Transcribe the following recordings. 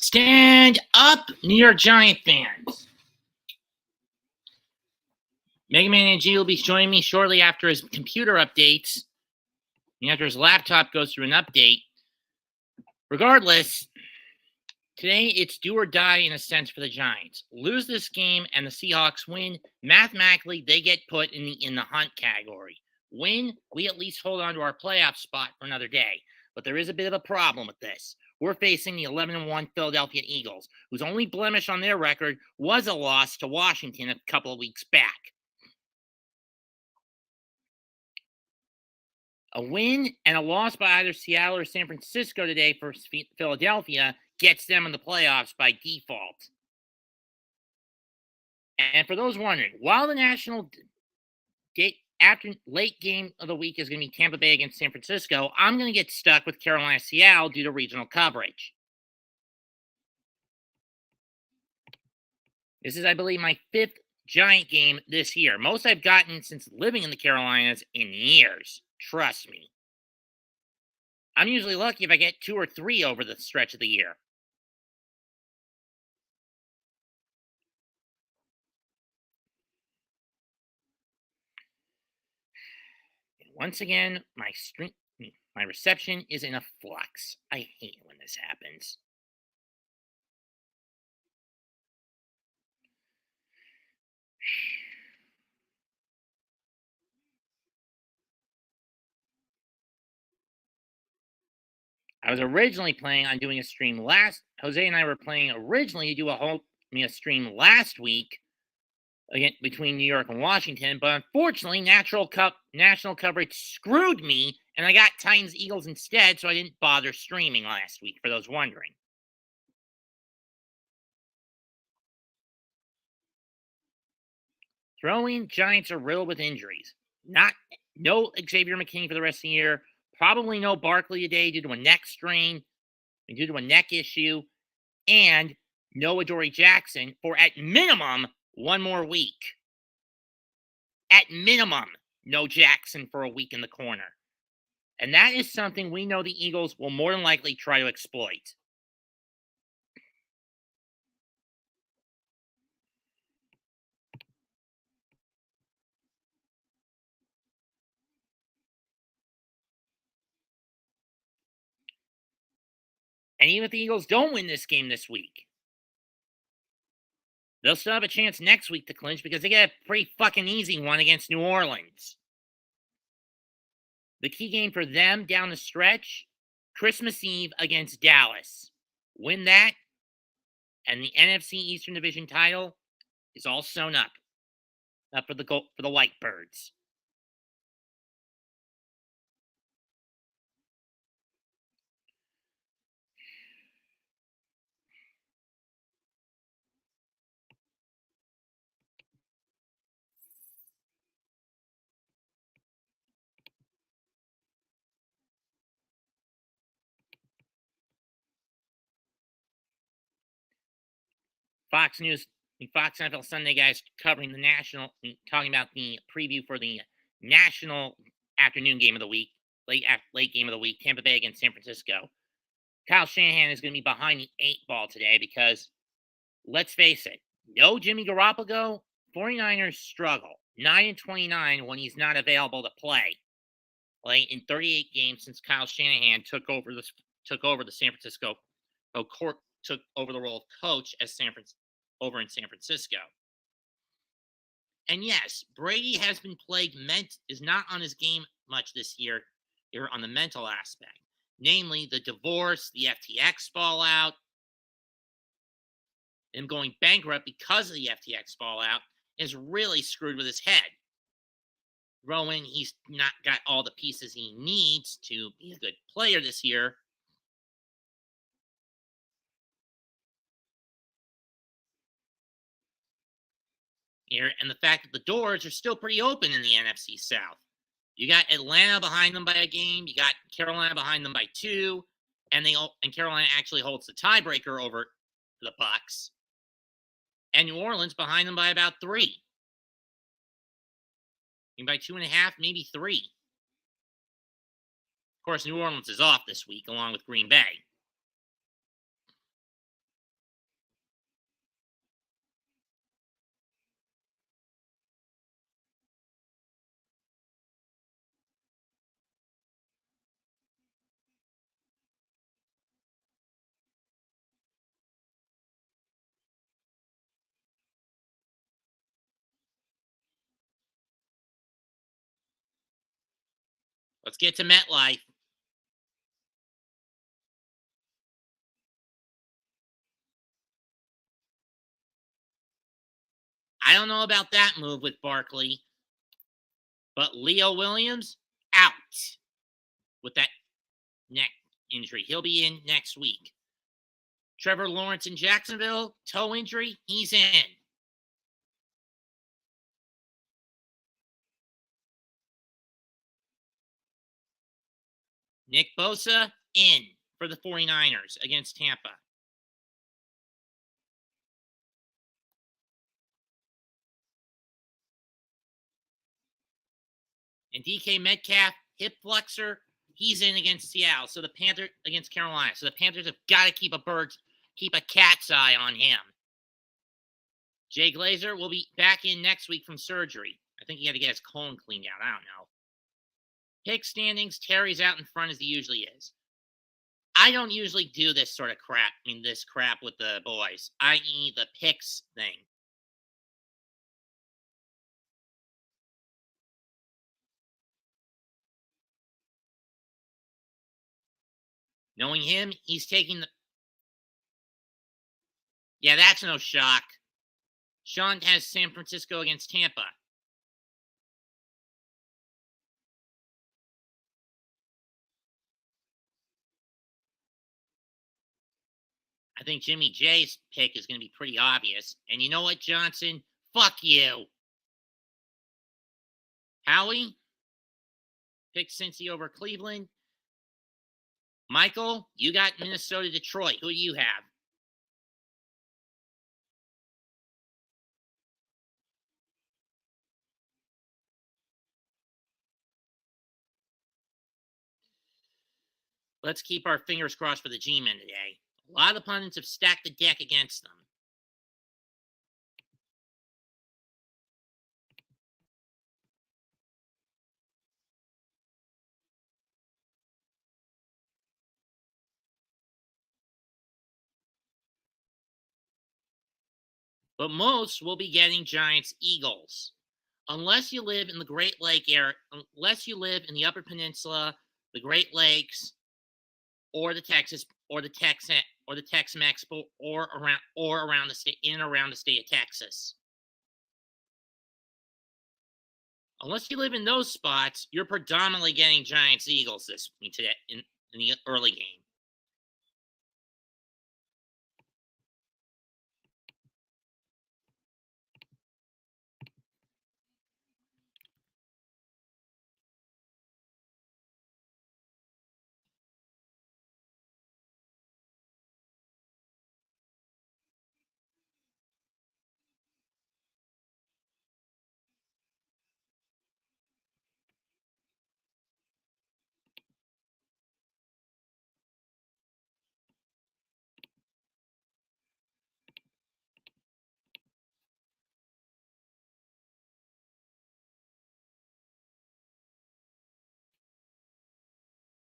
Stand up, New York Giant fans. MegamanNG will be joining me shortly after his computer updates and after his laptop goes through an update. Regardless, today it's do or die in a sense for the Giants. Lose this game and the Seahawks win, mathematically they get put in the hunt category. Win, we at least hold on to our playoff spot for another day. But there is a bit of a problem with this. We're facing the 11-1 Philadelphia Eagles, whose only blemish on their record was a loss to Washington a couple of weeks back. A win and a loss by either Seattle or San Francisco today for Philadelphia gets them in the playoffs by default. And for those wondering, while the national late game of the week is going to be Tampa Bay against San Francisco, I'm going to get stuck with Carolina-Seattle due to regional coverage. This is, I believe, my 5th Giant game this year. Most I've gotten since living in the Carolinas in years. Trust me. I'm usually lucky if I get 2 or 3 over the stretch of the year. And once again, my reception is in a flux. I hate when this happens. I was originally planning on doing a stream Jose and I were planning originally to do a stream last week again between New York and Washington, but unfortunately, national coverage screwed me, and I got Titans Eagles instead, so I didn't bother streaming last week. For those wondering. Throwing Giants are riddled with injuries. No Xavier McKinney for the rest of the year. Probably no Barkley today due to a neck strain, due to a neck issue, and no Adoree Jackson for at minimum 1 more week. At minimum, no Jackson for a week in the corner. And that is something we know the Eagles will more than likely try to exploit. And even if the Eagles don't win this game this week, they'll still have a chance next week to clinch because they get a pretty fucking easy one against New Orleans. The key game for them down the stretch, Christmas Eve against Dallas. Win that, and the NFC Eastern Division title is all sewn up for the Whitebirds. Fox News, the Fox NFL Sunday guys covering talking about the preview for the national afternoon game of the week, late game of the week, Tampa Bay against San Francisco. Kyle Shanahan is going to be behind the 8 ball today because, let's face it, no Jimmy Garoppolo, 49ers struggle. 9-29 when he's not available to play. Like in 38 games since Kyle Shanahan took over the San Francisco, took over the role of coach over in San Francisco. And yes, Brady has been plagued. Is not on his game much this year on the mental aspect, namely the divorce, the FTX fallout, him going bankrupt because of the FTX fallout is really screwed with his head. Rowan, he's not got all the pieces he needs to be a good player this year. And the fact that the doors are still pretty open in the NFC South. You got Atlanta behind them by a game. You got Carolina behind them by 2, and Carolina actually holds the tiebreaker over the Bucs. And New Orleans behind them by about 3. And by 2.5, maybe 3. Of course, New Orleans is off this week, along with Green Bay. Let's get to MetLife. I don't know about that move with Barkley, but Leo Williams out with that neck injury. He'll be in next week. Trevor Lawrence in Jacksonville, toe injury, he's in. Nick Bosa in for the 49ers against Tampa. And DK Metcalf, hip flexor, he's in against Seattle. So the Panthers against Carolina. So the Panthers have got to keep a cat's eye on him. Jay Glazer will be back in next week from surgery. I think he had to get his colon cleaned out. I don't know. Pick standings, Terry's out in front as he usually is. I don't usually do this sort of crap, this crap with the boys, i.e. the picks thing. Knowing him, he's taking the... Yeah, that's no shock. Sean has San Francisco against Tampa. I think Jimmy J's pick is going to be pretty obvious. And you know what, Johnson? Fuck you. Howie? Pick Cincy over Cleveland. Michael, you got Minnesota, Detroit. Who do you have? Let's keep our fingers crossed for the G-men today. A lot of pundits have stacked the deck against them. But most will be getting Giants Eagles. Unless you live in the Great Lake area, unless you live in the Upper Peninsula, the Great Lakes, or the Texas, or the Tex-Mex, or around the state, in and around the state of Texas. Unless you live in those spots, you're predominantly getting Giants Eagles this today in the early game.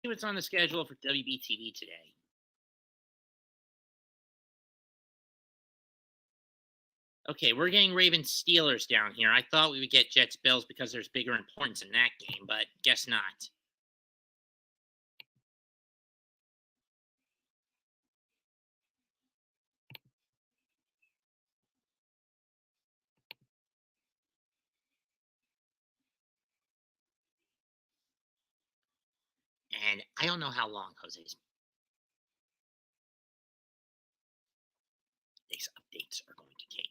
See what's on the schedule for WBTV today. Okay, we're getting Ravens Steelers down here. I thought we would get Jets Bills because there's bigger importance in that game, but guess not. And I don't know how long Jose's these updates are going to take.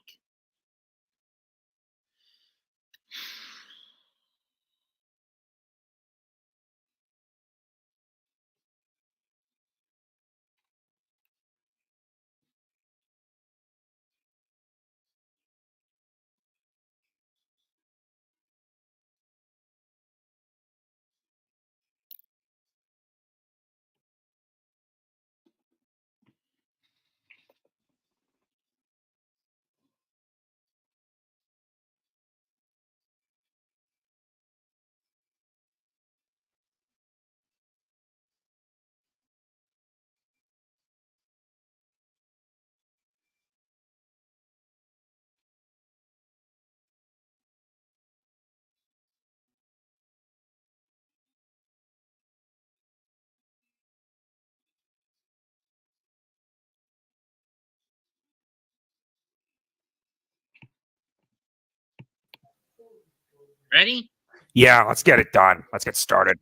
Ready? Yeah, let's get it done. Let's get started.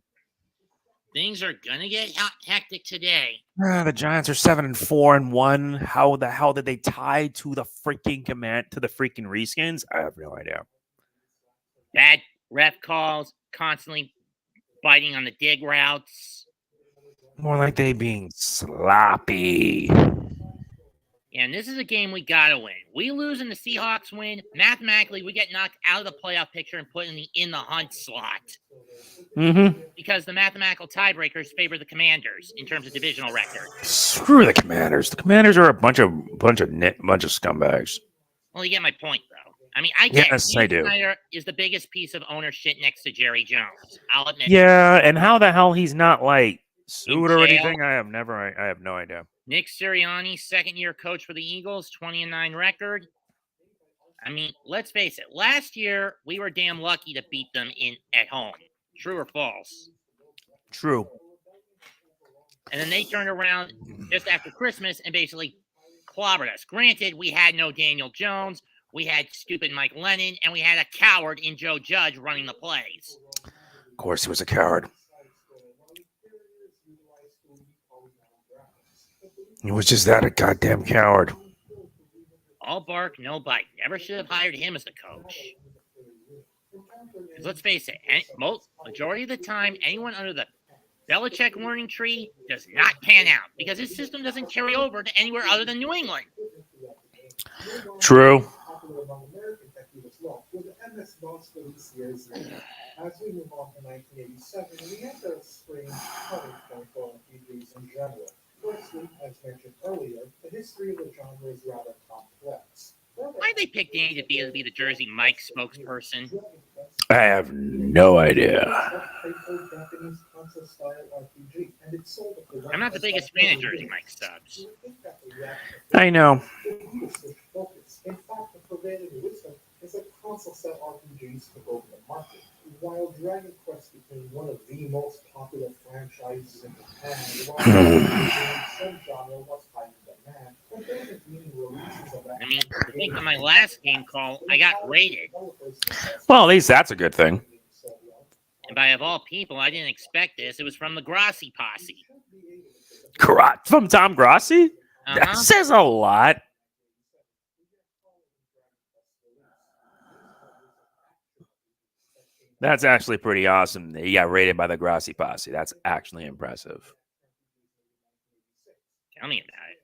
Things are gonna get hectic today. The Giants are 7-4-1. How the hell did they tie to the freaking reskins? I have no idea. Bad ref calls, constantly biting on the dig routes. More like they being sloppy. Yeah, and this is a game we gotta win. We lose and the Seahawks win. Mathematically, we get knocked out of the playoff picture and put in the hunt slot. Mm-hmm. Because the mathematical tiebreakers favor the Commanders in terms of divisional record. Screw the Commanders. The Commanders are a bunch of scumbags. Well, you get my point, though. I mean, I get yes, I do. Snyder is the biggest piece of owner shit next to Jerry Jones. I'll admit. Yeah, and how the hell he's not like sued or anything? I have no idea. Nick Sirianni, second-year coach for the Eagles, 20-9 record. I mean, let's face it. Last year, we were damn lucky to beat them at home. True or false? True. And then they turned around just after Christmas and basically clobbered us. Granted, we had no Daniel Jones, we had stupid Mike Lennon, and we had a coward in Joe Judge running the plays. Of course, he was a coward. He was just that, a goddamn coward. All bark, no bite. Never should have hired him as the coach. Because let's face it, majority of the time, anyone under the Belichick learning tree does not pan out because his system doesn't carry over to anywhere other than New England. True. As we move on to 1987, we enter a spring turning point for RPGs in general. Firstly, as mentioned earlier, the history of the genre is rather complex. Why'd they pick Danny DeVito to be the Jersey Mike spokesperson? I have no idea. I'm not the biggest fan of Jersey Mike subs. I know. In fact, the prevailing wisdom is that console set RPGs took over the market. While Dragon Quest became one of the most popular franchises in Japan, some genre was high in demand, but doesn't mean releases of that. I mean, I think on my last game call, I got rated. Well, at least that's a good thing. And by of all people, I didn't expect this. It was from the Grassi posse. From Tom Grassi? Uh-huh. That says a lot. That's actually pretty awesome. He got rated by the Grassi posse. That's actually impressive. Tell me about it.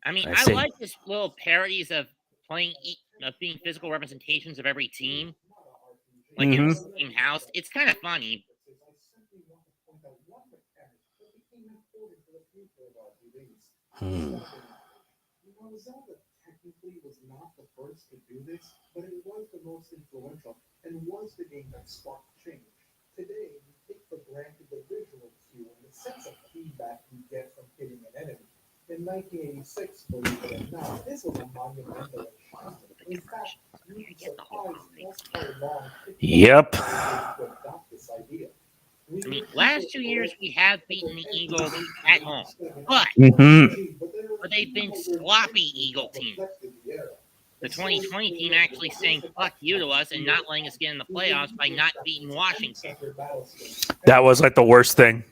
I mean, I like this little parodies of being physical representations of every team, like in the same house. It's kind of funny. Technically was not the first to do this, but it was the most influential and was the game that sparked change. Today, we take for granted the visual cue and the sense of feedback you get from hitting an enemy. In 1986, believe it or not, this was a monumental achievement. In fact, you surprised most how long it took to adopt this idea. I mean, last 2 years we have beaten the Eagles at home, but they've been sloppy Eagle teams. The 2020 team actually saying fuck you to us and not letting us get in the playoffs by not beating Washington. That was like the worst thing.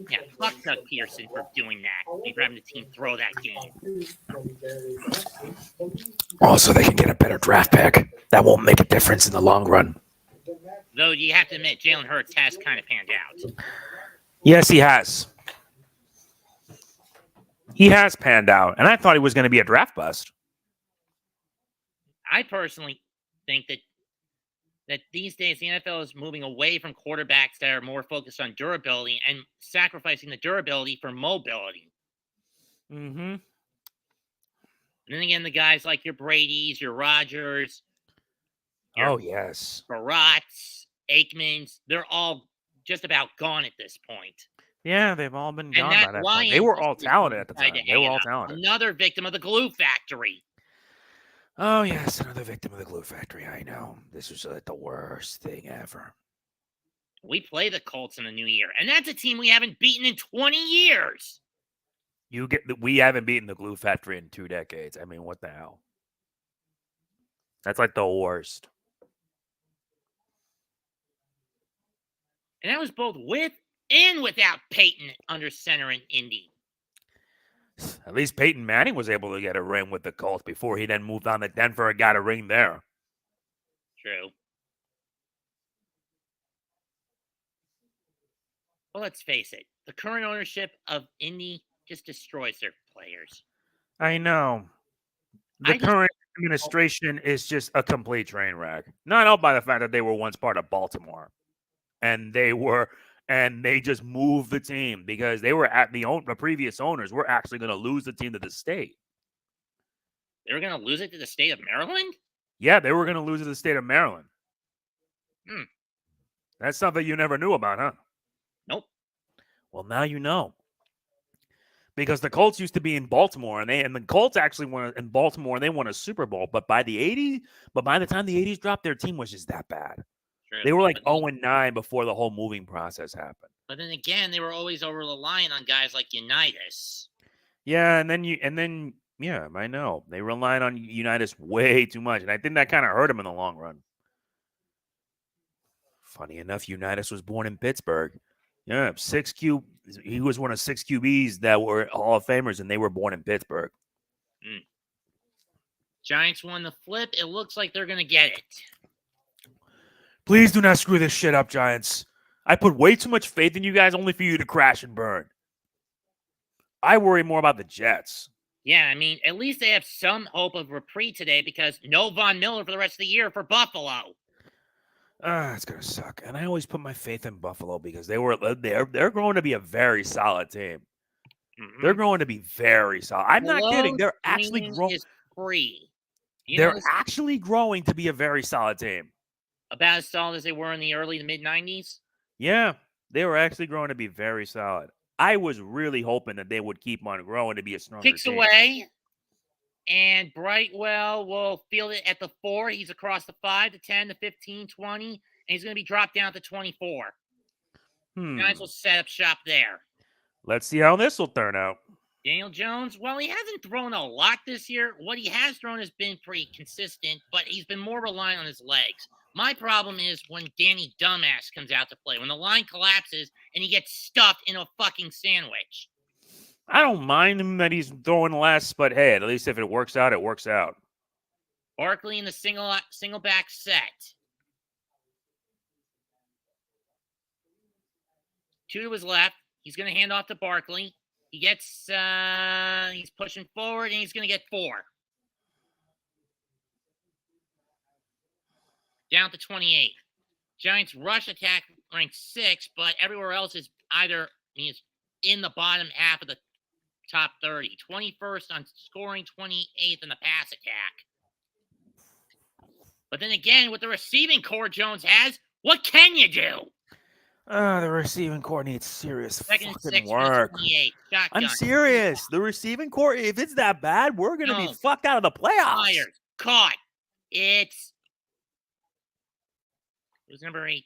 Yeah, fuck Doug Peterson for doing that and for having the team throw that game. Also, they can get a better draft pick. That won't make a difference in the long run. Though you have to admit, Jalen Hurts has kind of panned out. Yes, he has. He has panned out, and I thought he was going to be a draft bust. I personally think that these days the NFL is moving away from quarterbacks that are more focused on durability and sacrificing the durability for mobility. Mm-hmm. And then again, the guys like your Bradys, your Rodgers, your Barats, Aikmans, they're all just about gone at this point. Yeah, they've all been gone by that point. They were all talented at the time. They were all talented. Another victim of the glue factory. Oh, yes, another victim of the glue factory. I know. This was the worst thing ever. We play the Colts in the new year, and that's a team we haven't beaten in 20 years. We haven't beaten the glue factory in 2 decades. I mean, what the hell? That's like the worst. And that was both with and without Peyton under center in Indy. At least Peyton Manning was able to get a ring with the Colts before he then moved on to Denver and got a ring there. True. Well, let's face it. The current ownership of Indy just destroys their players. I know. The current administration is just a complete train wreck. Not helped by the fact that they were once part of Baltimore. And they just moved the team because they were at the previous owners were actually going to lose the team to the state. They were going to lose it to the state of Maryland? Yeah, they were going to lose it to the state of Maryland. That's something you never knew about, huh? Nope. Well, now you know. Because the Colts used to be in Baltimore, and the Colts actually won in Baltimore, and they won a Super Bowl. But by the time the 80s dropped, their team was just that bad. True. They were like 0-9 before the whole moving process happened. But then again, they were always over reliant on guys like Unitas. Yeah, and then I know. They relied on Unitas way too much, and I think that kind of hurt them in the long run. Funny enough, Unitas was born in Pittsburgh. Yeah, he was one of 6 QBs that were Hall of Famers, and they were born in Pittsburgh. Giants won the flip. It looks like they're going to get it. Please do not screw this shit up, Giants. I put way too much faith in you guys only for you to crash and burn. I worry more about the Jets. Yeah, I mean, at least they have some hope of reprieve today because no Von Miller for the rest of the year for Buffalo. It's gonna suck. And I always put my faith in Buffalo because they're growing to be a very solid team. Mm-hmm. They're growing to be very solid. I'm not kidding. They're actually growing. They're actually growing to be a very solid team. About as solid as they were in the early to mid 90s? Yeah, they were actually growing to be very solid. I was really hoping that they would keep on growing to be a stronger Kicks team. Away, and Brightwell will field it at the 4. He's across the 5 to 10 to 15, 20, and he's going to be dropped down to 24. Guys will set up shop there. Let's see how this will turn out. Daniel Jones, well, he hasn't thrown a lot this year. What he has thrown has been pretty consistent, but he's been more reliant on his legs. My problem is when Danny Dumbass comes out to play, when the line collapses and he gets stuffed in a fucking sandwich. I don't mind him that he's throwing less, but hey, at least if it works out, it works out. Barkley in the single back set. 2 to his left. He's going to hand off to Barkley. He gets, he's pushing forward, and he's going to get 4. Down to 28. Giants rush attack ranked 6, but everywhere else is either in the bottom half of the top 30. 21st on scoring, 28th in the pass attack. But then again, with the receiving core Jones has, what can you do? The receiving core needs serious Second fucking work. I'm serious. The receiving core, if it's that bad, we're going to be fucked out of the playoffs. Myers, caught. It was number 18.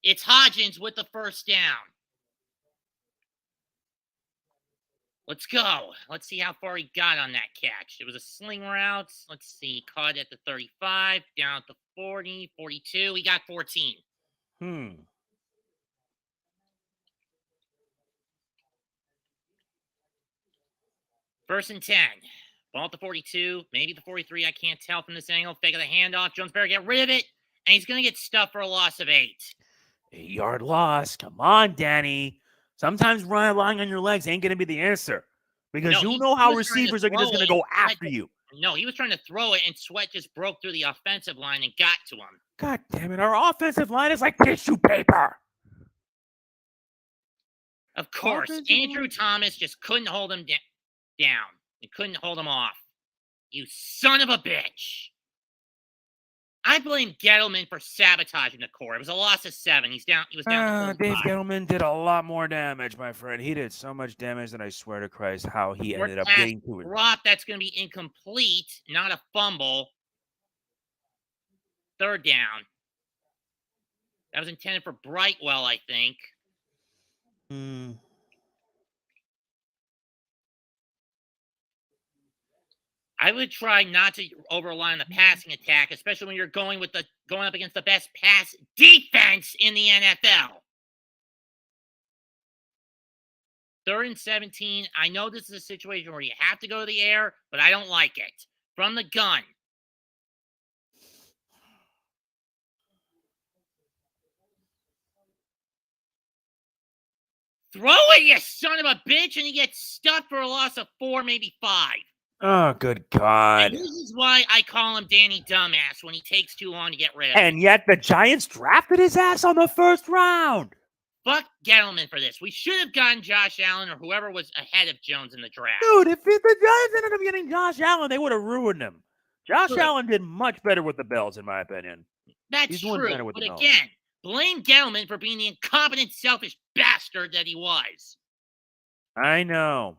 It's Hodgins with the first down. Let's go. Let's see how far he got on that catch. It was a sling route. Let's see. Caught at the 35, down to 40, 42. He got 14. First and 10. Ball at the 42, maybe the 43. I can't tell from this angle. Fake of the handoff. Jones better get rid of it. And he's going to get stuffed for a loss of 8. 8-yard loss. Come on, Danny. Sometimes relying on your legs ain't going to be the answer. Because you know how receivers are just going to go after you. No, he was trying to throw it, and Sweat just broke through the offensive line and got to him. God damn it. Our offensive line is like tissue paper. Of course. Andrew Thomas just couldn't hold him down. He couldn't hold him off. You son of a bitch. I blame Gettleman for sabotaging the core. It was a loss of 7. He was down to Dave Gettleman did a lot more damage, my friend. He did so much damage that I swear to Christ how he ended up getting to it. Drop, that's going to be incomplete, not a fumble. 3rd down. That was intended for Brightwell, I think. I would try not to over-rely on the passing attack, especially when you're going up against the best pass defense in the NFL. 3rd and 17. I know this is a situation where you have to go to the air, but I don't like it. From the gun. Throw it, you son of a bitch, and you get stuffed for a loss of 4, maybe 5. Oh, good God. And this is why I call him Danny Dumbass when he takes too long to get rid of it. And yet the Giants drafted his ass on the 1st round. Fuck Gettleman for this. We should have gotten Josh Allen or whoever was ahead of Jones in the draft. Dude, if the Giants ended up getting Josh Allen, they would have ruined him. Josh Good. Allen did much better with the Bills, in my opinion. That's He's doing true. better with But the Bills. again, blame Gettleman for being the incompetent, selfish bastard that he was. I know.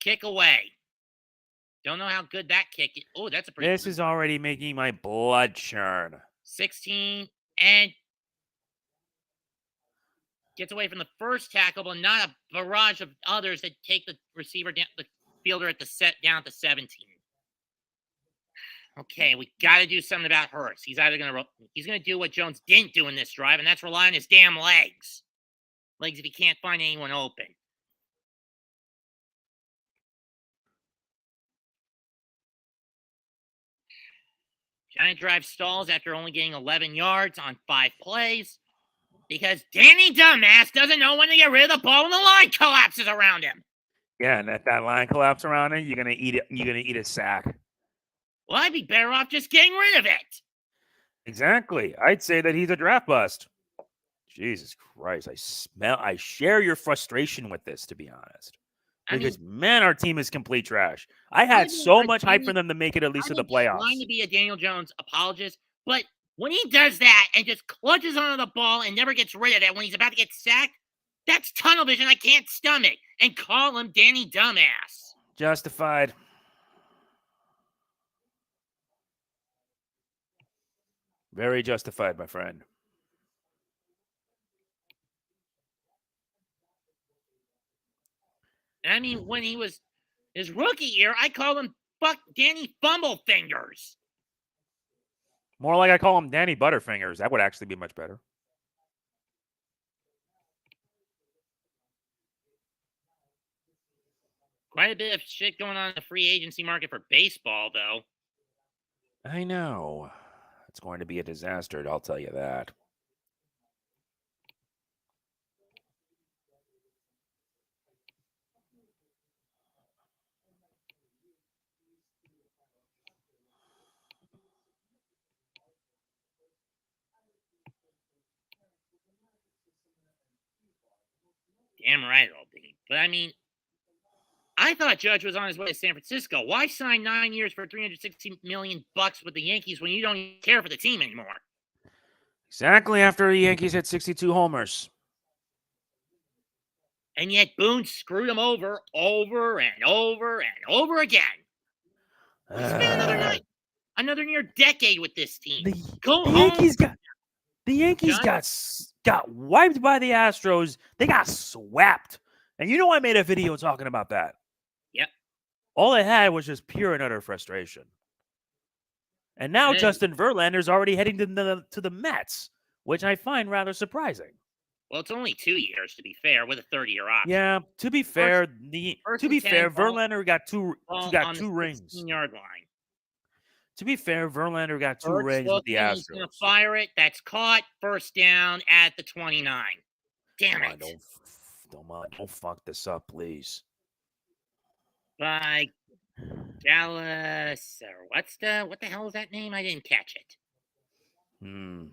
Kick away. Don't know how good that kick is. Oh, that's a pretty This is already making my blood churn. 16 and gets away from the first tackle, but not a barrage of others that take the receiver down, the fielder at the set down to 17. Okay, we got to do something about Hurts. He's gonna do what Jones didn't do in this drive, and that's rely on his damn legs. Legs if he can't find anyone open. Giant drive stalls after only getting 11 yards on 5 plays because Danny Dumbass doesn't know when to get rid of the ball when the line collapses around him. Yeah, and if that line collapse around it, you're gonna eat it. You're gonna eat a sack. Well, I'd be better off just getting rid of it. Exactly. I'd say that he's a draft bust. Jesus Christ. I share your frustration with this, to be honest. Because, man, our team is complete trash. I had so much hype for them to make it at least to the playoffs. I'm trying to be a Daniel Jones apologist, but when he does that and just clutches onto the ball and never gets rid of it when he's about to get sacked, that's tunnel vision I can't stomach. And call him Danny Dumbass. Justified. Very justified, my friend. I mean, when he was his rookie year, I called him fuck Danny Fumblefingers. More like I call him Danny Butterfingers. That would actually be much better. Quite a bit of shit going on in the free agency market for baseball, though. I know. It's going to be a disaster, I'll tell you that. Damn right it'll be. But I mean, I thought Judge was on his way to San Francisco. Why sign 9 years for $360 million with the Yankees when you don't even care for the team anymore? Exactly after the Yankees hit 62 homers. And yet Boone screwed him over and over again. We spent another near decade with this team. The Yankees got wiped by the Astros. They got swept. And you know I made a video talking about that. Yep. All they had was just pure and utter frustration. And now Justin Verlander's already heading to the Mets, which I find rather surprising. Well, it's only 2 years, to be fair, with a 30-year option. Yeah, to be fair, Verlander got two rings. 16-yard line. To be fair, Verlander got 2 rings with the Astros. He's going to fire it. That's caught. First down at the 29. Damn it. Don't fuck this up, please. By Dallas, or what the hell is that name? I didn't catch it. And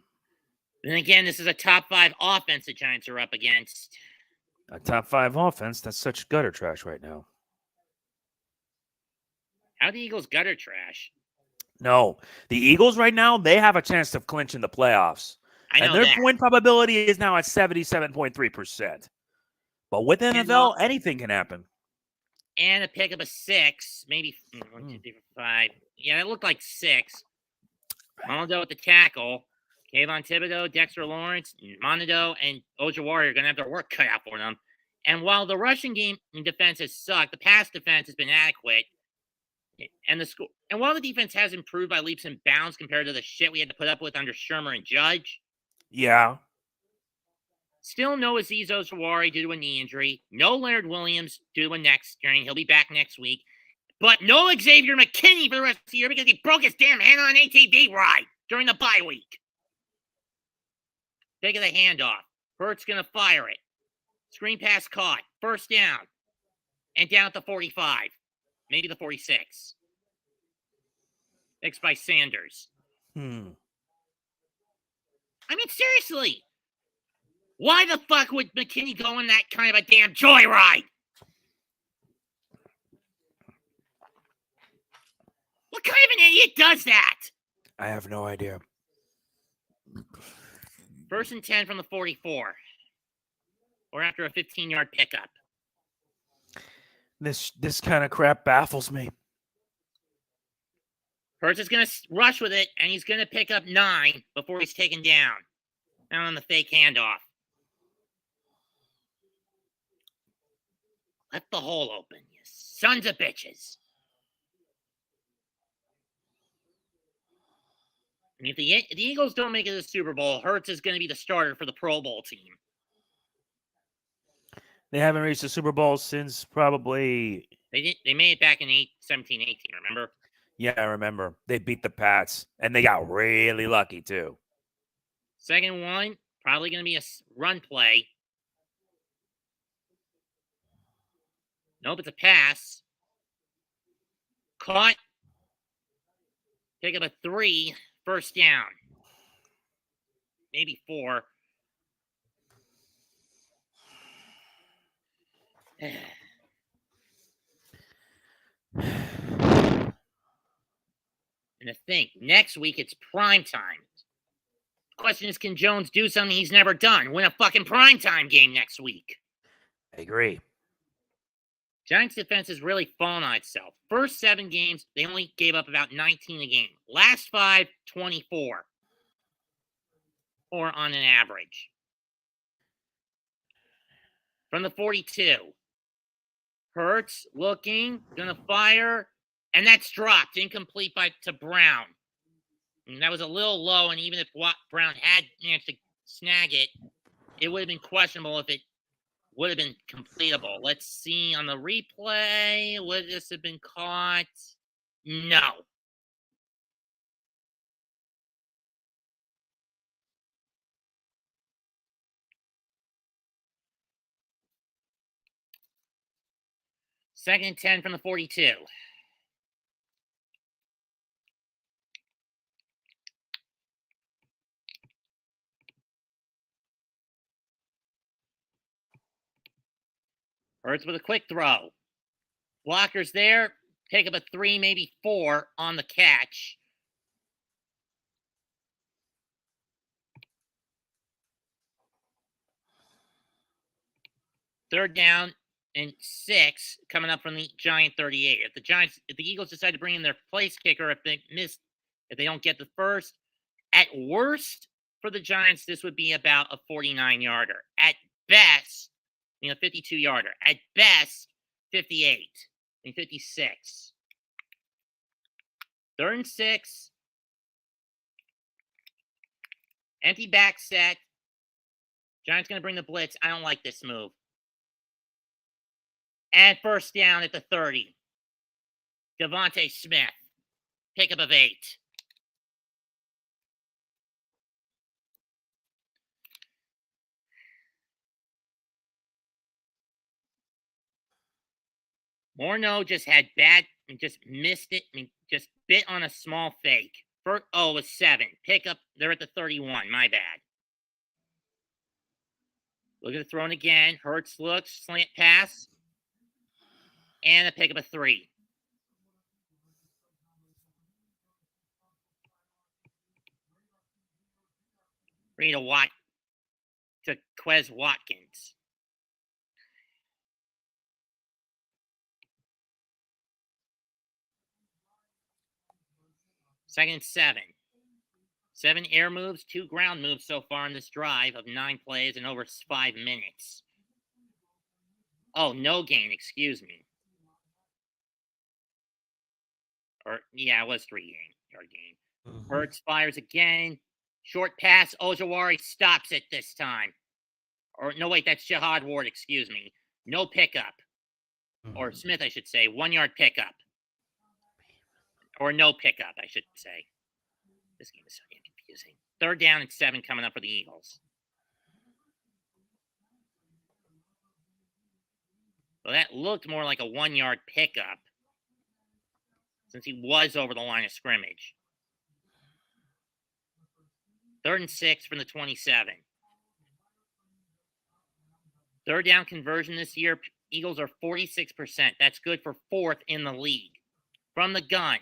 again, this is a top 5 offense the Giants are up against. A top 5 offense? That's such gutter trash right now. How the Eagles gutter trash? No. The Eagles right now, they have a chance to clinch in the playoffs. I know and their win probability is now at 77.3%. But with NFL, anything can happen. And a pick up a 6, maybe 1, 2, 3, 4, 5. Yeah, it looked like 6. Monado at the tackle. Kayvon Thibodeau, Dexter Lawrence, Monado, and Ojawari are going to have their work cut out for them. And while the rushing game and defense has sucked, the pass defense has been adequate. And while the defense has improved by leaps and bounds compared to the shit we had to put up with under Shermer and Judge. Yeah. Still no Azeez Ojulari due to a knee injury. No Leonard Williams due to a neck strain. He'll be back next week. But no Xavier McKinney for the rest of the year because he broke his damn hand on an ATV ride during the bye week. Taking the handoff. Hurts going to fire it. Screen pass caught. First down. And down at the 45. Maybe the 46. Next by Sanders. I mean, seriously. Why the fuck would McKinney go on that kind of a damn joyride? What kind of an idiot does that? I have no idea. 1st and 10 from the 44. Or after a 15-yard pickup. This kind of crap baffles me. Hurts is going to rush with it, and he's going to pick up 9 before he's taken down. Now on the fake handoff. Left the hole open, you sons of bitches. I mean, if the Eagles don't make it to the Super Bowl, Hurts is going to be the starter for the Pro Bowl team. They haven't reached the Super Bowl since probably... They made it back in 17-18, remember? Yeah, I remember. They beat the Pats, and they got really lucky, too. 2nd and 1, probably going to be a run play. Nope, it's a pass. Caught. Pick up a 3. First down. Maybe 4. And to think, next week it's prime time. The question is, can Jones do something he's never done? Win a fucking primetime game next week. I agree. Giants defense has really fallen on itself. First 7 games, they only gave up about 19 a game. Last 5, 24. Or on an average. From the 42. Hurts looking, gonna fire, and that's dropped. Incomplete to Brown. And that was a little low, and even if Brown had managed to snag it, it would have been questionable if it would have been completable. Let's see on the replay. Would this have been caught? No. Second and 10 from the 42. Hurts with a quick throw. Blockers there. Pick up a 3, maybe 4 on the catch. Third down and 6 coming up from the Giant 38. If the Eagles decide to bring in their place kicker, if they don't get the first, at worst for the Giants, this would be about a 49-yarder. At best, 52-yarder. At best, 58. 56. 3rd and 6. Empty back set. Giants going to bring the blitz. I don't like this move. And first down at the 30. Devontae Smith. Pickup of 8. Morneau just had just missed it. Just bit on a small fake. It was 7. Pickup, they're at the 31. My bad. Look at the throwing again. Hurts looks, slant pass. And a pickup of 3. Read to Quez Watkins. Second and 7. 7 air moves, 2 ground moves so far in this drive of 9 plays in over 5 minutes. Oh, no gain, excuse me. It was 3-yard gain. Mm-hmm. Hurts fires again. Short pass. Ojulari stops it this time. Or no, wait, that's Jihad Ward. Excuse me. No pickup. Or Smith, I should say. 1 yard pickup. Or no pickup, I should say. This game is so damn confusing. 3rd down and 7 coming up for the Eagles. Well, that looked more like a 1 yard pickup since he was over the line of scrimmage. 3rd and 6 from the 27. 3rd down conversion this year, Eagles are 46%. That's good for 4th in the league. From the gun,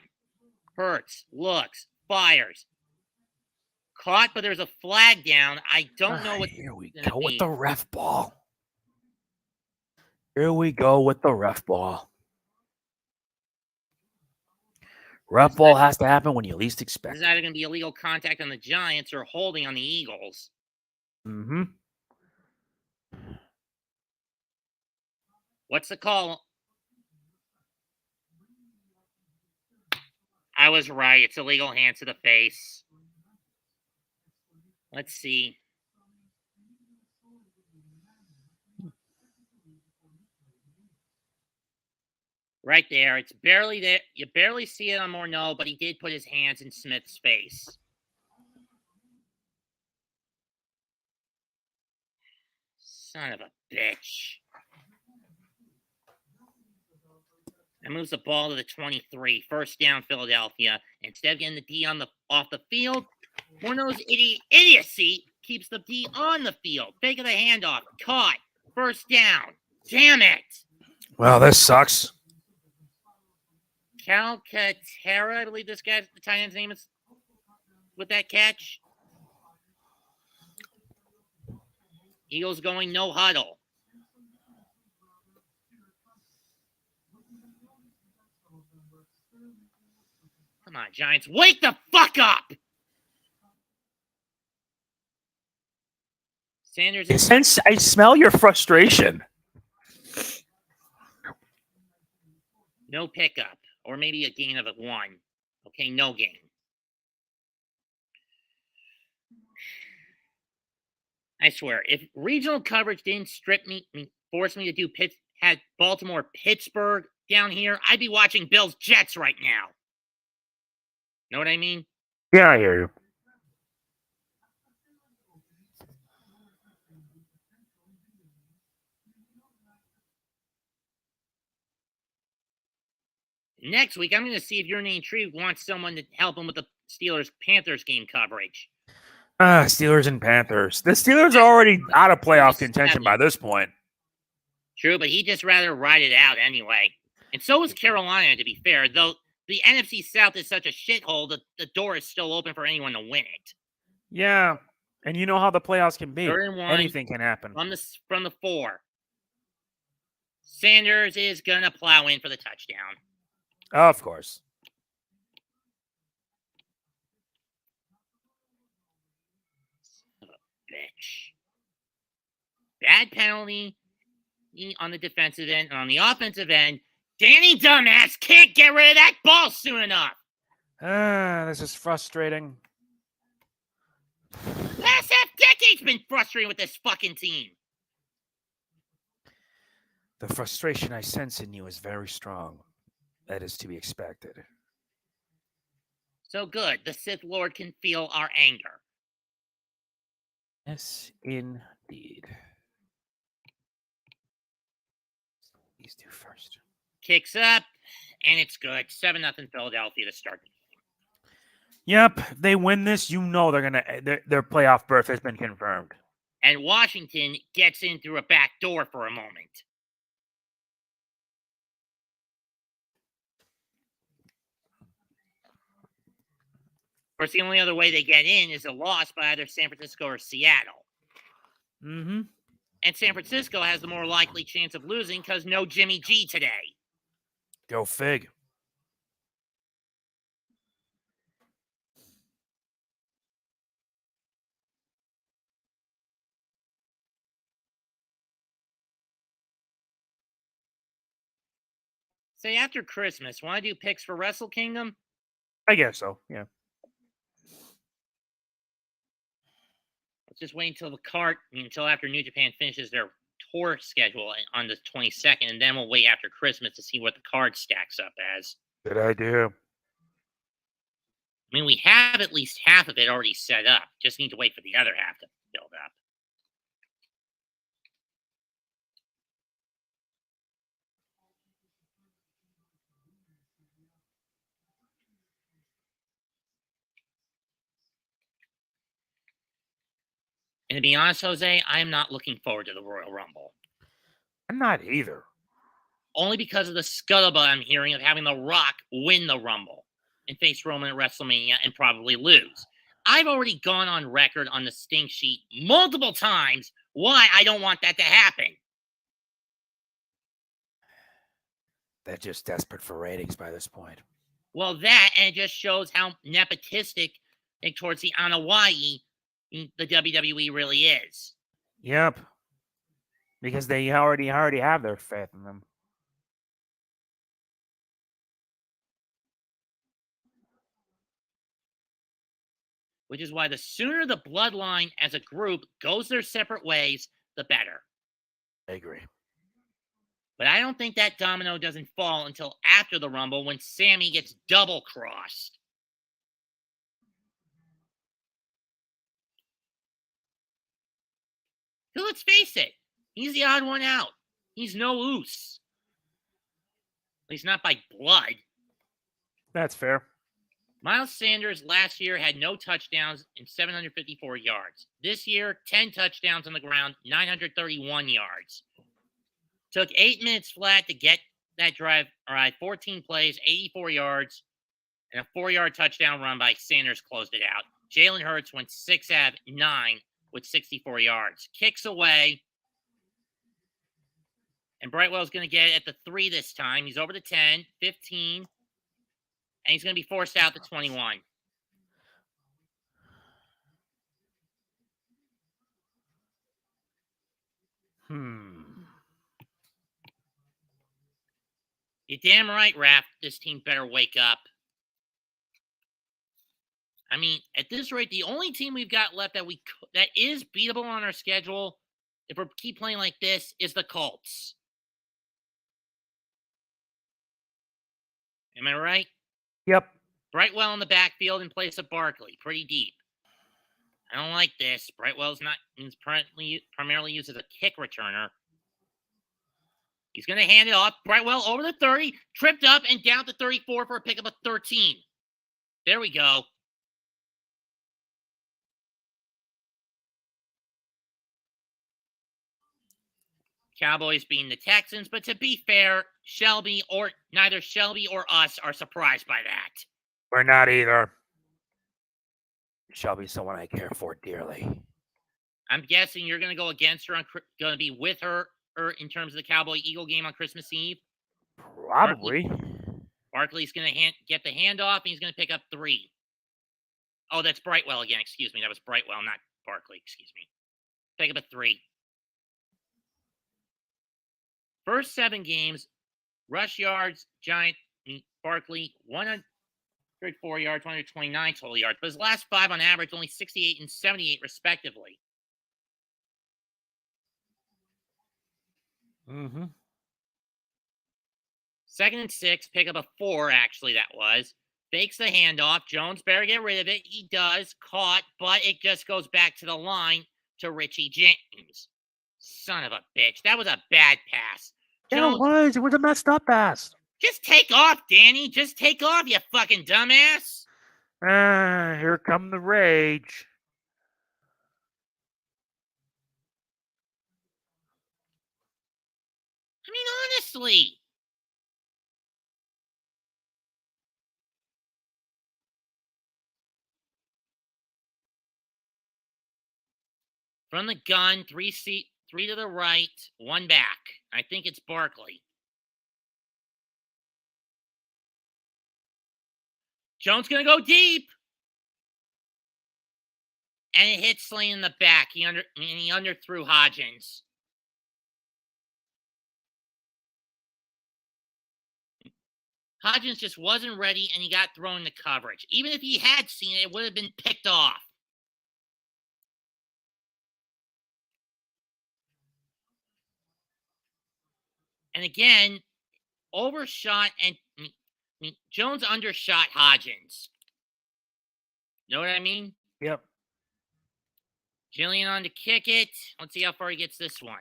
Hurts, looks, fires. Caught, but there's a flag down. I don't know what. Here we go with the ref ball. Here we go with the ref ball. Ref ball has to happen when you least expect This is either going to be illegal contact on the Giants or holding on the Eagles. Mm-hmm. What's the call? I was right. It's illegal hand to the face. Let's see. Right there. It's barely there. You barely see it on Morneau, but he did put his hands in Smith's face. Son of a bitch. That moves the ball to the 23. 1st down, Philadelphia. Instead of getting the D off the field, Morneau's idiocy keeps the D on the field. Fake of the handoff. Caught. 1st down. Damn it. Well, this sucks. Calcaterra, I believe this guy's the tight end's name is with that catch. Eagles going no huddle. Come on, Giants. Wake the fuck up! Sanders is I smell your frustration. no pickup. Or maybe a gain of 1. Okay, no gain. I swear, if regional coverage didn't force me to do had Baltimore, Pittsburgh down here, I'd be watching Bills Jets right now. Know what I mean? Yeah, I hear you. Next week, I'm going to see if your name tree wants someone to help him with the Steelers-Panthers game coverage. Steelers and Panthers. The Steelers are already out of playoff contention by this point. True, but he'd just rather ride it out anyway. And so is Carolina, to be fair. Though the NFC South is such a shithole, the door is still open for anyone to win it. Yeah, and you know how the playoffs can be. 3rd and 1 Anything can happen. From the 4. Sanders is going to plow in for the touchdown. Of course. Bitch. Bad penalty on the defensive end. And on the offensive end, Danny Dumbass can't get rid of that ball soon enough. This is frustrating. Last half-decade's been frustrating with this fucking team. The frustration I sense in you is very strong. That is to be expected. So good. The Sith Lord can feel our anger. Yes, indeed. These two first. Kicks up, and it's good. 7-0 Philadelphia to start the game. Yep, they win this. You know their playoff berth has been confirmed. And Washington gets in through a back door for a moment. Of course, the only other way they get in is a loss by either San Francisco or Seattle. Mm-hmm. And San Francisco has the more likely chance of losing because no Jimmy G today. Go Fig. Say, after Christmas, want to do picks for Wrestle Kingdom? I guess so, yeah. Let's just wait until after New Japan finishes their tour schedule on the 22nd, and then we'll wait after Christmas to see what the card stacks up as. Good idea. I mean, we have at least half of it already set up. Just need to wait for the other half to build up. And to be honest, Jose, I am not looking forward to the Royal Rumble. I'm not either. Only because of the scuttlebutt I'm hearing of having The Rock win the Rumble and face Roman at WrestleMania and probably lose. I've already gone on record on the stink sheet multiple times why I don't want that to happen. They're just desperate for ratings by this point. Well, that, and it just shows how nepotistic towards the Anawai the WWE really is. Yep. Because they already have their faith in them. Which is why the sooner the Bloodline as a group goes their separate ways, the better. I agree. But I don't think that domino doesn't fall until after the Rumble when Sammy gets double-crossed. So let's face it, he's the odd one out. He's no Uce. At least not by blood. That's fair. Miles Sanders last year had no touchdowns and 754 yards. This year, 10 touchdowns on the ground, 931 yards. Took 8 minutes flat to get that drive. All right, 14 plays, 84 yards, and a 4-yard touchdown run by Sanders closed it out. Jalen Hurts went 6 out of 9 with 64 yards. Kicks away. And Brightwell's going to get it at the 3 this time. He's over the 10, 15. And he's going to be forced out to 21. You're damn right, Raph. This team better wake up. I mean, at this rate, the only team we've got left that is beatable on our schedule, if we keep playing like this, is the Colts. Am I right? Yep. Brightwell in the backfield in place of Barkley. Pretty deep. I don't like this. He's primarily used as a kick returner. He's going to hand it off. Brightwell over the 30, tripped up and down to 34 for a pickup of 13. There we go. Cowboys beating the Texans, but to be fair, neither Shelby or us are surprised by that. We're not either. Shelby's someone I care for dearly. I'm guessing you're going to go against her, going to be with her in terms of the Cowboy-Eagle game on Christmas Eve? Probably. Barkley's going to get the handoff, and he's going to pick up 3. Oh, that's Brightwell again. Excuse me. That was Brightwell, not Barkley. Excuse me. Pick up a 3. First 7 games, rush yards, Giant, Barkley, 104 yards, 129 total yards. But his last 5 on average, only 68 and 78 respectively. Mm-hmm. 2nd and 6, pick up a 4, actually, that was. Fakes the handoff. Jones better get rid of it. He does. Caught, but it just goes back to the line to Richie James. Son of a bitch. That was a bad pass. Jones, it was a messed up pass. Just take off, Danny. Just take off, you fucking dumbass. Here come the rage. I mean, honestly. From the gun, 3 to the right, 1 back. I think it's Barkley. Jones going to go deep. And it hits Slane in the back. He underthrew Hodgins. Hodgins just wasn't ready, and he got thrown into coverage. Even if he had seen it, it would have been picked off. And again, overshot and Jones undershot Hodgins. Know what I mean? Yep. Jillian on to kick it. Let's see how far he gets this one.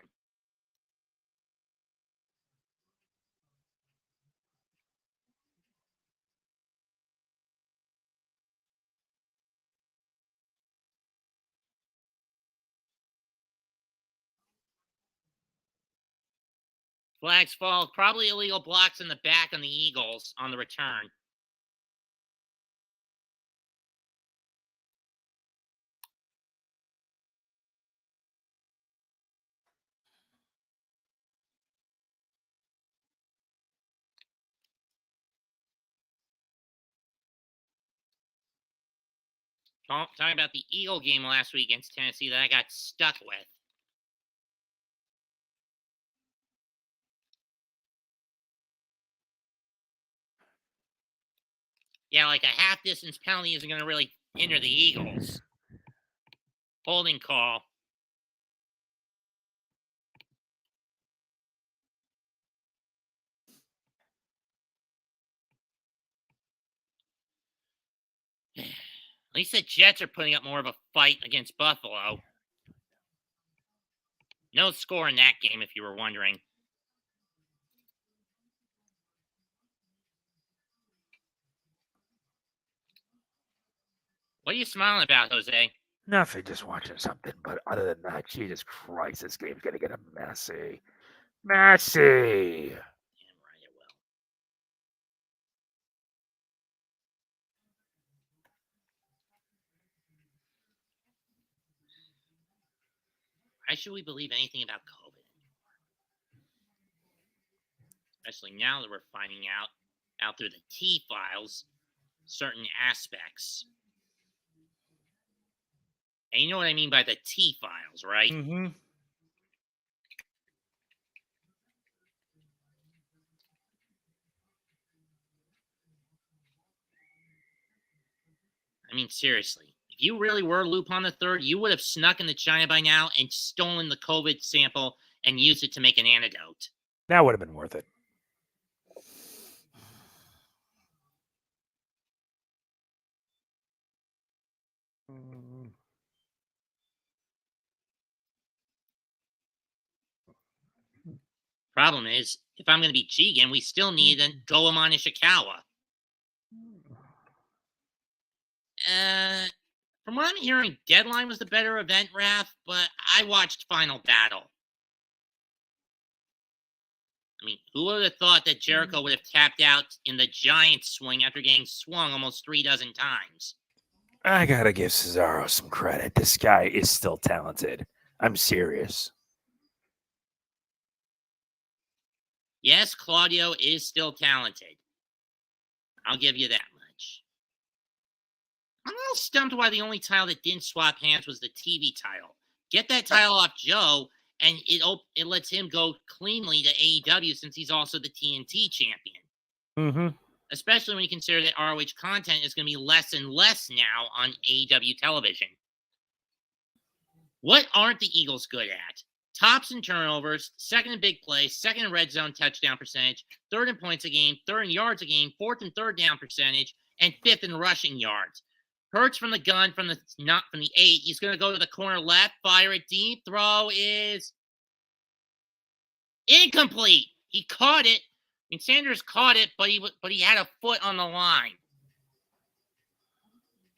Flags fall. Probably illegal blocks in the back on the Eagles on the return. Talking about the Eagle game last week against Tennessee that I got stuck with. Yeah, like a half-distance penalty isn't going to really hinder the Eagles. Holding call. At least the Jets are putting up more of a fight against Buffalo. No score in that game, if you were wondering. What are you smiling about, Jose? Nothing, just watching something. But other than that, Jesus Christ, this game's going to get messy. Messy. Damn right it will. Why should we believe anything about COVID anymore? Especially now that we're finding out through the T files, certain aspects. And you know what I mean by the T files, right? Mm-hmm. I mean, seriously. If you really were Lupin the Third, you would have snuck into China by now and stolen the COVID sample and used it to make an antidote. That would have been worth it. Problem is, if I'm going to be Jigen, we still need a Goemon Ishikawa. From what I'm hearing, Deadline was the better event, Raph, but I watched Final Battle. I mean, who would have thought that Jericho would have tapped out in the giant swing after getting swung almost 3 dozen times? I gotta give Cesaro some credit. This guy is still talented. I'm serious. Yes, Claudio is still talented. I'll give you that much. I'm a little stumped why the only title that didn't swap hands was the TV title. Get that title off Joe, and it lets him go cleanly to AEW since he's also the TNT champion. Mm-hmm. Especially when you consider that ROH content is going to be less and less now on AEW television. What aren't the Eagles good at? Tops in turnovers, second in big plays, second in red zone touchdown percentage, third in points a game, third in yards a game, fourth and third down percentage, and fifth in rushing yards. Hurts from the gun from the 8. He's going to go to the corner left, fire it deep. Throw is incomplete. He caught it. I mean, Sanders caught it, but he had a foot on the line.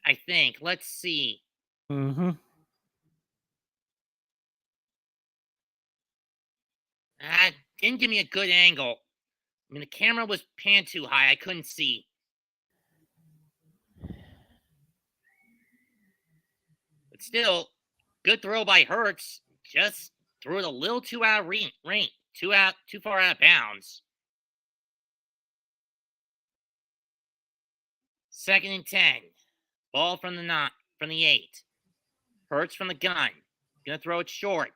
I think. Let's see. Mm-hmm. That didn't give me a good angle. I mean, the camera was panned too high. I couldn't see. But still, good throw by Hurts. Just threw it a little too out of range. Too far out of bounds. 2nd and 10. Ball from the 8. Hurts from the gun. Gonna throw it short.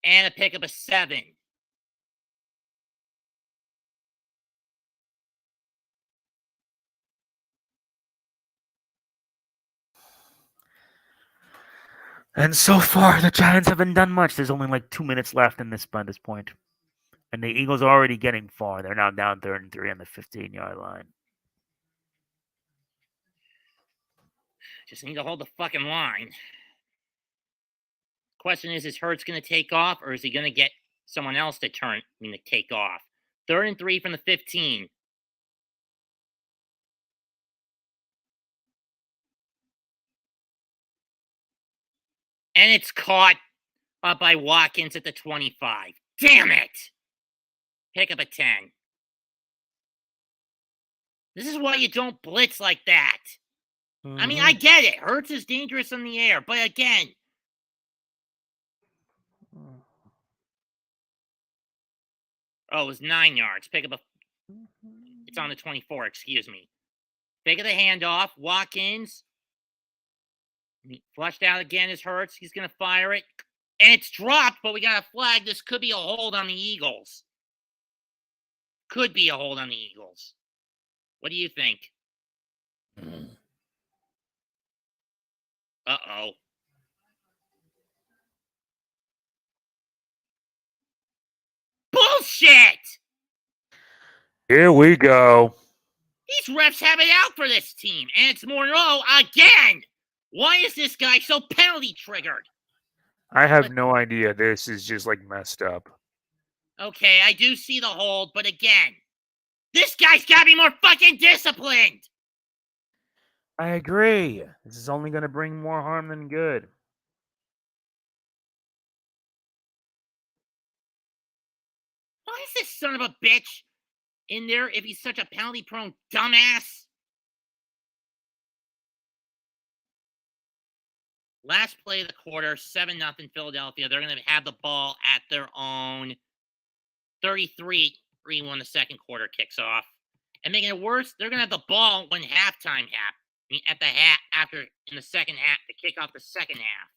And a pickup of 7. And so far, the Giants haven't done much. There's only like 2 minutes left in this by this point. And the Eagles are already getting far. They're now down 3rd and 3 on the 15-yard line. Just need to hold the fucking line. Question is Hurts going to take off, or is he going to get someone else to take off? 3rd and 3 from the 15. And it's caught up by Watkins at the 25. Damn it! Pick up a 10. This is why you don't blitz like that. I mean, I get it. Hurts is dangerous in the air, but again. Oh, it was 9 yards. Pick up a... It's on the 24, excuse me. Pick up the handoff. Watkins. Flushed out again is Hurts. He's going to fire it. And it's dropped, but we got a flag. This could be a hold on the Eagles. Could be a hold on the Eagles. What do you think? Uh-oh. Bullshit! Here we go. These refs have it out for this team, and it's Monroe again! Why is this guy so penalty triggered? I have no idea. This is just like messed up. Okay, I do see the hold, but again, this guy's gotta be more fucking disciplined! I agree. This is only going to bring more harm than good. Why is this son of a bitch in there if he's such a penalty-prone dumbass? Last play of the quarter, 7-0 Philadelphia. They're going to have the ball at their own 33 when the second quarter kicks off. And making it worse, they're going to have the ball when halftime in the second half to kick off the second half.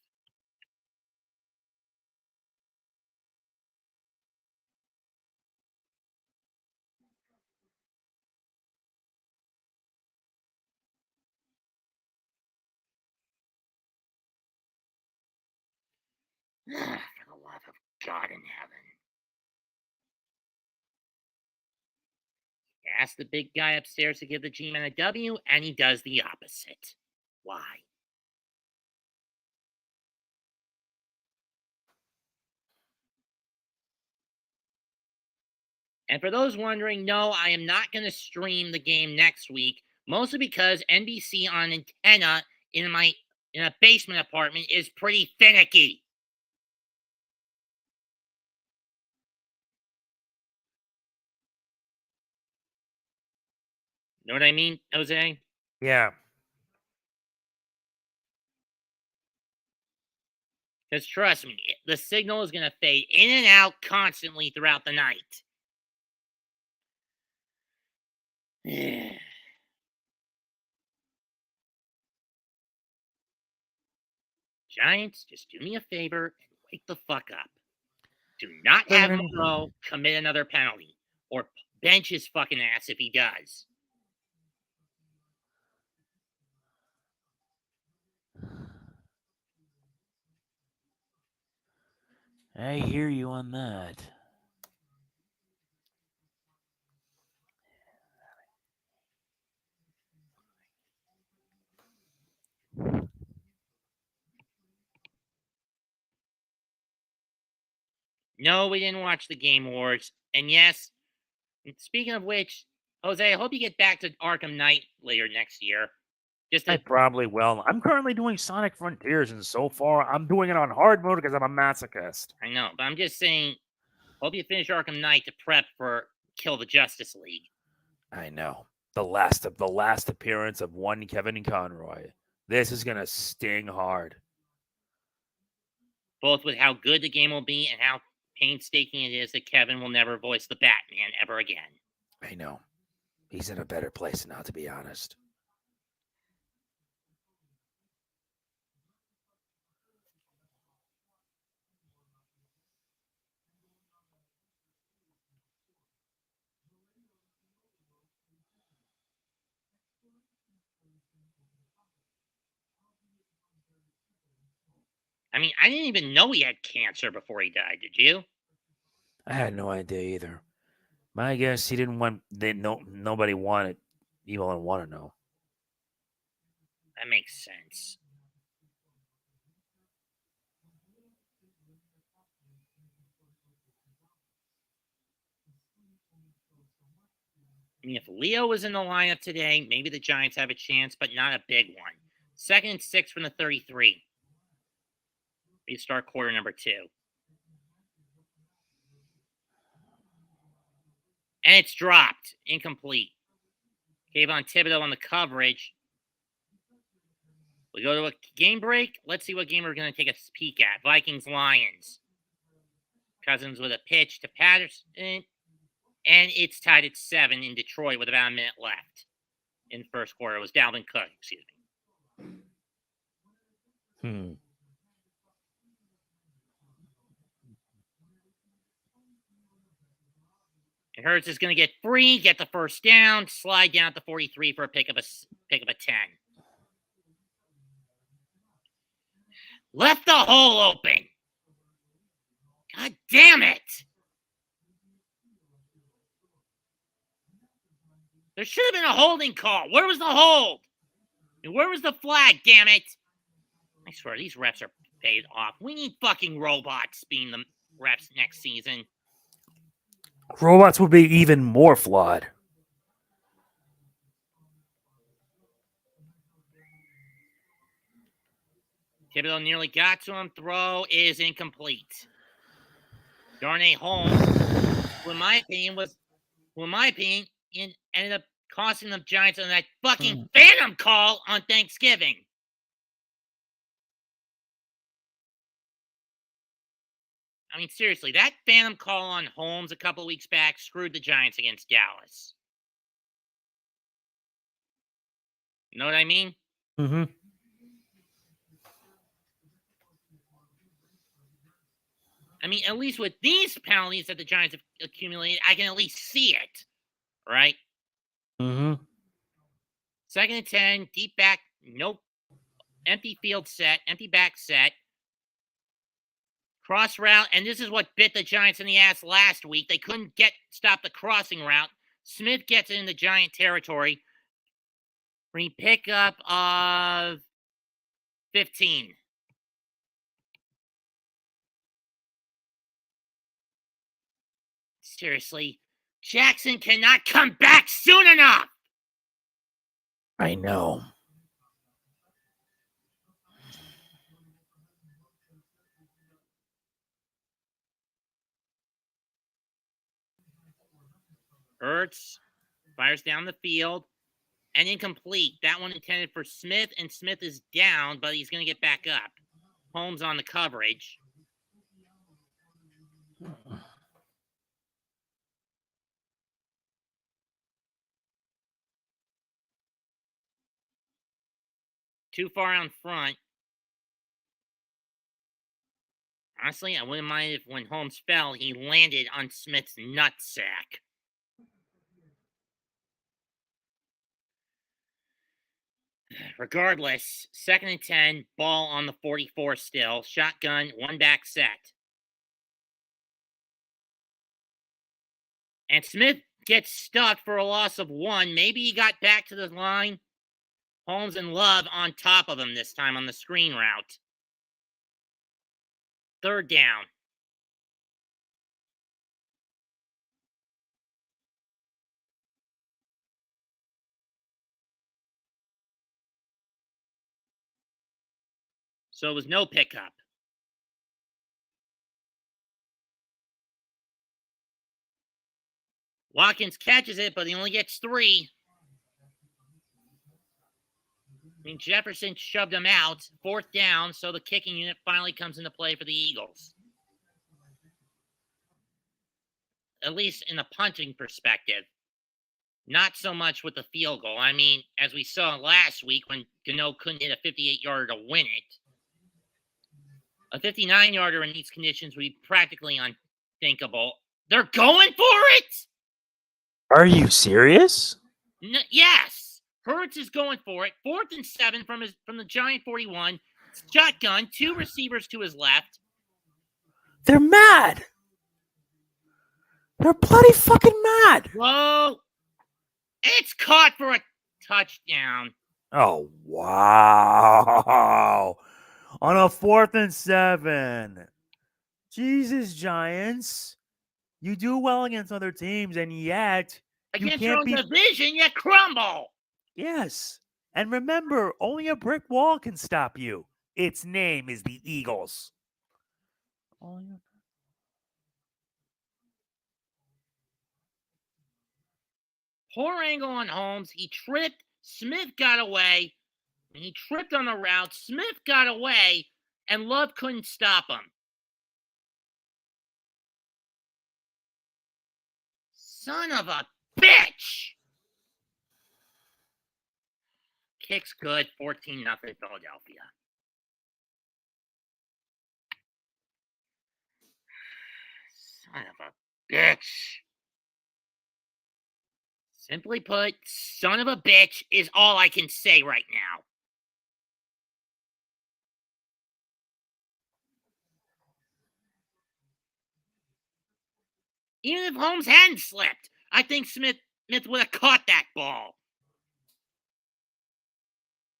For the love of God in heaven. Ask the big guy upstairs to give the G-Man a W, and he does the opposite. Why? And for those wondering, no, I am not going to stream the game next week, mostly because NBC on antenna in a basement apartment is pretty finicky. Know what I mean, Jose? Yeah. Because trust me, the signal is going to fade in and out constantly throughout the night. Giants, just do me a favor and wake the fuck up. Do not have Monroe commit another penalty or bench his fucking ass if he does. I hear you on that. No, we didn't watch the Game Awards. And yes, speaking of which, Jose, I hope you get back to Arkham Knight later next year. I probably will. I'm currently doing Sonic Frontiers, and so far, I'm doing it on hard mode because I'm a masochist. I know, but I'm just saying, hope you finish Arkham Knight to prep for Kill the Justice League. I know. The last appearance of one Kevin Conroy. This is gonna sting hard. Both with how good the game will be and how painstaking it is that Kevin will never voice the Batman ever again. I know. He's in a better place now, to be honest. I mean, I didn't even know he had cancer before he died, did you? I had no idea either. My guess he didn't want. Nobody wanted. Evil didn't want to know. That makes sense. I mean, if Leo was in the lineup today, maybe the Giants have a chance, but not a big one. 2nd and 6 from the 33. We start quarter number 2. And it's dropped. Incomplete. Kayvon Thibodeau on the coverage. We go to a game break. Let's see what game we're going to take a peek at. Vikings-Lions. Cousins with a pitch to Patterson. And it's tied at 7 in Detroit with about a minute left in the first quarter. It was Dalvin Cook, excuse me. And Hurts is going to get free, get the first down, slide down to 43 for a pick of a 10. Left the hole open. God damn it. There should have been a holding call. Where was the hold? And where was the flag, damn it? I swear, these refs are paid off. We need fucking robots being the refs next season. Robots would be even more flawed. Thibodeau nearly got to him. Throw is incomplete. Darnay Holmes, who in my opinion ended up costing the Giants on that fucking phantom call on Thanksgiving. I mean, seriously, that phantom call on Holmes a couple of weeks back screwed the Giants against Dallas. You know what I mean? Mm-hmm. I mean, at least with these penalties that the Giants have accumulated, I can at least see it. Right? Mm-hmm. 2nd and 10, deep back, nope. Empty field set, empty back set. Cross route, and this is what bit the Giants in the ass last week. They couldn't stop the crossing route. Smith gets it in the Giant territory. Free pickup of 15. Seriously, Jackson cannot come back soon enough. I know. Hurts fires down the field and incomplete. That one intended for Smith, and Smith is down, but he's going to get back up. Holmes on the coverage. Too far out front. Honestly, I wouldn't mind if when Holmes fell, he landed on Smith's nutsack. Regardless, 2nd and 10, ball on the 44 still. Shotgun, one back set. And Smith gets stuck for a loss of 1. Maybe he got back to the line. Holmes and Love on top of him this time on the screen route. 3rd down. So it was no pickup. Watkins catches it, but he only gets 3. I mean, Jefferson shoved him out. 4th down, so the kicking unit finally comes into play for the Eagles. At least in the punting perspective. Not so much with the field goal. I mean, as we saw last week when Gano couldn't hit a 58-yarder to win it, a 59-yarder in these conditions would be practically unthinkable. They're going for it? Are you serious? Yes. Hurts is going for it. 4th and 7 from the Giant 41. Shotgun, 2 receivers to his left. They're mad. They're bloody fucking mad. Whoa. It's caught for a touchdown. Oh, wow. On a 4th and 7. Jesus, Giants. You do well against other teams, and yet you Against your can't own beat. division, you crumble. Yes. And remember, only a brick wall can stop you. Its name is the Eagles. Poor angle on Holmes. He tripped. Smith got away. He tripped on the route. Smith got away, and Love couldn't stop him. Son of a bitch! Kick's good. 14-0 Philadelphia. Son of a bitch. Simply put, son of a bitch is all I can say right now. Even if Holmes hadn't slipped, I think Smith would have caught that ball.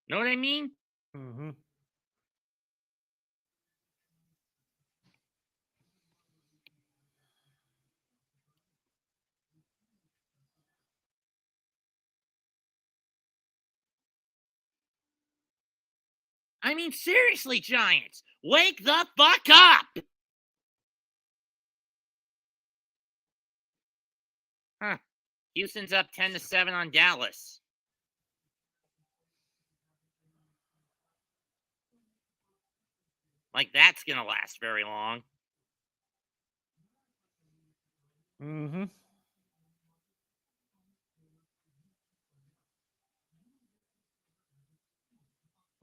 Know what I mean? Mm-hmm. I mean, seriously, Giants, wake the fuck up! Huh. Houston's up 10-7 on Dallas. Like that's gonna last very long. Mm-hmm.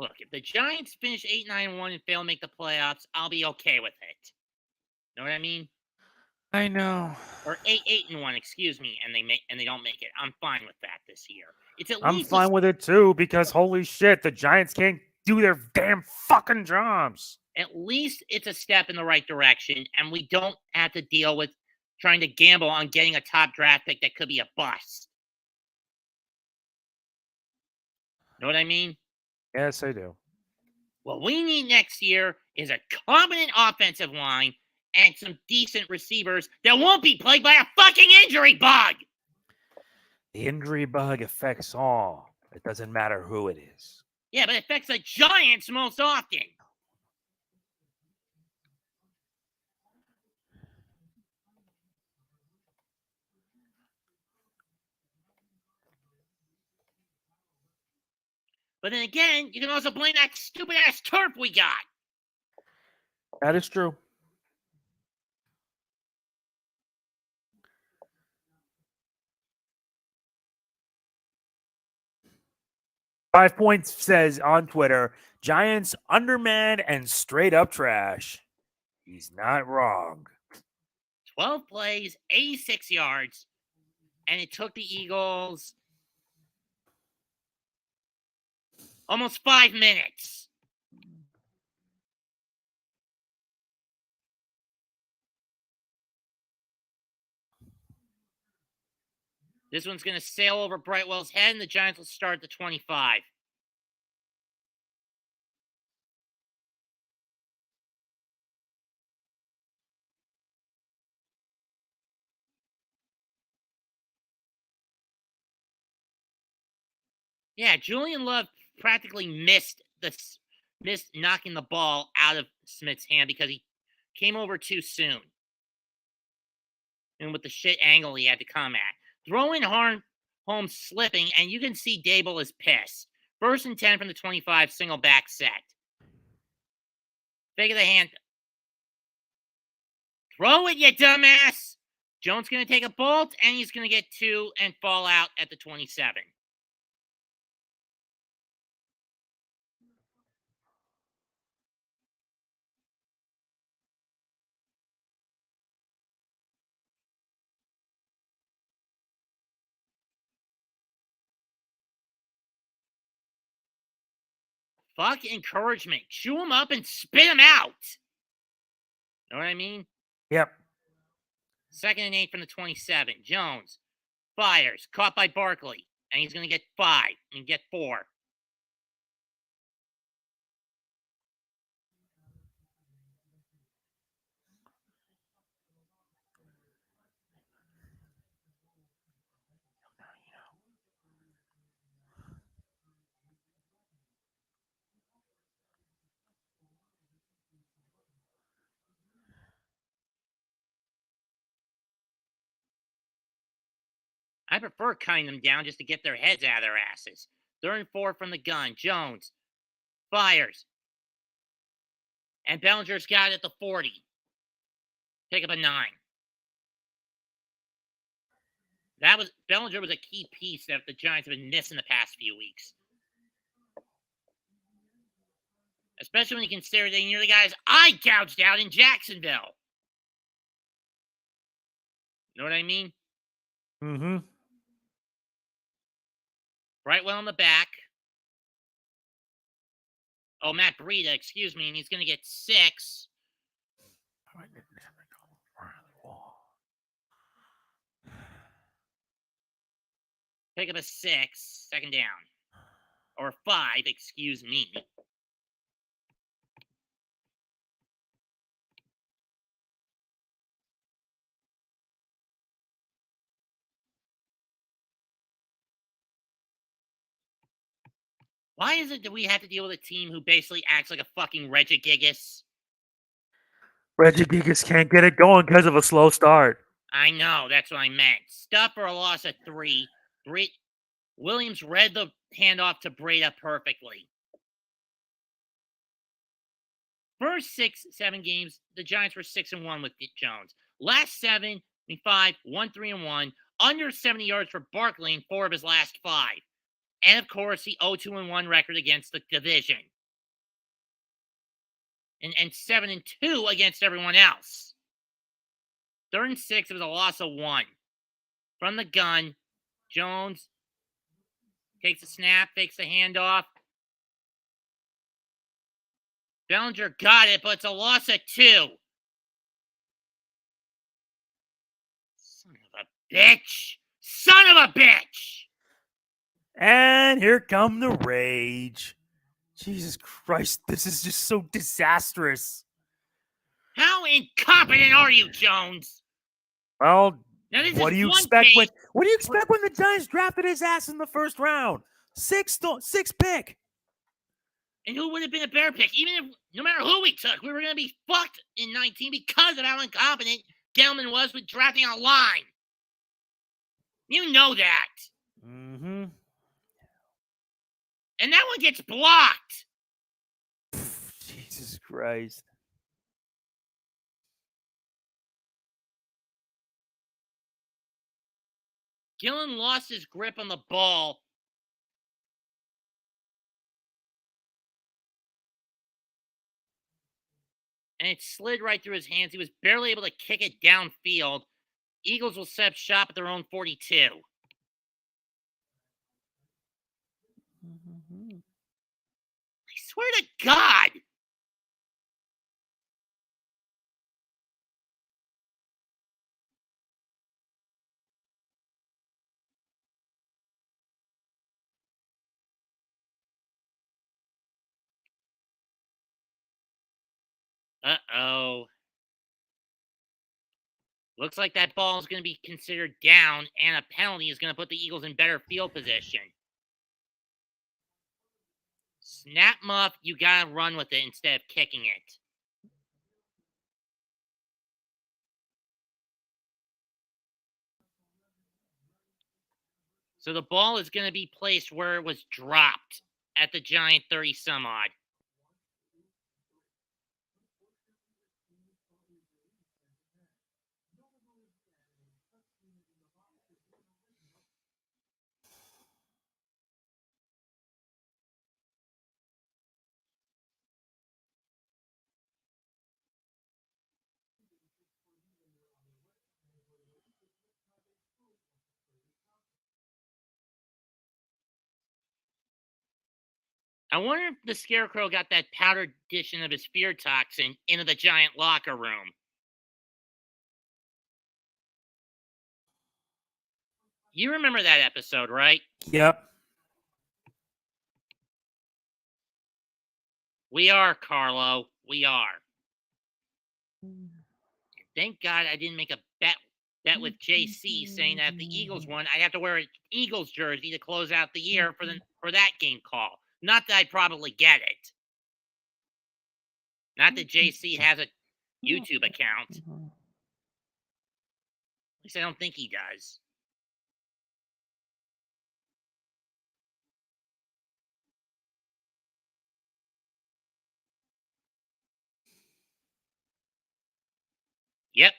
Look, if the Giants finish 8-9-1 and fail to make the playoffs, I'll be okay with it. Know what I mean? I know. Or 8-1, excuse me, and they don't make it. I'm fine with that this year. It's at I'm least fine with it too, because holy shit, the Giants can't do their damn fucking jobs. At least it's a step in the right direction, and we don't have to deal with trying to gamble on getting a top draft pick that could be a bust. Know what I mean? Yes, I do. What we need next year is a competent offensive line and some decent receivers that won't be plagued by a fucking injury bug. The injury bug affects all. It doesn't matter who it is. Yeah, but it affects the Giants most often. But then again, you can also blame that stupid-ass turf we got. That is true. Five Points says on Twitter, Giants undermanned and straight up trash. He's not wrong. 12 plays, 86 yards, and it took the Eagles almost 5 minutes. This one's going to sail over Brightwell's head, and the Giants will start at the 25. Yeah, Julian Love practically missed knocking the ball out of Smith's hand because he came over too soon. And with the shit angle he had to come at. Throwing Holmes slipping, and you can see Dable is pissed. 1st and 10 from the 25, single back set. Fake of the hand. Throw it, you dumbass! Jones going to take a bolt, and he's going to get 2 and fall out at the 27. Fuck encouragement. Chew him up and spit him out. Know what I mean? Yep. 2nd and 8 from the 27. Jones fires, caught by Barkley, and he's going to get 5 and get 4. I prefer cutting them down just to get their heads out of their asses. 3rd and 4 from the gun. Jones fires. And Bellinger's got it at the 40. Pick up a 9. Bellinger was a key piece that the Giants have been missing the past few weeks. Especially when you consider they nearly got his eye gouged out in Jacksonville. Know what I mean? Mm-hmm. Brightwell in the back. Oh, Matt Breida, excuse me, and he's going to get 6. Pick up a 6, 2nd down. Or 5, excuse me. Why is it that we have to deal with a team who basically acts like a fucking Regigigas? Regigigas can't get it going because of a slow start. I know, that's what I meant. Stuff for a loss of 3. Williams read the handoff to Breida perfectly. First 6-7 games, the Giants were 6-1 with Jones. Last 7, 5, 1-3-1, under 70 yards for Barkley in 4 of his last 5. And, of course, the 0-2-1 record against the division. And 7-2 against everyone else. 3rd and 6, it was a loss of 1. From the gun, Jones takes a snap, fakes the handoff. Bellinger got it, but it's a loss of 2. Son of a bitch! Son of a bitch! And here come the rage. Jesus Christ, this is just so disastrous. How incompetent are you, Jones? Well, Now, this what is do you one expect page. when the Giants drafted his ass in the first round? 6th pick. And who would have been a better pick? Even if, no matter who we took, we were going to be fucked in 19 because of how incompetent Gelman was with drafting a line. You know that. Mm-hmm. And that one gets blocked. Jesus Christ. Gillen lost his grip on the ball. And it slid right through his hands. He was barely able to kick it downfield. Eagles will set up shop at their own 42. Mm-hmm. I swear to God. Uh-oh. Looks like that ball is going to be considered down, and a penalty is going to put the Eagles in better field position. Snap muff, you got to run with it instead of kicking it. So the ball is going to be placed where it was dropped at the Giant 30-some-odd. I wonder if the Scarecrow got that powdered edition of his fear toxin into the Giant locker room. You remember that episode, right? Yep. We are, Carlo. We are. Thank God I didn't make a bet with JC saying that if the Eagles won, I'd have to wear an Eagles jersey to close out the year for that game call. Not that I'd probably get it. Not that JC has a YouTube account. At least I don't think he does. Yep.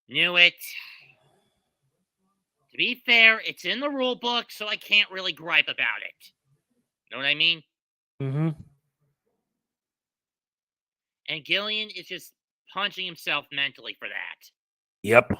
Knew it. To be fair, it's in the rule book, so I can't really gripe about it. Know what I mean? Mm-hmm. And Gillian is just punching himself mentally for that. Yep.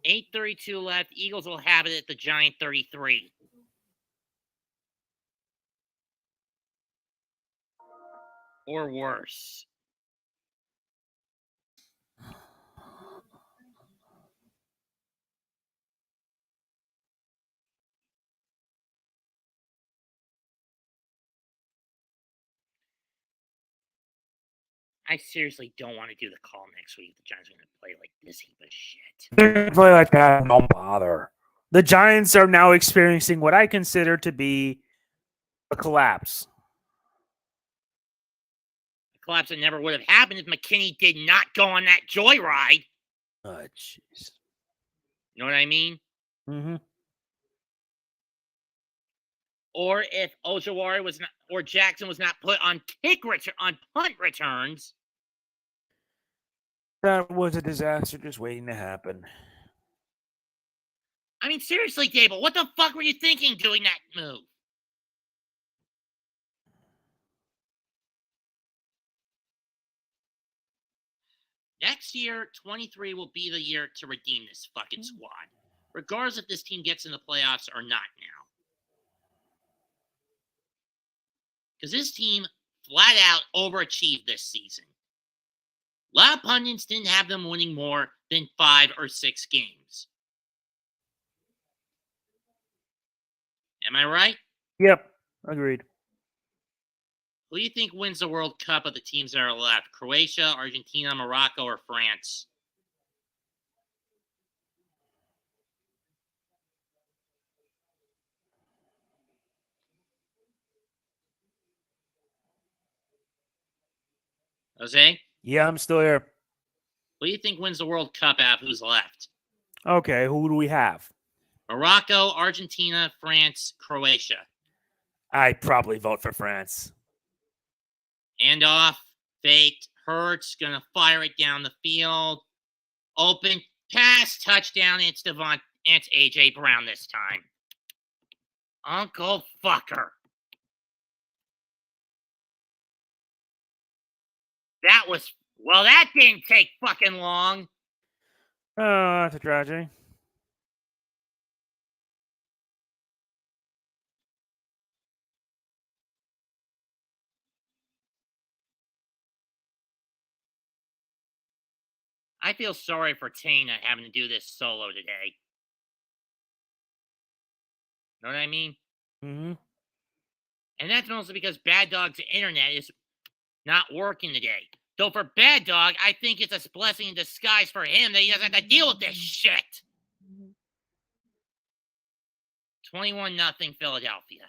.832 left. Eagles will have it at the Giant 33. Or worse. I seriously don't want to do the call next week. The Giants are going to play like this heap of shit. They're going to play like that. Don't bother. The Giants are now experiencing what I consider to be a collapse. A collapse that never would have happened if McKinney did not go on that joyride. Oh, jeez. You know what I mean? Mm-hmm. Or if Ojawari was not, or Jackson was not put on punt returns. That was a disaster just waiting to happen. I mean, seriously, Dable, what the fuck were you thinking doing that move? Next year, 23 will be the year to redeem this fucking squad. Regardless if this team gets in the playoffs or not now. Because this team flat out overachieved this season. A lot of pundits didn't have them winning more than 5 or 6 games. Am I right? Yep, agreed. Who do you think wins the World Cup of the teams that are left? Croatia, Argentina, Morocco, or France? Jose? Yeah, I'm still here. Who do you think wins the World Cup out of who's left? Okay, who do we have? Morocco, Argentina, France, Croatia. I'd probably vote for France. Handoff, faked, Hurts, gonna fire it down the field. Open, pass, touchdown, it's A.J. Brown this time. Uncle Fucker. That didn't take fucking long. Oh, that's a tragedy. I feel sorry for Tana having to do this solo today. Know what I mean? Mm-hmm. And that's mostly because Bad Dog's internet is not working today. Though for Bad Dog, I think it's a blessing in disguise for him that he doesn't have to deal with this shit. 21-0 Philadelphia.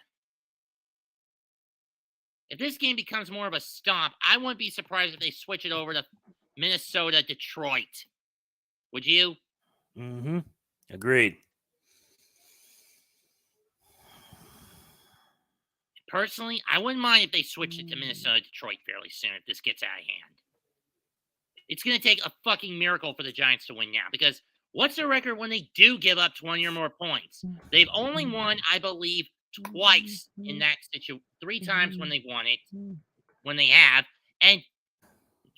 If this game becomes more of a stomp, I wouldn't be surprised if they switch it over to Minnesota, Detroit. Would you? Mm-hmm. Agreed. Personally, I wouldn't mind if they switched it to Minnesota, Detroit fairly soon if this gets out of hand. It's going to take a fucking miracle for the Giants to win now, because what's their record when they do give up 20 or more points? They've only won, I believe, twice in that situation, 3 times when they've won it, when they have, and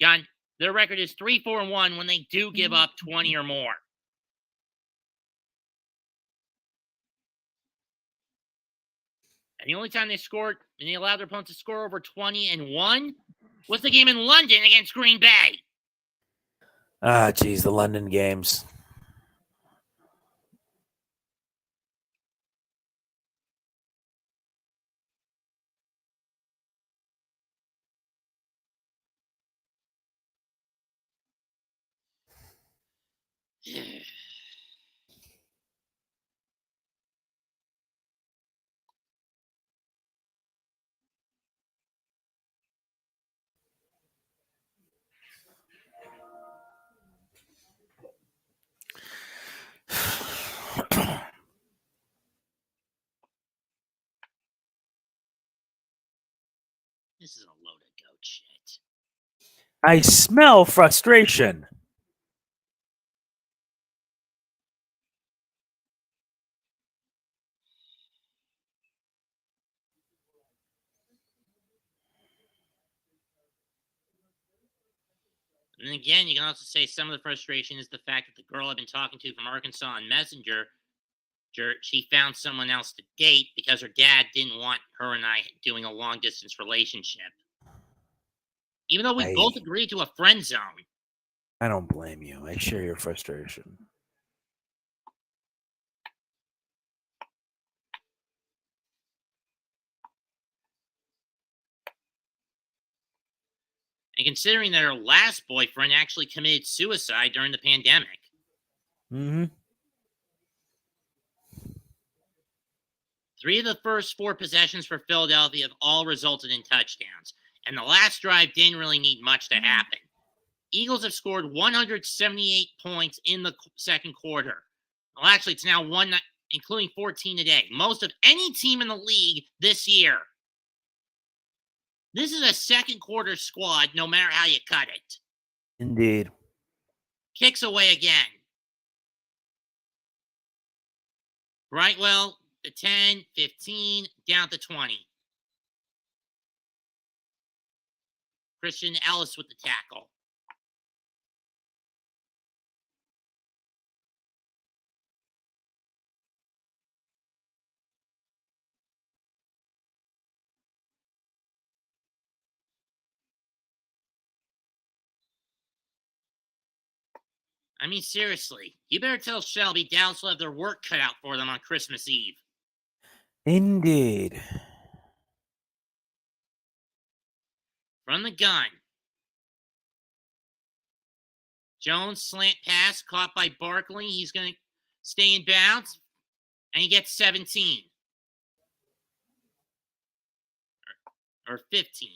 John, their record is 3-4-1 when they do give up 20 or more. And the only time they scored and they allowed their opponents to score over 20 and 1 was the game in London against Green Bay. Ah, geez, the London games. This is a load of goat shit. I smell frustration. And again, you can also say some of the frustration is the fact that the girl I've been talking to from Arkansas on Messenger, she found someone else to date because her dad didn't want her and I doing a long-distance relationship. Even though we both agreed to a friend zone. I don't blame you. I share your frustration. And considering that her last boyfriend actually committed suicide during the pandemic. Mm-hmm. 3 of the first 4 possessions for Philadelphia have all resulted in touchdowns. And the last drive didn't really need much to happen. Eagles have scored 178 points in the second quarter. Well, actually, it's now one, including 14 today. Most of any team in the league this year. This is a second quarter squad, no matter how you cut it. Indeed. Kicks away again. Brightwell, the 10, 15, down to 20. Christian Ellis with the tackle. I mean, seriously, you better tell Shelby Dallas will have their work cut out for them on Christmas Eve. Indeed. From the gun. Jones slant pass caught by Barkley. He's going to stay in bounds. And he gets 17. Or 15.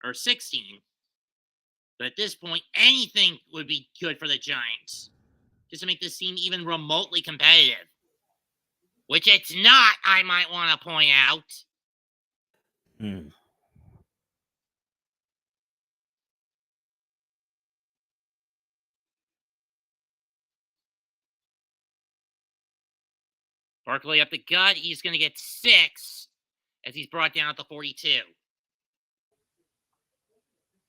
Or 16. But at this point, anything would be good for the Giants. Just to make this team even remotely competitive. Which it's not, I might want to point out. Barkley up the gut. He's going to get 6 as he's brought down at the 42.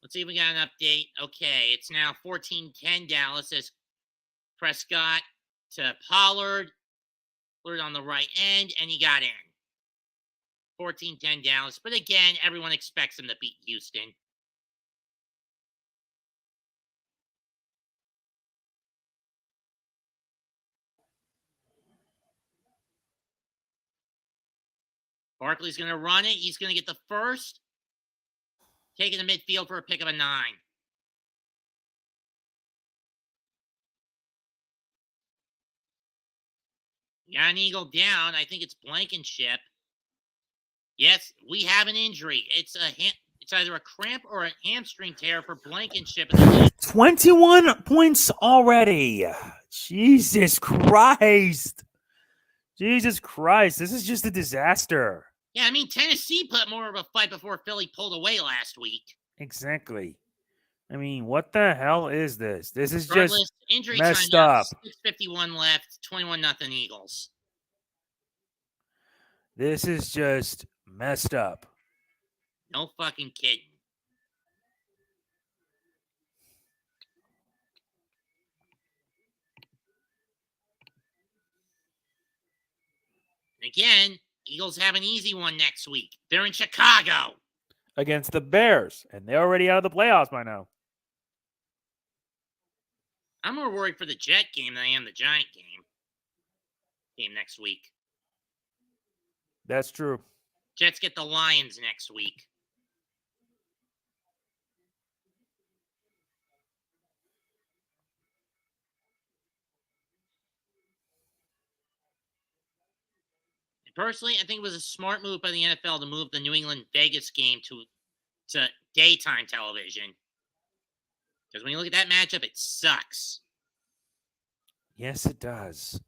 Let's see if we got an update. Okay, it's now 14-10 Dallas as Prescott to Pollard. Pollard on the right end, and he got in. 14-10 Dallas. But again, everyone expects him to beat Houston. Barkley's going to run it. He's going to get the first. Taking the midfield for a pick of a 9. Got an Eagle down. I think it's Blankenship. Yes, we have an injury. It's either a cramp or a hamstring tear for Blankenship. 21 points already. Jesus Christ. Jesus Christ. This is just a disaster. Yeah, I mean, Tennessee put more of a fight before Philly pulled away last week. Exactly. I mean, what the hell is this? This is Regardless, just injury messed time up. 6:51 left, 21-0 Eagles. This is just messed up. No fucking kidding. Again, Eagles have an easy one next week. They're in Chicago. Against the Bears, and they're already out of the playoffs by now. I'm more worried for the Jet game than I am the Giant game next week. That's true. Jets get the Lions next week. And personally, I think it was a smart move by the NFL to move the New England Vegas game to daytime television. Because when you look at that matchup, it sucks. Yes, it does.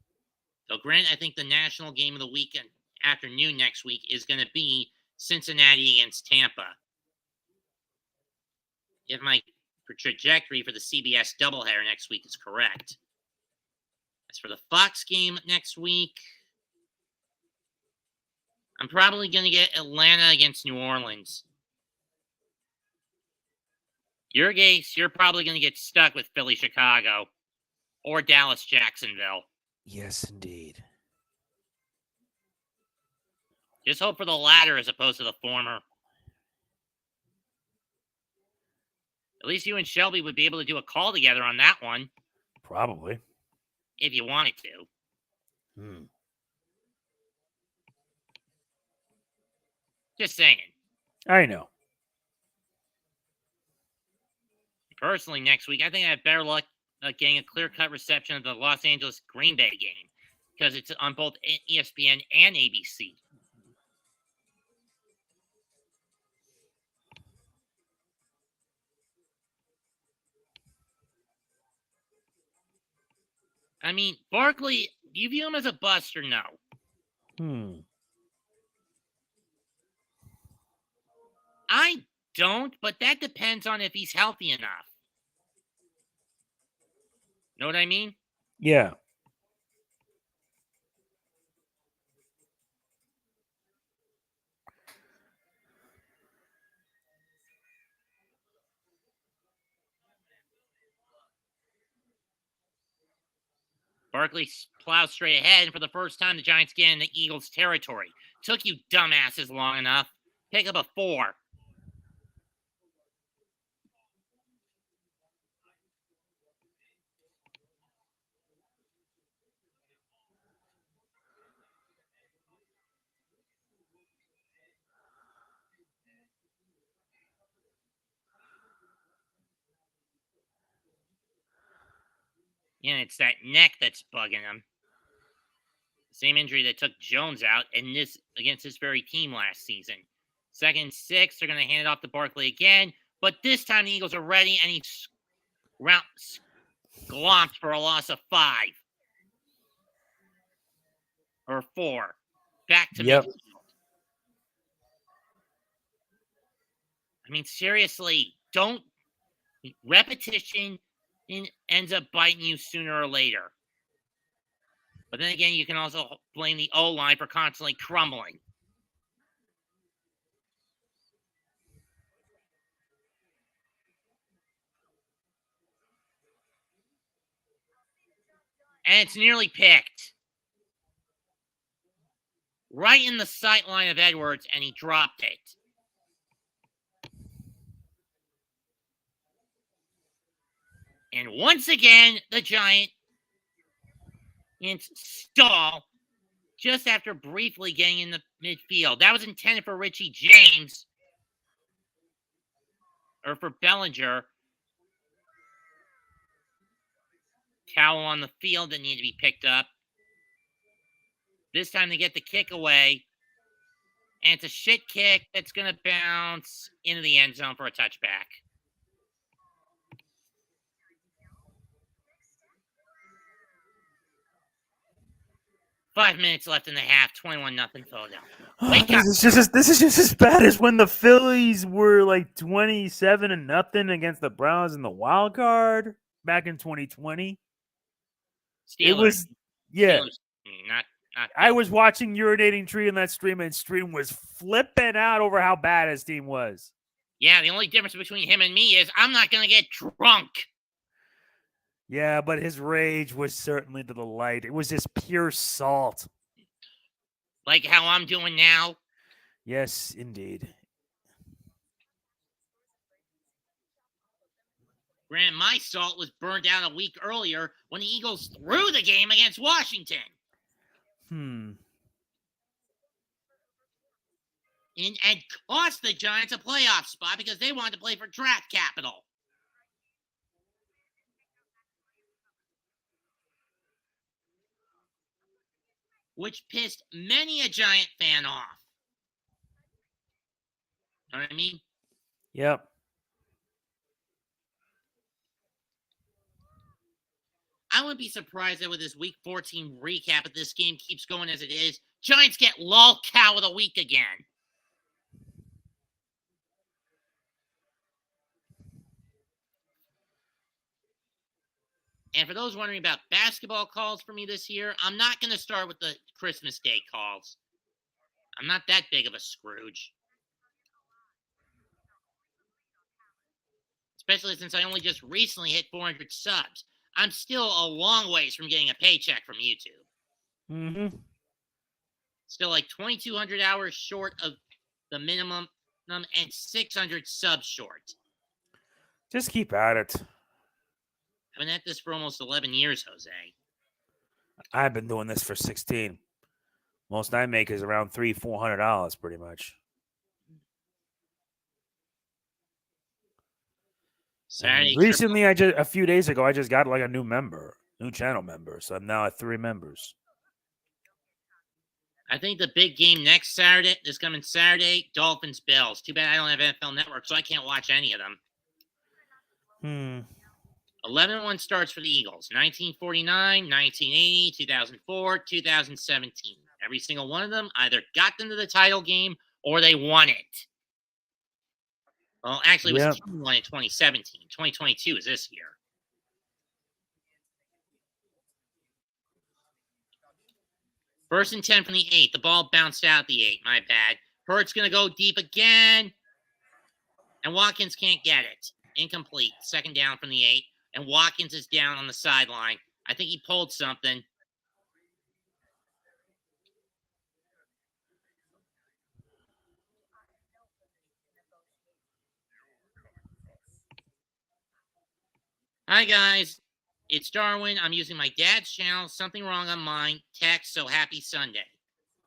So, granted, I think the national game of the weekend afternoon next week is going to be Cincinnati against Tampa. If my trajectory for the CBS doubleheader next week is correct. As for the Fox game next week, I'm probably going to get Atlanta against New Orleans. Your case, you're probably going to get stuck with Philly, Chicago, or Dallas, Jacksonville. Yes, indeed. Just hope for the latter as opposed to the former. At least you and Shelby would be able to do a call together on that one. Probably. If you wanted to. Just saying. I know. Personally, next week, I think I have better luck getting a clear-cut reception of the Los Angeles Green Bay game because it's on both ESPN and ABC. I mean, Barkley, do you view him as a bust or no? I don't, but that depends on if he's healthy enough. Know what I mean? Yeah. Barkley plows straight ahead, and for the first time, the Giants get into Eagles' territory. Took you dumbasses long enough. Pick up a 4. Yeah, it's that neck that's bugging him. Same injury that took Jones out, and this against this very team last season. 2nd and 6, they're going to hand it off to Barkley again, but this time the Eagles are ready, and he's glomped for a loss of 5. Or 4. Back to midfield. I mean, seriously, don't. Repetition ends up biting you sooner or later. But then again, you can also blame the O-line for constantly crumbling. And it's nearly picked. Right in the sight line of Edwards, and he dropped it. And once again, the Giants stall just after briefly getting in the midfield. That was intended for Richie James. Or for Bellinger. Towel on the field that needed to be picked up. This time they get the kick away. And it's a shit kick that's going to bounce into the end zone for a touchback. Five minutes left in the half, 21-0 Philadelphia. This is just as bad as when the Phillies were like 27-0 against the Browns in the wild card back in 2020. Steelers. It was, yeah. Steelers, not I was watching Urinating Tree in that stream, and Stream was flipping out over how bad his team was. Yeah, the only difference between him and me is I'm not going to get drunk. Yeah, but his rage was certainly to the light. It was just pure salt. Like how I'm doing now. Yes, indeed. Granted, my salt was burned out a week earlier when the Eagles threw the game against Washington. And cost the Giants a playoff spot because they wanted to play for draft capital. Which pissed many a Giant fan off. Know what I mean? Yep. I wouldn't be surprised that with this Week 14 recap, if this game keeps going as it is, Giants get lol cow of the week again. And for those wondering about basketball calls for me this year, I'm not going to start with the Christmas Day calls. I'm not that big of a Scrooge. Especially since I only just recently hit 400 subs. I'm still a long ways from getting a paycheck from YouTube. Still like 2,200 hours short of the minimum and 600 subs short. Just keep at it. I've been at this for almost 11 years, Jose. I've been doing this for 16. Most I make is around $300-$400 pretty much. Saturday. Recently, a few days ago, I just got like a new channel member. So I'm now at 3 members. I think the big game next Saturday, this coming Saturday, Dolphins-Bills. Too bad I don't have NFL Network, so I can't watch any of them. 11-1 starts for the Eagles. 1949, 1980, 2004, 2017. Every single one of them either got them to the title game or they won it. Well, actually, it was 2-1 in 2017. 2022 is this year. First and 10 from the 8. The ball bounced out the 8. My bad. Hurts going to go deep again. And Watkins can't get it. Incomplete. Second down from the 8. And Watkins is down on the sideline. I think he pulled something. Hi, guys. It's Darwin. I'm using my dad's channel. Something wrong on mine. Text, so happy Sunday.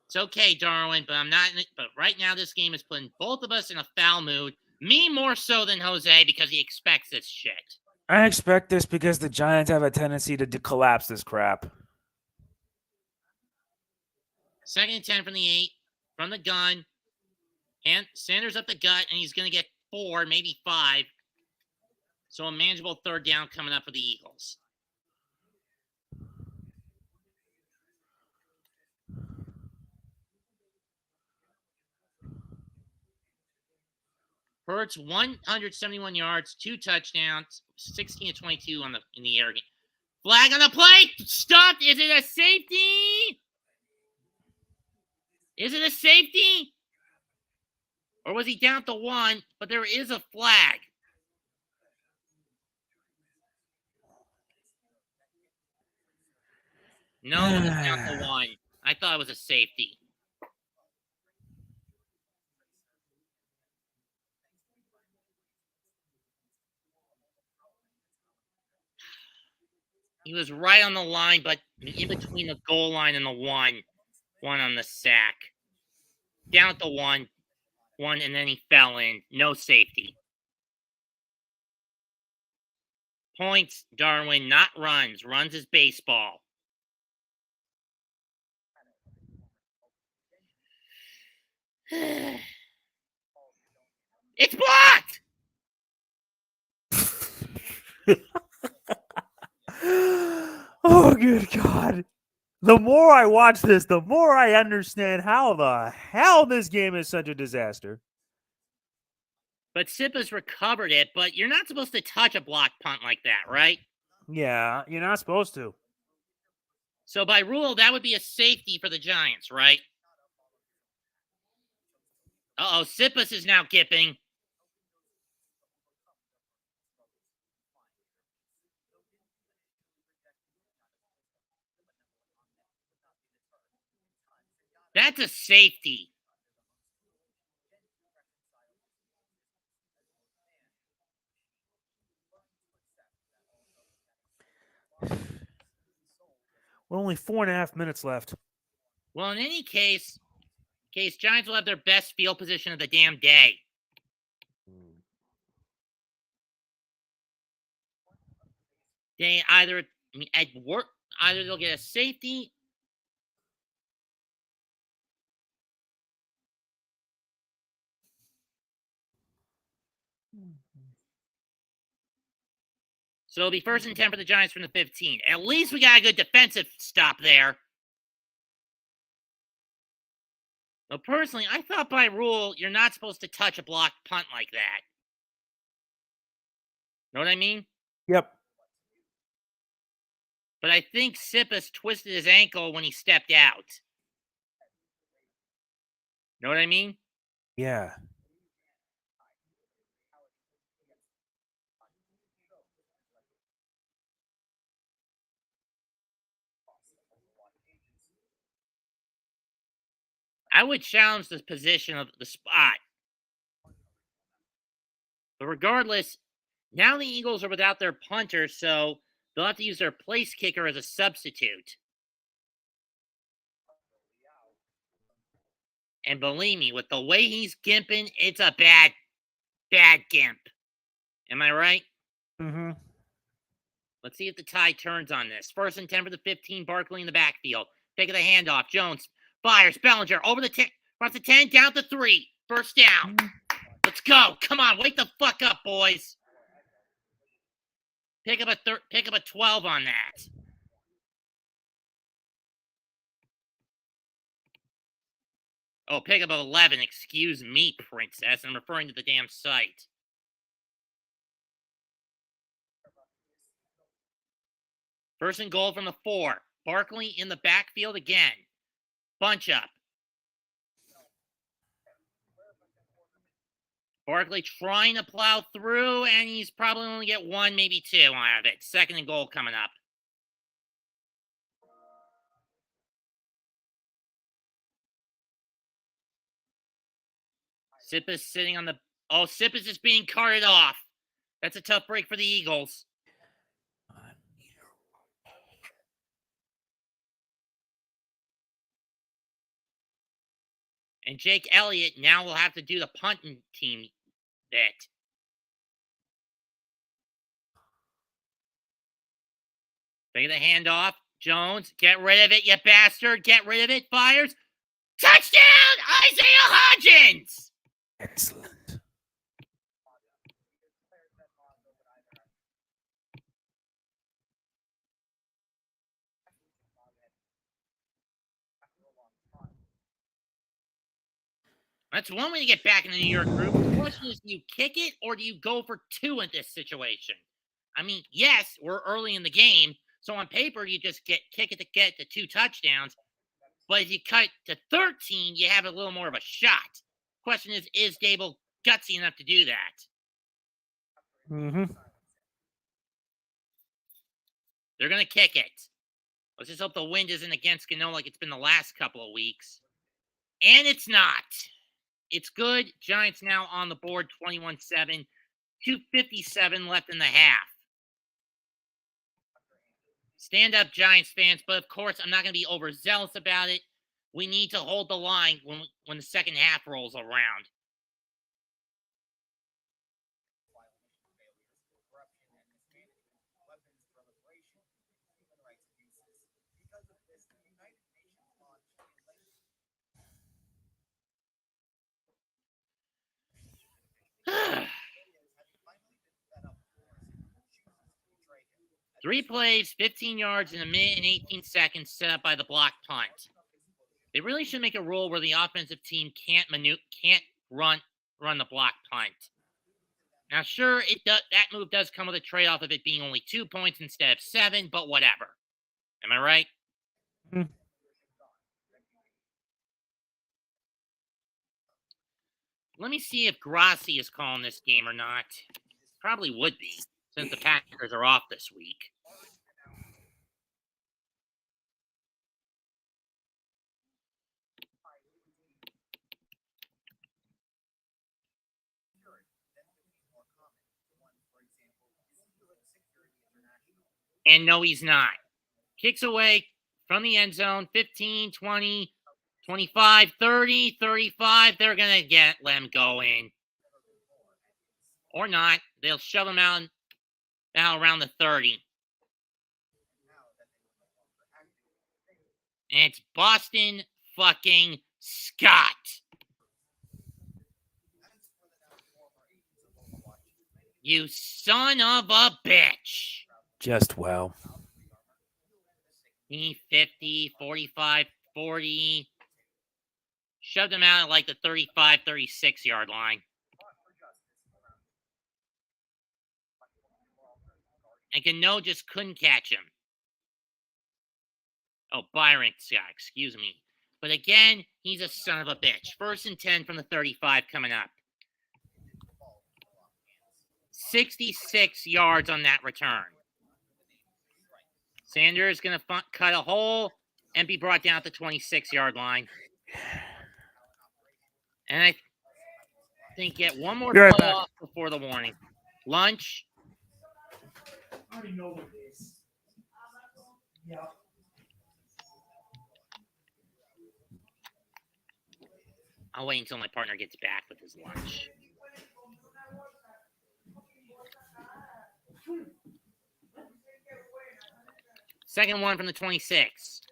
It's okay, Darwin, but I'm not in it. But right now, this game is putting both of us in a foul mood. Me more so than Jose because he expects this shit. I expect this because the Giants have a tendency to collapse this crap. Second and 10 from the 8. From the gun. And Sanders up the gut, and he's going to get 4, maybe 5. So a manageable third down coming up for the Eagles. Hurts 171 yards, 2 touchdowns, 16-22 in the air game. Flag on the play. Stopped. Is it a safety? Is it a safety? Or was he down to 1? But there is a flag. No, it's down to 1. I thought it was a safety. He was right on the line, but in between the goal line and the 1 on the sack. Down to 1, and then he fell in. No safety. Points, Darwin, not runs. Runs is baseball. It's blocked! Oh, good God. The more I watch this, the more I understand how the hell this game is such a disaster. But Sippa's recovered it, but you're not supposed to touch a block punt like that, right? Yeah, you're not supposed to. So by rule, that would be a safety for the Giants, right? Uh-oh, Sippus is now gipping. That's a safety. We're only 4.5 minutes left. Well, in any case, Giants will have their best field position of the damn day. They either they'll get a safety. So it'll be 1st and 10 for the Giants from the 15. At least we got a good defensive stop there. Now, personally, I thought by rule, you're not supposed to touch a blocked punt like that. Know what I mean? Yep. But I think Sippus twisted his ankle when he stepped out. Know what I mean? Yeah. I would challenge the position of the spot. But regardless, now the Eagles are without their punter, so they'll have to use their place kicker as a substitute. And believe me, with the way he's gimping, it's a bad gimp. Am I right? Mm-hmm. Let's see if the tide turns on this. 1st and 10 for the 15, Barkley in the backfield. Take the handoff. Jones fires. Bellinger over the 10. Across the 10, down to 3. First down. Let's go. Come on, wake the fuck up, boys. Pick up a 12 on that. Oh, pick up 11. Excuse me, princess. I'm referring to the damn site. First and goal from the 4. Barkley in the backfield again. Bunch up. Barkley trying to plow through, and he's probably only get 1, maybe 2 out of it. 2nd and goal coming up. Sippus sitting on the... Oh, Sippus is being carted off. That's a tough break for the Eagles. And Jake Elliott now will have to do the punting team bit. Take the handoff. Jones, get rid of it, you bastard. Get rid of it. Fires. Touchdown, Isaiah Hodgins! Excellent. That's one way to get back in the New York group. The question is, do you kick it or do you go for 2 in this situation? I mean, yes, we're early in the game, so on paper you just kick it to get the 2 touchdowns. But if you cut to 13, you have a little more of a shot. Question is Dable gutsy enough to do that? Mm-hmm. They're going to kick it. Let's just hope the wind isn't against Gano like it's been the last couple of weeks. And it's not. It's good. Giants now on the board, 21-7. 2:57 left in the half. Stand up, Giants fans, but of course, I'm not going to be overzealous about it. We need to hold the line when the second half rolls around. Three plays, 15 yards in a minute and 18 seconds set up by the blocked punt. They really should make a rule where the offensive team can't run the blocked punt. Now, sure, that move does come with a trade-off of it being only 2 points instead of 7, but whatever. Am I right? Let me see if Grassi is calling this game or not. Probably would be, since the Packers are off this week. And no, he's not. Kicks away from the end zone, 15, 20, 25, 30, 35. They're going to let him go in. Or not. They'll shove him out around the 30. And it's Boston fucking Scott. You son of a bitch. Just well. 50, 45, 40. Shoved him out at like the 35, 36 yard line. And Gano just couldn't catch him. Oh, Byron Scott, excuse me. But again, he's a son of a bitch. 1st and 10 from the 35 coming up. 66 yards on that return. Sanders going to cut a hole and be brought down at the 26-yard line. And I think get one more play off before the warning. Lunch. I already know what it is. Yeah. I'll wait until my partner gets back with his lunch. Second one from the 26.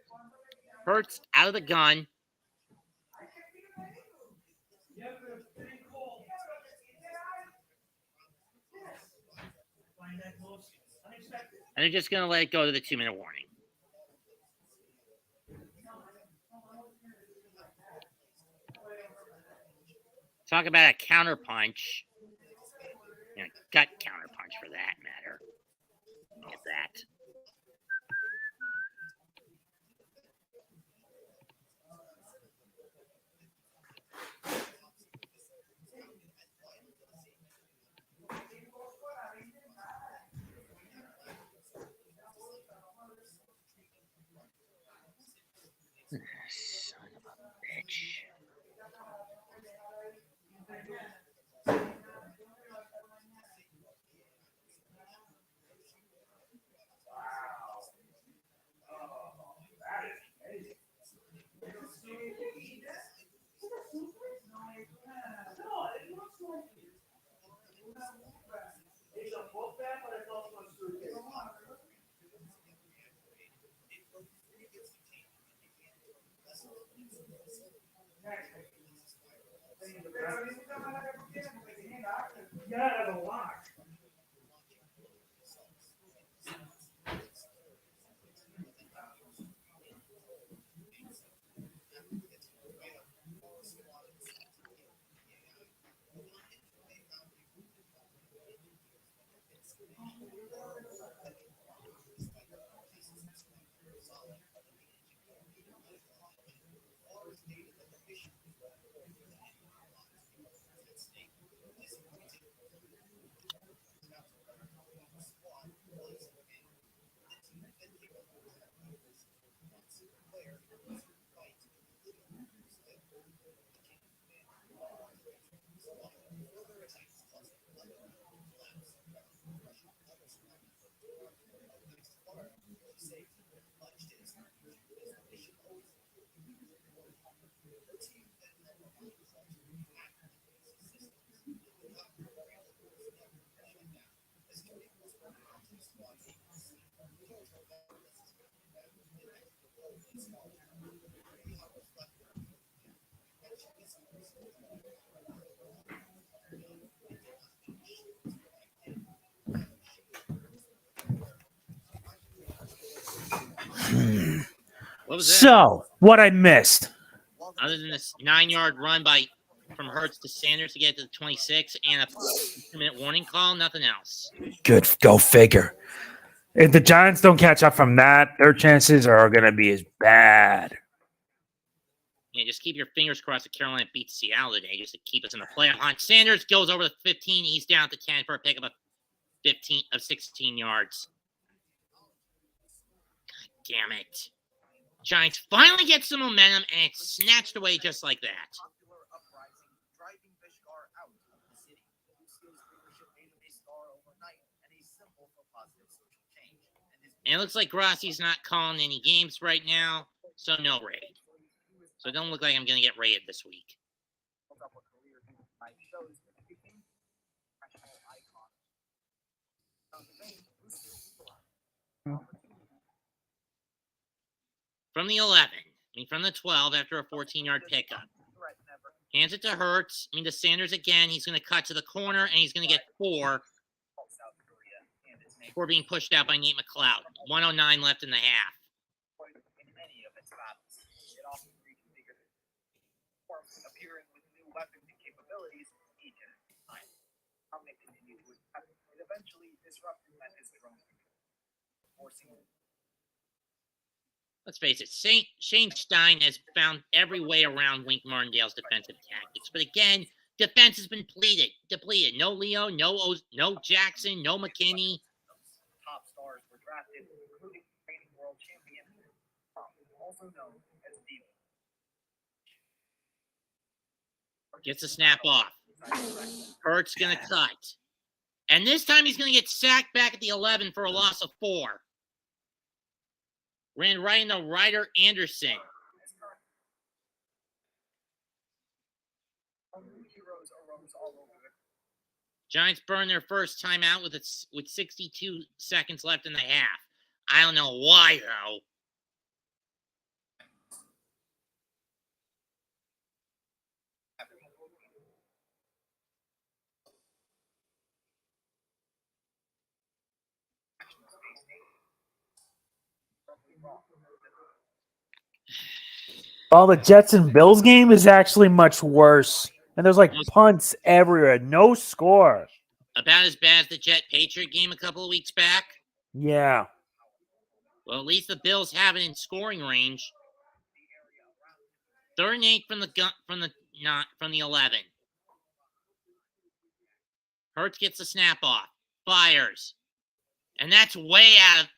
Hurts out of the gun. And they're just going to let it go to the 2-minute warning. Talk about a counterpunch. And a gut counterpunch for that matter. Look at that. Son of a bitch. What was that? So, what I missed. Other than this 9-yard run from Hurts to Sanders to get to the 26 and a 2-minute warning call, nothing else. Good, go figure. If the Giants don't catch up from that, their chances are going to be as bad. Yeah, just keep your fingers crossed that Carolina beats Seattle today, just to keep us in the playoff hunt. Sanders goes over the 15. He's down to 10 for a pickup of 16 yards. God damn it. Giants finally get some momentum, and it's snatched away just like that. And it looks like Grossi's not calling any games right now, so no raid. So it don't look like I'm going to get raided this week. From the 11, from the 12 after a 14-yard pickup. Hands it to Hurts, to Sanders again. He's going to cut to the corner, and he's going to get 4 before being pushed out by Nate McLeod. 1:09 left in the half. Let's face it, Shane Stein has found every way around Wink Martindale's defensive tactics. But again, defense has been depleted. No Leo, no Jackson, no McKinney. Top stars were drafted, including reigning world champion, also known as Diva. Gets a snap off. Hurts gonna cut. And this time he's gonna get sacked back at the 11 for a loss of 4. Ran right into Ryder Anderson. Giants burn their first timeout with 62 seconds left in the half. I don't know why, though. Well, the Jets and Bills game is actually much worse. And there's like punts everywhere. No score. About as bad as the Jet-Patriot game a couple of weeks back? Yeah. Well, at least the Bills have it in scoring range. 3rd and 8 from the 11. Hurts gets the snap off. Fires. And that's way out of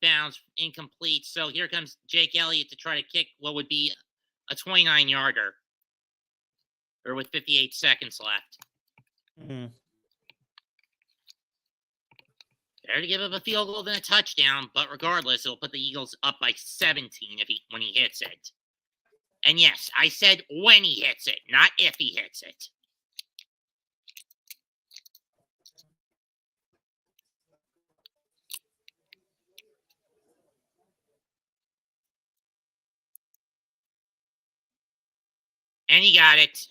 bounds, incomplete. So here comes Jake Elliott to try to kick what would be a 29-yarder. Or with 58 seconds left. Mm-hmm. Better to give up a field goal than a touchdown, but regardless, it'll put the Eagles up by 17 when he hits it. And yes, I said when he hits it, not if he hits it. And he got it.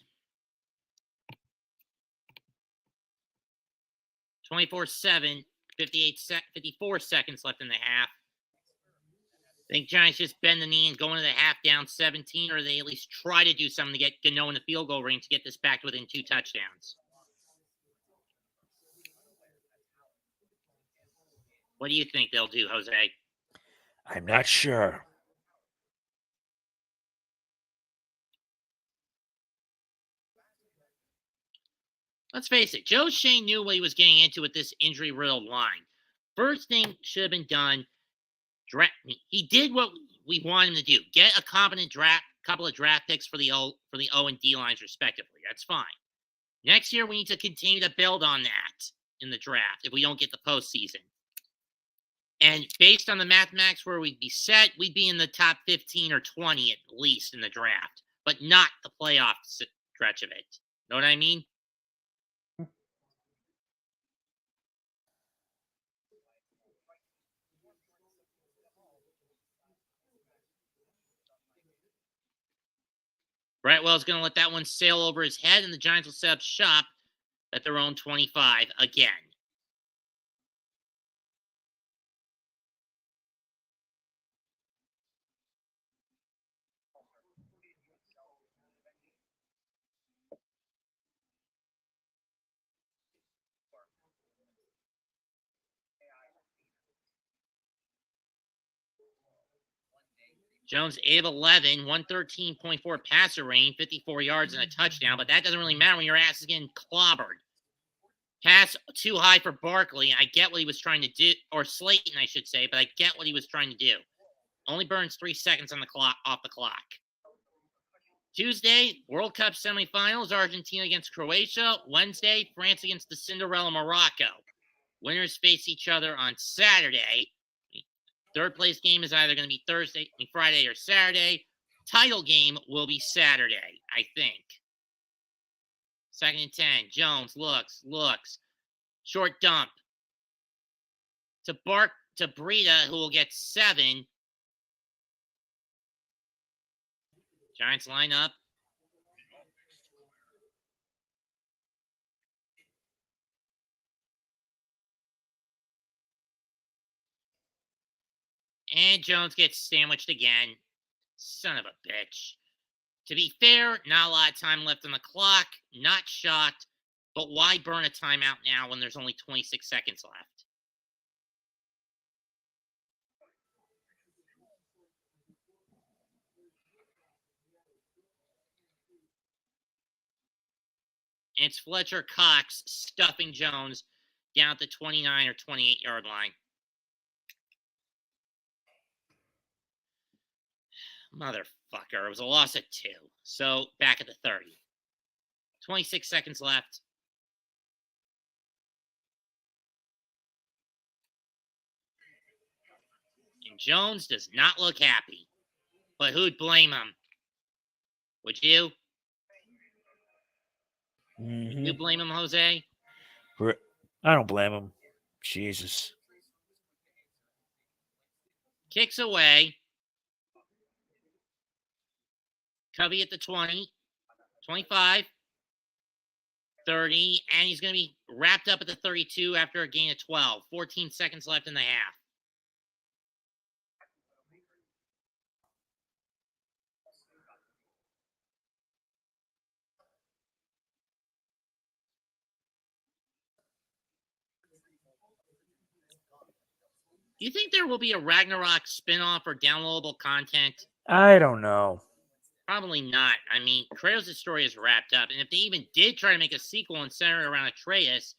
24-7, 54 seconds left in the half. I think Giants just bend the knee and go into the half down 17, or they at least try to do something to get Gano in the field goal range to get this back to within 2 touchdowns. What do you think they'll do, Jose? I'm not sure. Let's face it, Joe Shane knew what he was getting into with this injury-riddled line. First thing should have been done, he did what we wanted him to do. Get a competent couple of draft picks for the O and D lines, respectively. That's fine. Next year, we need to continue to build on that in the draft if we don't get the postseason. And based on the mathematics where we'd be set, we'd be in the top 15 or 20 at least in the draft, but not the playoff stretch of it. Know what I mean? Brightwell's going to let that one sail over his head, and the Giants will set up shop at their own 25 again. Jones, 8 of 11, 113.4 passer rating, 54 yards and a touchdown, but that doesn't really matter when your ass is getting clobbered. Pass too high for Barkley. I get what he was trying to do, or Slayton, I should say, but I get what he was trying to do. Only burns 3 seconds on the clock, off the clock. Tuesday, World Cup semifinals, Argentina against Croatia. Wednesday, France against the Cinderella Morocco. Winners face each other on Saturday. Third place game is either going to be Friday, or Saturday. Title game will be Saturday, I think. 2nd and 10. Jones looks. Short dump to Breida, who will get 7. Giants line up. And Jones gets sandwiched again. Son of a bitch. To be fair, not a lot of time left on the clock. Not shocked. But why burn a timeout now when there's only 26 seconds left? And it's Fletcher Cox stuffing Jones down at the 29 or 28-yard line. Motherfucker. It was a loss at 2. So back at the 30. 26 seconds left. And Jones does not look happy. But who'd blame him? Would you? Mm-hmm. You blame him, Jose? I don't blame him. Jesus. Kicks away. Covey at the 20, 25, 30, and he's going to be wrapped up at the 32 after a gain of 12. 14 seconds left in the half. Do you think there will be a Ragnarok spinoff or downloadable content? I don't know. Probably not. I mean, Kratos' story is wrapped up, and if they even did try to make a sequel and center it around Atreus,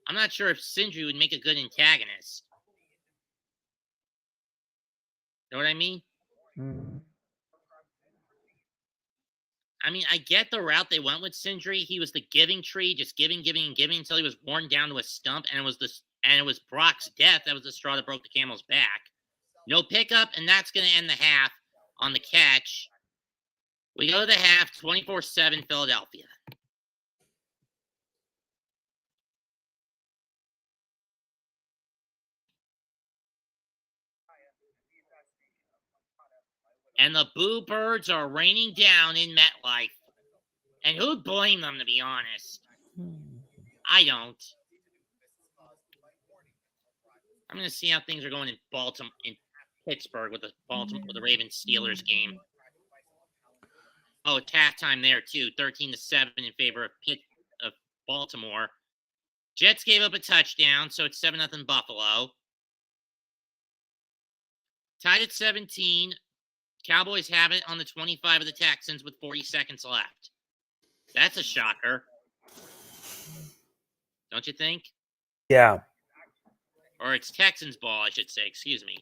I'm not sure if Sindri would make a good antagonist. Know what I mean? Mm-hmm. I mean, I get the route they went with Sindri. He was the giving tree, just giving until he was worn down to a stump, and it was Brock's death that was the straw that broke the camel's back. No pickup, and that's going to end the half on the catch. We go to the half, 24-7 Philadelphia. And the Boo Birds are raining down in MetLife. And who'd blame them, to be honest? I don't. I'm going to see how things are going in Pittsburgh with the Ravens Steelers game. Oh, it's halftime there too. 13-7 in favor of Baltimore. Jets gave up a touchdown, so it's 7-0 Buffalo. Tied at 17. Cowboys have it on the 25 of the Texans with 40 seconds left. That's a shocker. Don't you think? Yeah. Or it's Texans ball, I should say. Excuse me.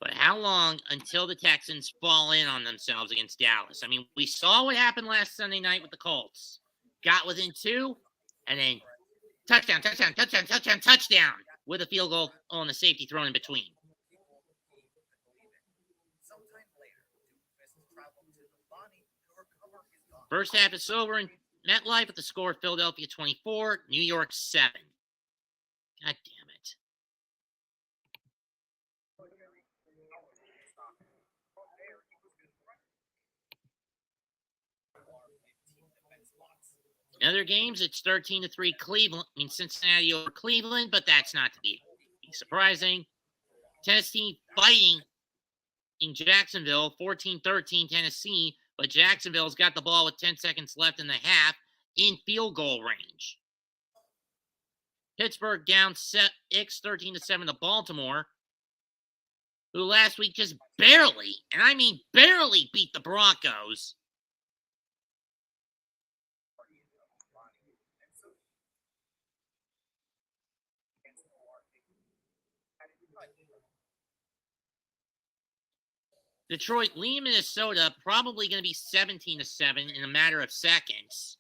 But how long until the Texans fall in on themselves against Dallas? I mean, we saw what happened last Sunday night with the Colts. Got within 2, and then touchdown, with a field goal on the safety thrown in between. First half is over in MetLife with the score Philadelphia 24, New York 7. God damn it. In other games, it's 13-3 Cleveland. I mean, Cincinnati over Cleveland, but that's not to be surprising. Tennessee fighting in Jacksonville, 14-13 Tennessee, but Jacksonville's got the ball with 10 seconds left in the half in field goal range. Pittsburgh down 13-7 to Baltimore, who last week just barely, and I mean barely, beat the Broncos. Detroit leading Minnesota, probably going to be 17-7 in a matter of seconds.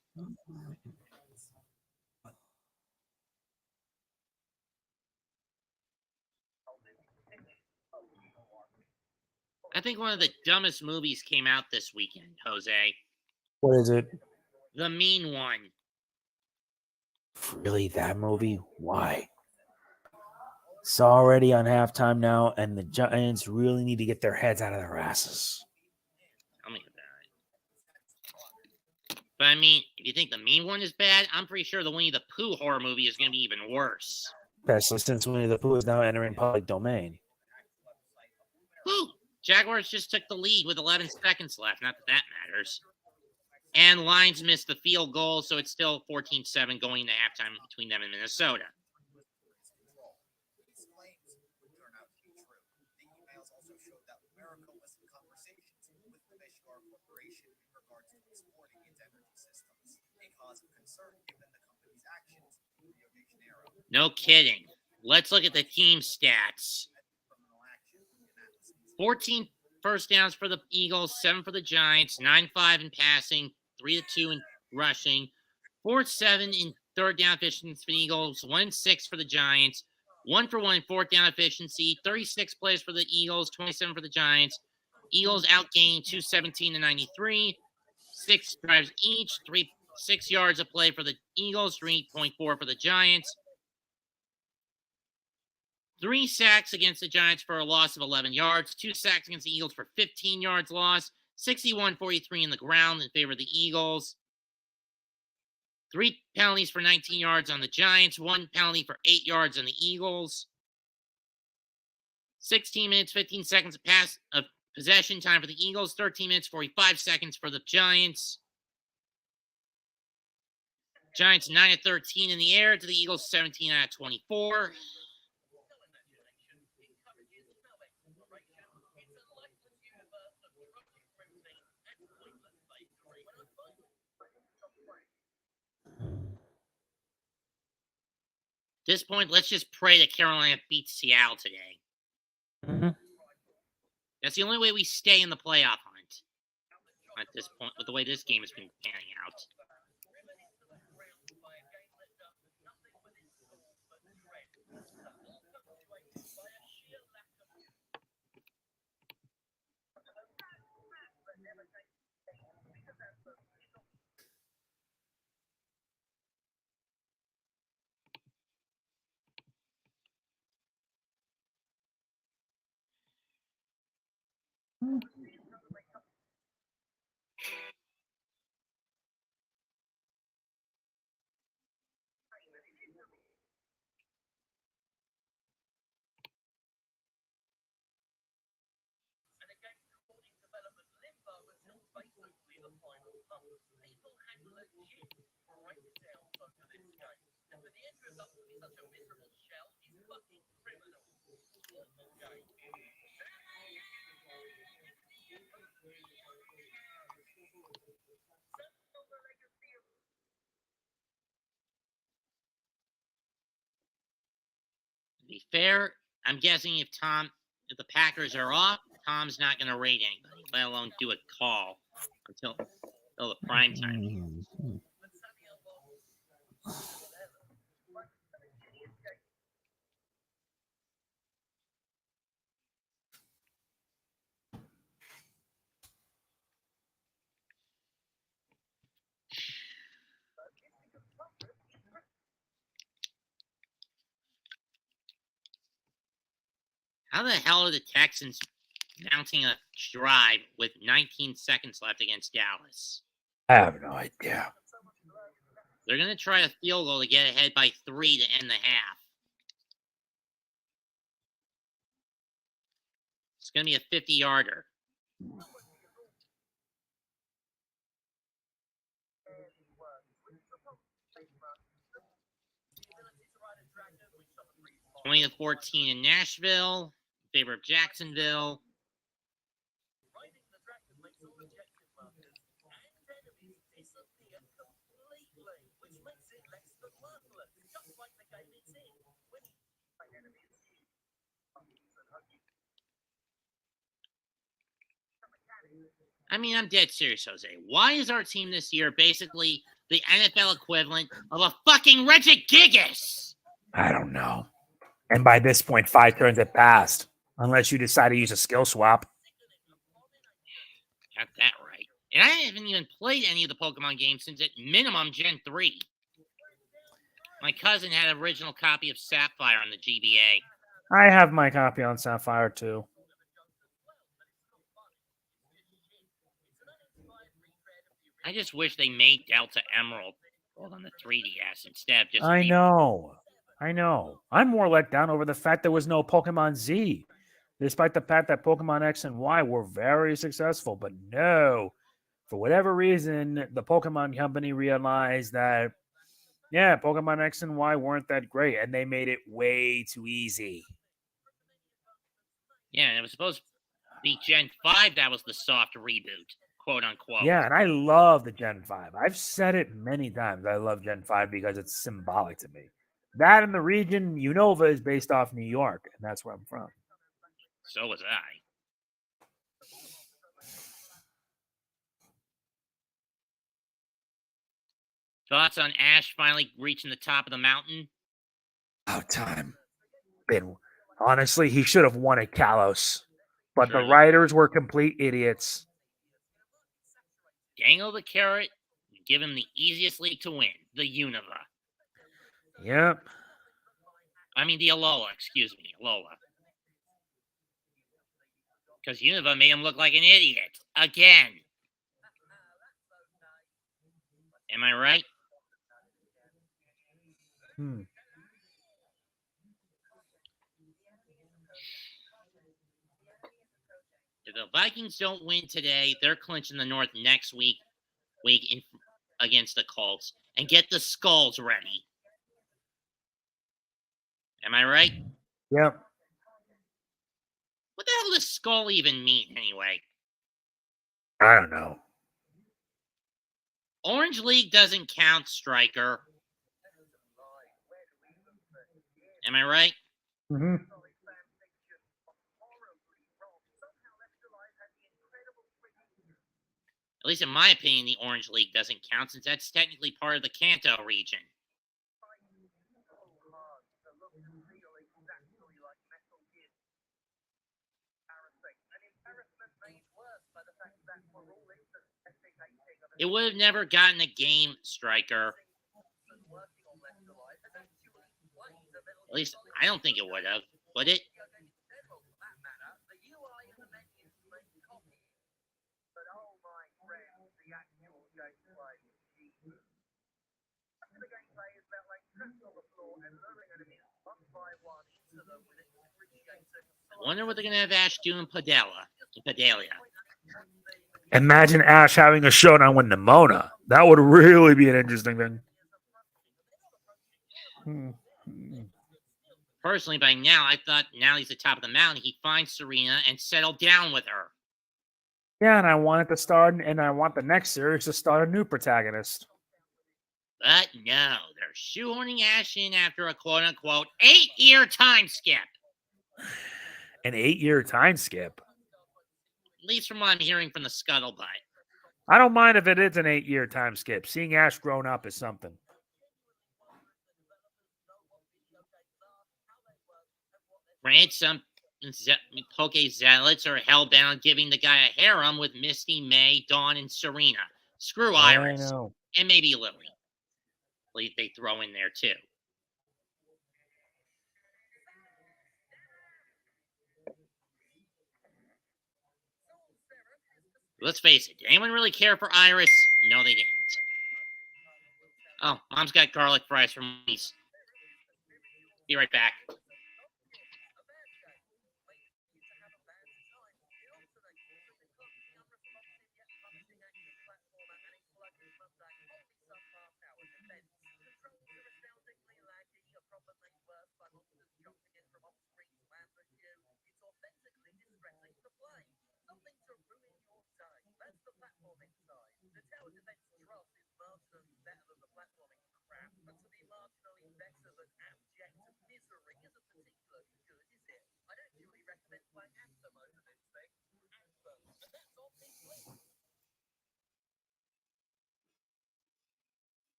I think one of the dumbest movies came out this weekend, Jose. What is it? The Mean One. Really, that movie? Why? It's already on halftime now, and the Giants really need to get their heads out of their asses. Tell me about it. But I mean, if you think The Mean One is bad, I'm pretty sure the Winnie the Pooh horror movie is going to be even worse. Especially since Winnie the Pooh is now entering public domain. Whew. Jaguars just took the lead with 11 seconds left. Not that that matters. And Lions missed the field goal, so it's still 14-7 going into halftime between them and Minnesota. No kidding. Let's look at the team stats. 14 first downs for the Eagles, 7 for the Giants, 9-5 in passing, 3-2 in rushing, 4-7 in third down efficiency for the Eagles, 1-6 for the Giants, 1-for-1 in fourth down efficiency, 36 plays for the Eagles, 27 for the Giants. Eagles outgained 217-93, 6 drives each, 6 yards a play for the Eagles, 3.4 for the Giants. 3 sacks against the Giants for a loss of 11 yards. 2 sacks against the Eagles for 15 yards loss. 61-43 in the ground in favor of the Eagles. 3 penalties for 19 yards on the Giants. 1 penalty for 8 yards on the Eagles. 16 minutes, 15 seconds of possession time for the Eagles. 13 minutes, 45 seconds for the Giants. Giants 9-13 in the air to the Eagles 17 out of 24. At this point, let's just pray that Carolina beats Seattle today. Mm-hmm. That's the only way we stay in the playoff hunt at this point, with the way this game has been panning out. To be fair, I'm guessing if the Packers are off, Tom's not going to rate anybody, let alone do a call until the prime time. Mm-hmm. How the hell are the Texans mounting a drive with 19 seconds left against Dallas? I have no idea. They're going to try a field goal to get ahead by 3 to end the half. It's going to be a 50-yarder. 20-14 in Nashville. In favor of Jacksonville. I mean, I'm dead serious, Jose. Why is our team this year basically the NFL equivalent of a fucking Reggie Gigas? I don't know. And by this point, 5 turns have passed. Unless you decide to use a skill swap. Got that right. And I haven't even played any of the Pokemon games since at minimum Gen 3. My cousin had an original copy of Sapphire on the GBA. I have my copy on Sapphire too. I just wish they made Delta Emerald on the 3DS instead of just. I know. I'm more let down over the fact there was no Pokemon Z, despite the fact that Pokemon X and Y were very successful. But no, for whatever reason, the Pokemon Company realized that, yeah, Pokemon X and Y weren't that great, and they made it way too easy. Yeah, and it was supposed to be Gen 5 that was the soft reboot, quote unquote. Yeah, and I love the Gen 5. I've said it many times. I love Gen 5 because it's symbolic to me. That in the region, Unova is based off New York, and that's where I'm from. So was I. Thoughts on Ash finally reaching the top of the mountain? About time. Honestly, he should have won at Kalos. But Sure. the writers were complete idiots. Dangle the carrot and give him the easiest league to win, the Unova. Yep. I mean, the Alola, excuse me, Alola. Because Unova made him look like an idiot. Again. Am I right? If the Vikings don't win today, they're clinching the North next week against the Colts. And get the Skulls ready. Am I right? Yep. What the hell does Skull even mean, anyway? I don't know. Orange League doesn't count, Striker. Am I right? Mm-hmm. At least in my opinion, the Orange League doesn't count since that's technically part of the Kanto region. It would have never gotten a game, Striker. At least I don't think it would have, would it? I wonder what they're going to have Ash do in Pedalia. Imagine Ash having a showdown with Nimona. That would really be an interesting thing. Personally, by now, I thought now he's at the top of the mountain, he finds Serena and settle down with her. Yeah, and I want it to start, and I want the next series to start a new protagonist. But no, they're shoehorning Ash in after a quote-unquote 8-year time skip. An 8-year time skip? At least from what I'm hearing from the scuttlebutt. I don't mind if it is an 8-year time skip. Seeing Ash grown up is something. Granted, some Poke Zealots are hell-bent on giving the guy a harem with Misty, May, Dawn, and Serena. Screw Iris. I know. And maybe Lily. They throw in there, too. Let's face it, did anyone really care for Iris? No, they didn't. Oh, Mom's got garlic fries for me. Be right back.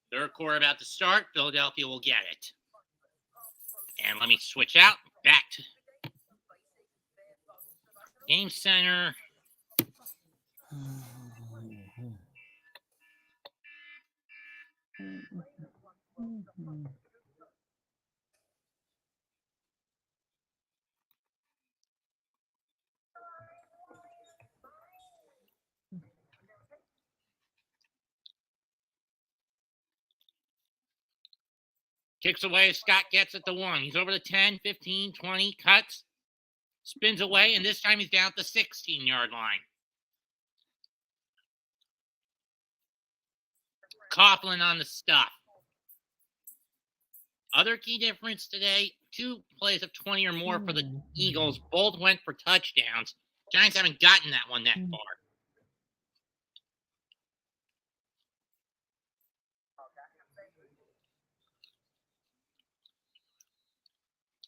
Third quarter about to start. Philadelphia will get it. And let me switch out. Back to Game Center. Kicks away. Scott gets it to 1. He's over the 10, 15, 20. Cuts. Spins away. And this time he's down at the 16-yard line. Coughlin on the stuff. Other key difference today, 2 plays of 20 or more for the Eagles. Both went for touchdowns. Giants haven't gotten that one that far.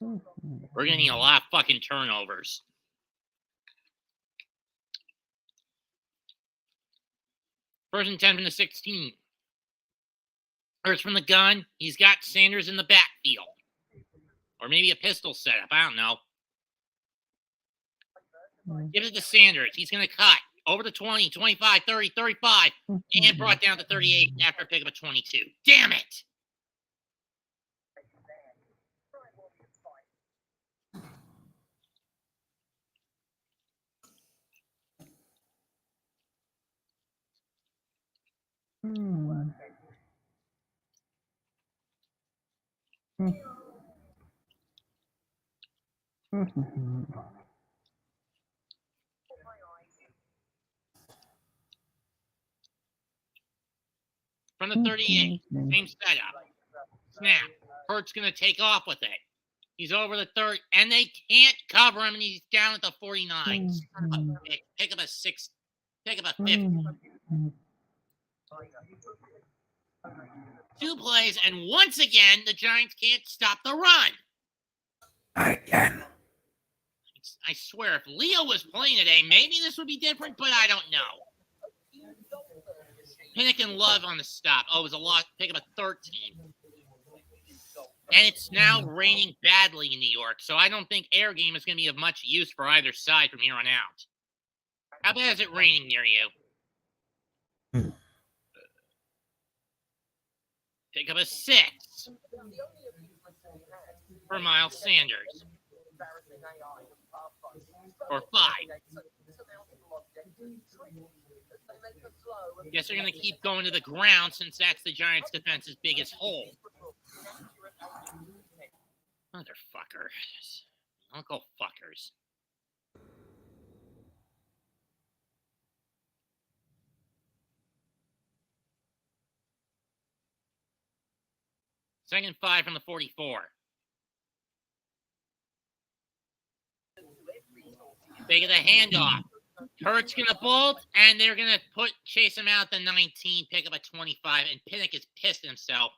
We're going to need a lot of fucking turnovers. First and 10 from the 16. Hurts from the gun. He's got Sanders in the backfield. Or maybe a pistol setup. I don't know. Give it to Sanders. He's going to cut. Over the 20, 25, 30, 35. And brought down to 38 after a pick of a 22. Damn it! From the 38, same setup. Snap. Hurts going to take off with it. He's over the 30, and they can't cover him, and he's down at the 49. Pick up a 6, pick up a 50. 2 plays, and once again, the Giants can't stop the run. Again. I swear, if Leo was playing today, maybe this would be different, but I don't know. Pinnock and Love on the stop. Oh, it was a lot. Pick up a 13. And it's now raining badly in New York, so I don't think air game is going to be of much use for either side from here on out. How bad is it raining near you? Pick up a 6 for Miles Sanders. Or 5. Guess they're going to keep going to the ground since that's the Giants' defense's biggest hole. Motherfuckers. Uncle fuckers. Second 5 from the 44. They get a handoff. Hurts gonna bolt, and they're gonna chase him out the 19, pick up a 25, and Pinnock is pissed at himself.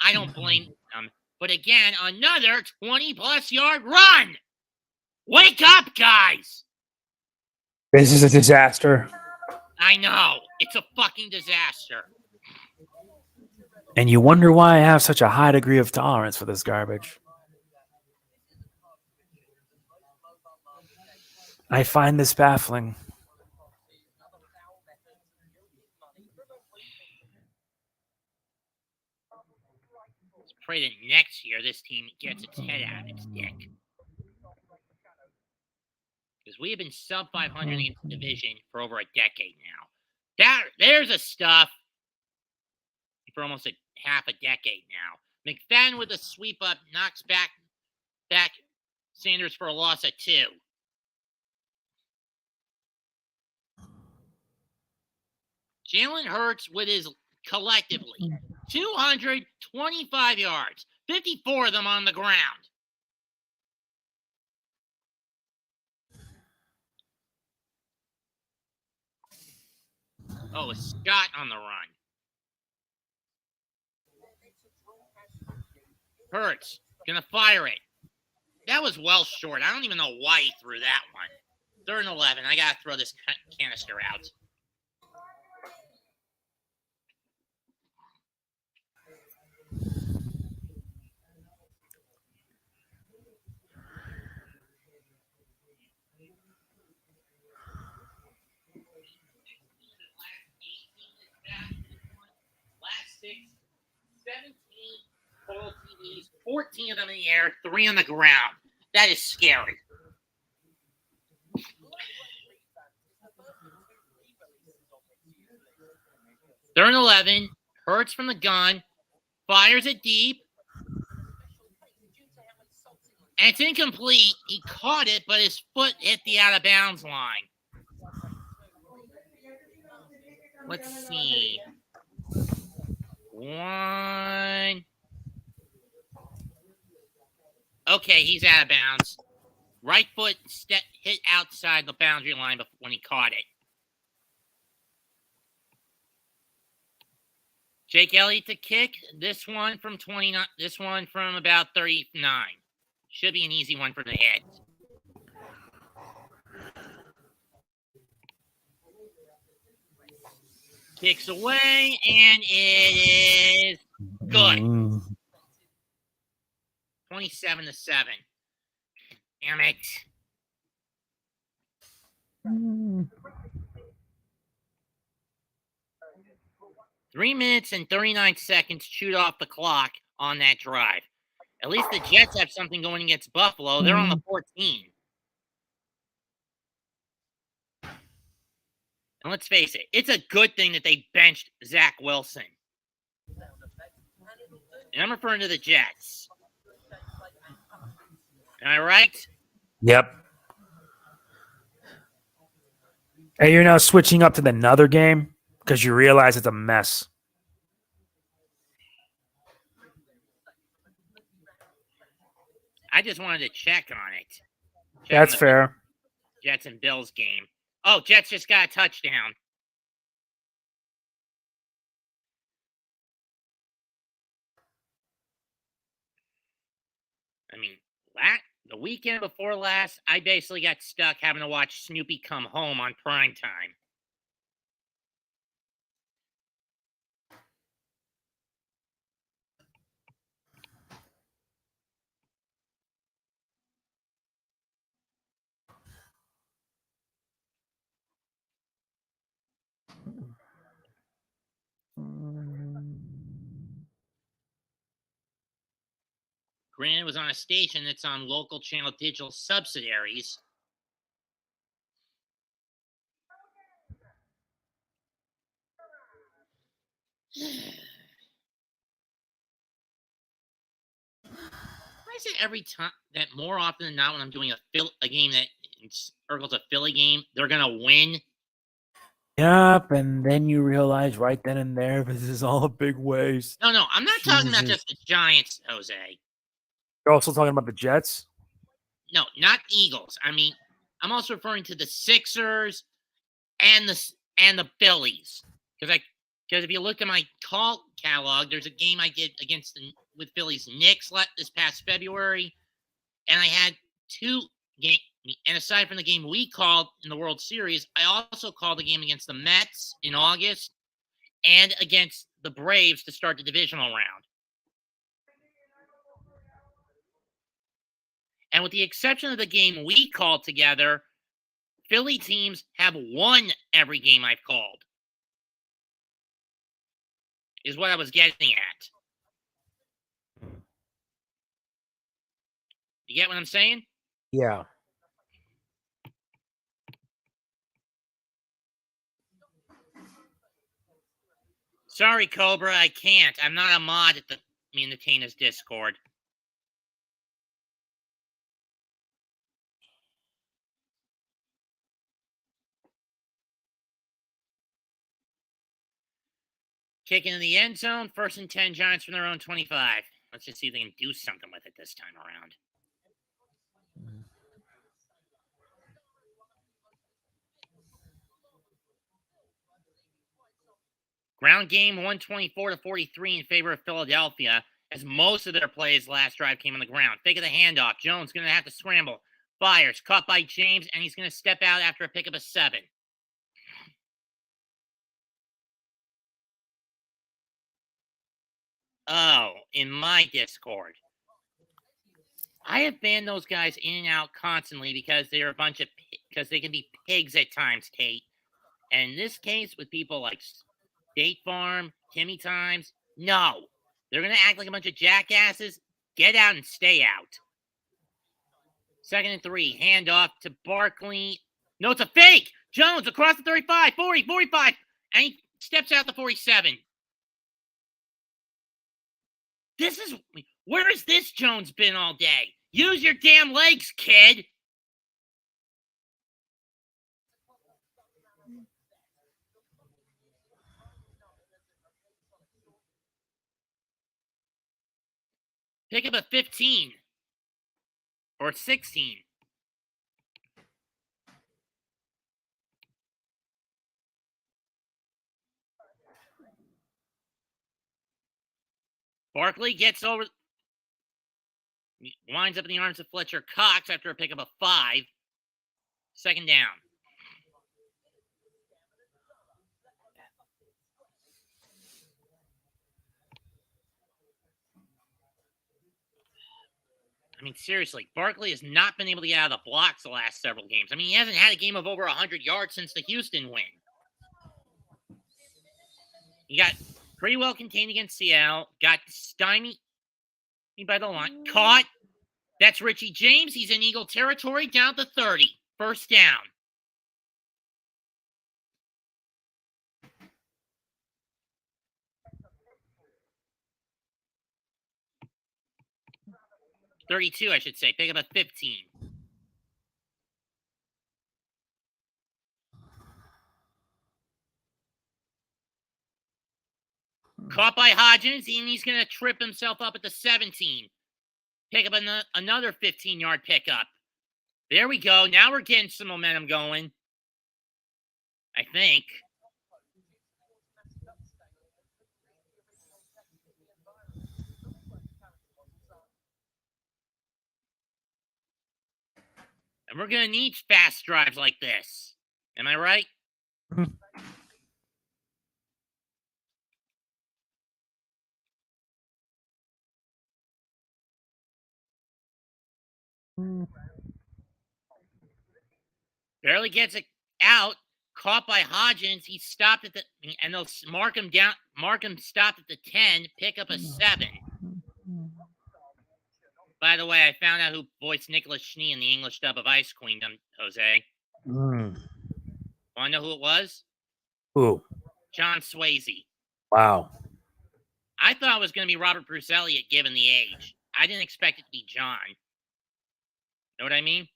I don't blame them. But again, another 20-plus yard run. Wake up, guys. This is a disaster. I know. It's a fucking disaster. And you wonder why I have such a high degree of tolerance for this garbage. I find this baffling. Let's pray that next year this team gets its head out of its dick. Because we have been sub 500 in the division for over a decade now. There's a stuff for almost half a decade now. McFadden with a sweep up knocks back Sanders for a loss of 2. Jalen Hurts with his collectively 225 yards, 54 of them on the ground. Oh, Scott on the run. Hurts. Gonna fire it. That was well short. I don't even know why he threw that one. 3rd and 11. I gotta throw this canister out. Last 6, 17 total TDs, 14 of them in the air, 3 on the ground. That is scary. Third and 11. Hurts from the gun. Fires it deep. And it's incomplete. He caught it, but his foot hit the out-of-bounds line. Let's see. 1. Okay, he's out of bounds. Right foot hit outside the boundary line when he caught it. Jake Elliott to kick. This one from 29. This one from about 39. Should be an easy one for the head. Kicks away, and it is good. 27-7. Damn it. 3 minutes and 39 seconds chewed off the clock on that drive. At least the Jets have something going against Buffalo. They're on the 14. And let's face it, it's a good thing that they benched Zach Wilson. And I'm referring to the Jets. Am I right? Yep. And you're now switching up to another game because you realize it's a mess. I just wanted to check on it. That's fair. Jets and Bills game. Oh, Jets just got a touchdown. I mean, the weekend before last, I basically got stuck having to watch Snoopy Come Home on primetime. Granted, it was on a station that's on local channel digital subsidiaries. I say every time that more often than not when I'm doing a game that circles a Philly game, they're going to win. Yep, and then you realize right then and there, this is all a big waste. No, I'm not talking about just the Giants, Jose. You're also talking about the Jets? No, not Eagles. I mean, I'm also referring to the Sixers and the Phillies. Because if you look at my call catalog, there's a game I did with Phillies Knicks this past February, and I had 2 games. And aside from the game we called in the World Series, I also called the game against the Mets in August and against the Braves to start the divisional round. And with the exception of the game we called together, Philly teams have won every game I've called. Is what I was getting at. You get what I'm saying? Yeah. Sorry, Cobra, I can't. I'm not a mod at the Tana's Discord. Kick into the end zone. 1st and 10, Giants from their own 25. Let's just see if they can do something with it this time around. Ground game 124-43 in favor of Philadelphia. as most of their plays last drive came on the ground. Fake of the handoff. Jones going to have to scramble. Fires. Caught by James, and he's going to step out after a pick of a 7. Oh, in my Discord. I have banned those guys in and out constantly because they're because they can be pigs at times, Kate. And in this case, with people like State Farm, Timmy Times, no. They're going to act like a bunch of jackasses. Get out and stay out. 2nd and 3. Handoff to Barkley. No, it's a fake. Jones across the 35, 40, 45. And he steps out the 47. Where has this Jones been all day? Use your damn legs, kid. Pick up a 15 or 16. Barkley gets over, winds up in the arms of Fletcher Cox after a pick up a 5. 2nd down. I mean, seriously, Barkley has not been able to get out of the blocks the last several games. I mean, he hasn't had a game of over 100 yards since the Houston win. He got pretty well contained against Seattle. Got stymied by the line. Caught. That's Richie James. He's in Eagle territory down to 30. 1st down. $32, I should say. Pick up a 15. Caught by Hodgins, and he's going to trip himself up at the 17. Pick up another 15-yard pickup. There we go. Now we're getting some momentum going. I think. And we're going to need fast drives like this. Am I right? Barely gets it out. Caught by Hodgins. He stopped at the, and they'll mark him down. Mark him stopped at the 10. Pick up a 7. By the way, I found out who voiced Nicholas Schnee in the English dub of Ice Queendom, Jose. Want to know who it was? Who? John Swayze. Wow. I thought it was going to be Robert Bruce Elliott, given the age. I didn't expect it to be John. Know what I mean?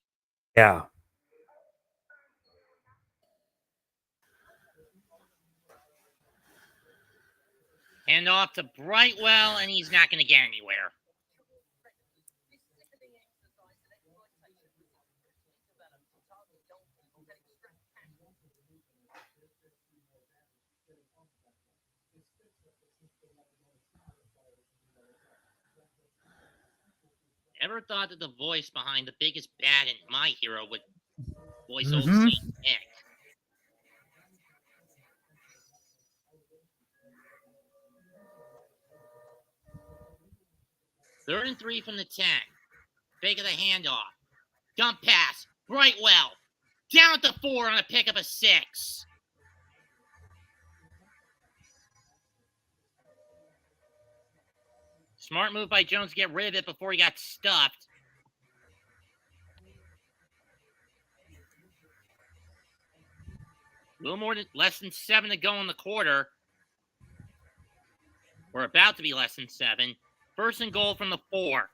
Yeah. Hand off to Brightwell, and he's not going to get anywhere. Ever thought that the voice behind the biggest bad in My Hero would voice old Saint Nick? Third and 3 from the 10. Fake of the handoff. Dump pass. Brightwell. Down at the 4 on a pick of a 6. Smart move by Jones to get rid of it before he got stuffed. A little less than 7 to go in the quarter. We're about to be less than 7. 1st and goal from the 4.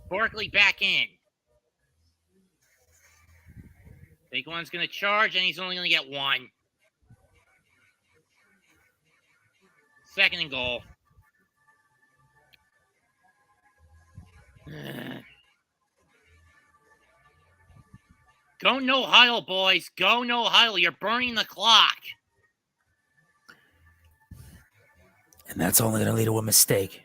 Barkley back in. Big one's going to charge, and he's only going to get 1. 2nd and goal. Go no huddle, boys. Go no huddle. You're burning the clock. And that's only going to lead to a mistake.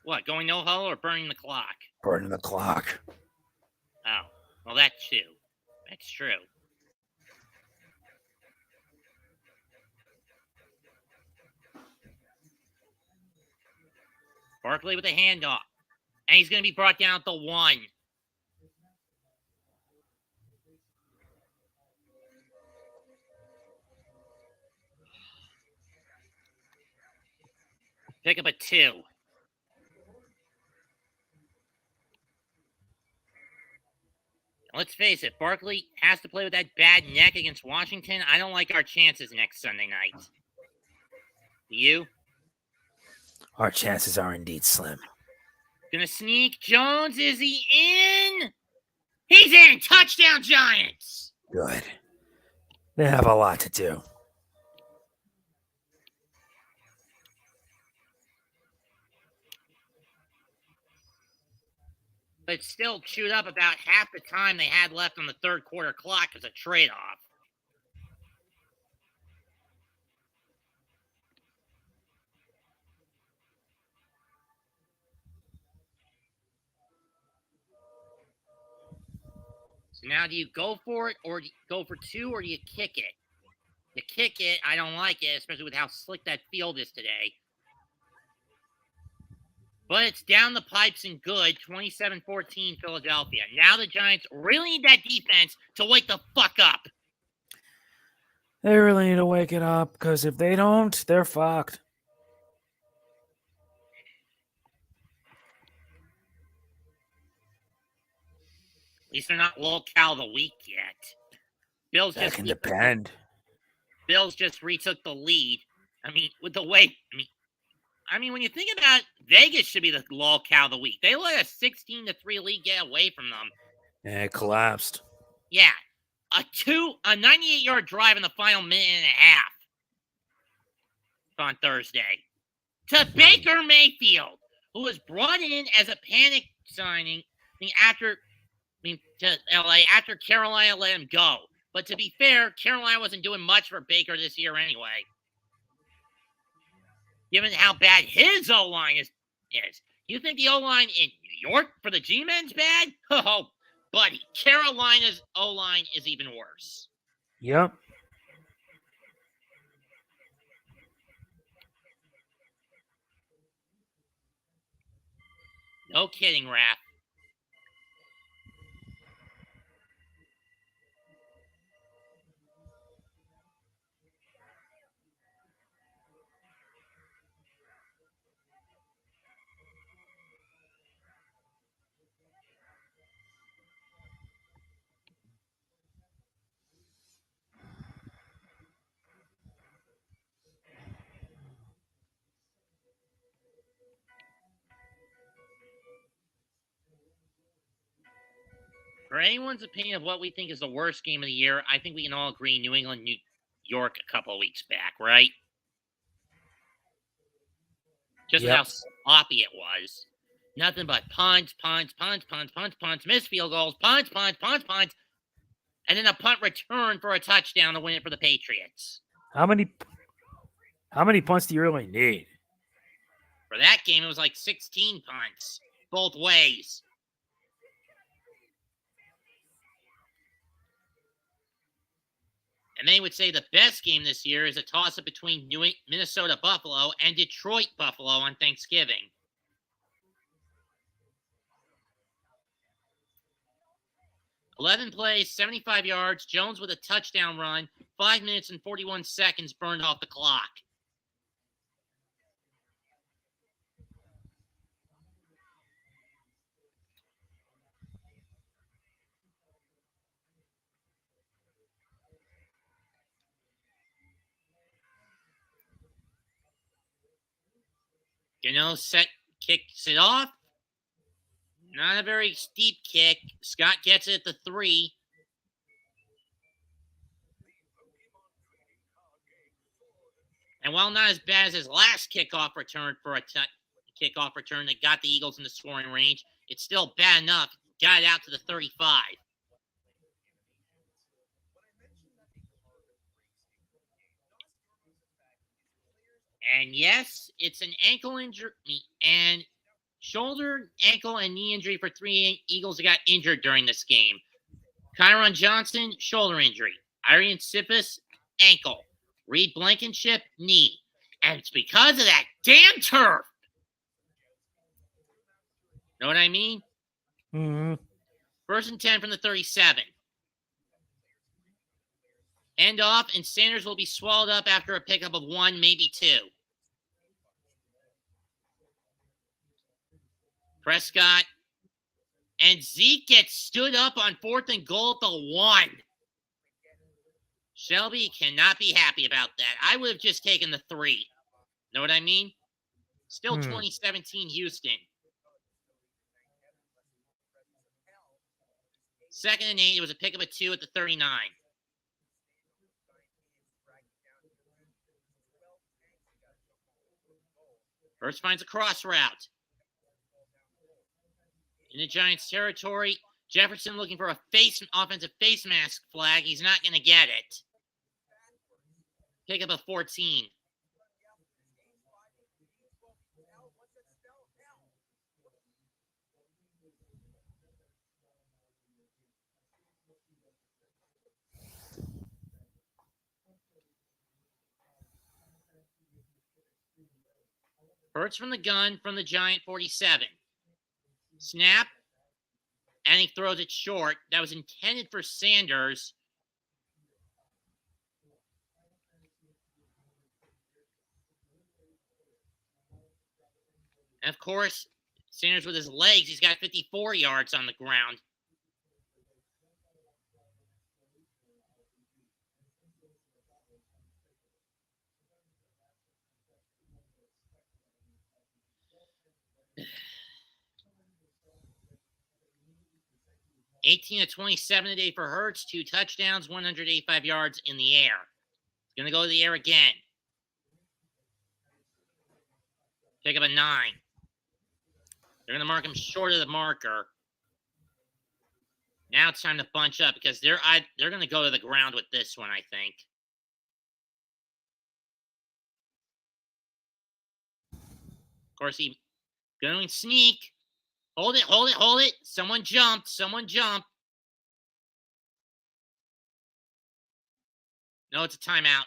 What, going no huddle or burning the clock? Burning the clock. Oh, well, that too. That's true. Barkley with a handoff. And he's going to be brought down at the 1. Pick up a 2. Let's face it, Barkley has to play with that bad neck against Washington. I don't like our chances next Sunday night. Do you? Our chances are indeed slim. Gonna sneak. Jones, is he in? He's in! Touchdown, Giants! Good. They have a lot to do. But still chewed up about half the time they had left on the third quarter clock as a trade-off. So now do you go for it, or do you go for 2, or do you kick it? You kick it, I don't like it, especially with how slick that field is today. But it's down the pipes and good, 27-14 Philadelphia. Now the Giants really need that defense to wake the fuck up. They really need to wake it up, because if they don't, they're fucked. At least they're not locale of the week yet. Bills That just can depend. Bills just retook the lead. I mean, with the way when you think about it, Vegas should be the locale of the week. They let a 16-3 lead get away from them. And it collapsed. Yeah. A 98-yard drive in the final minute and a half on Thursday. To Baker Mayfield, who was brought in as a panic signing to LA after Carolina let him go. But to be fair, Carolina wasn't doing much for Baker this year anyway. Given how bad his O-line is. You think the O-line in New York for the G-Men's bad? Oh, buddy, Carolina's O-line is even worse. Yep. No kidding, Raph. For anyone's opinion of what we think is the worst game of the year, I think we can all agree New England, New York a couple of weeks back, right? Just how sloppy it was. Nothing but punts, missed field goals, punts. And then a punt return for a touchdown to win it for the Patriots. How many punts do you really need? For that game, it was like 16 punts, both ways. And they would say the best game this year is a toss-up between Minnesota Buffalo and Detroit Buffalo on Thanksgiving. $11 plays, 75 yards, Jones with a touchdown run, 5 minutes and 41 seconds burned off the clock. Kicks it off. Not a very steep kick. Scott gets it at the 3. And while not as bad as his last kickoff return for a kickoff return that got the Eagles in the scoring range, it's still bad enough. Got it out to the 35. And yes, it's an ankle injury and shoulder, ankle, and knee injury for 3 Eagles that got injured during this game. Kyron Johnson, shoulder injury. Arian Sippis, ankle. Reed Blankenship, knee. And it's because of that damn turf. Know what I mean? Mm-hmm. 1st and 10 from the 37. End off, and Sanders will be swallowed up after a pickup of 1, maybe 2. Prescott and Zeke gets stood up on 4th and goal at the 1. Shelby cannot be happy about that. I would have just taken the 3. Know what I mean? Still 2017 Houston. 2nd and 8. It was a pickup of 2 at the 39. First finds a cross route. In the Giants' territory, Jefferson looking for a offensive face mask flag. He's not going to get it. Pickup of 14. Hurts from the gun from the Giant 47. Snap. And he throws it short. That was intended for Sanders. And of course, Sanders with his legs, he's got 54 yards on the ground. (18 of 27 today for Hurts, 2 touchdowns, 185 yards in the air. He's going to go to the air again. Pick up a 9. They're going to mark him short of the marker. Now it's time to bunch up because they're going to go to the ground with this one, I think. Of course, he's going to sneak. Hold it, hold it, hold it. Someone jumped. Someone jumped. No, it's a timeout.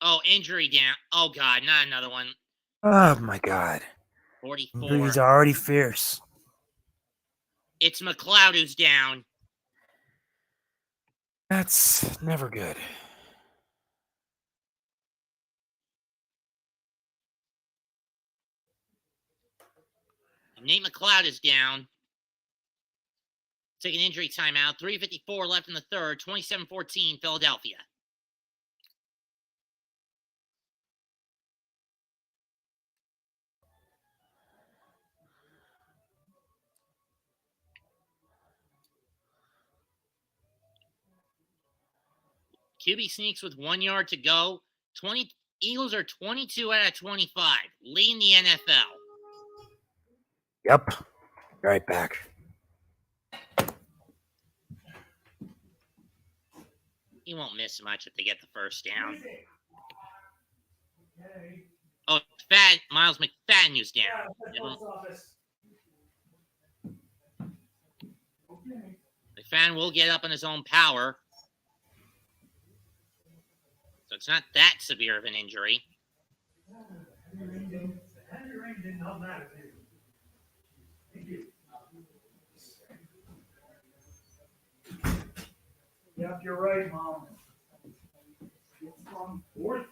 Oh, injury down. Oh, God, not another one. Oh, my God. 44. He's already fierce. It's McLeod who's down. That's never good. Nate McLeod is down. Take an injury timeout. 3:54 left in the third. 27-14 Philadelphia. QB sneaks with 1 yard to go. Eagles are 22 out of 25, leading the NFL. Yep. Right back. He won't miss much if they get the first down. Oh, Miles McFadden who's down. McFadden will get up on his own power. So it's not that severe of an injury. Yep, you're right, Mom. It's from 14.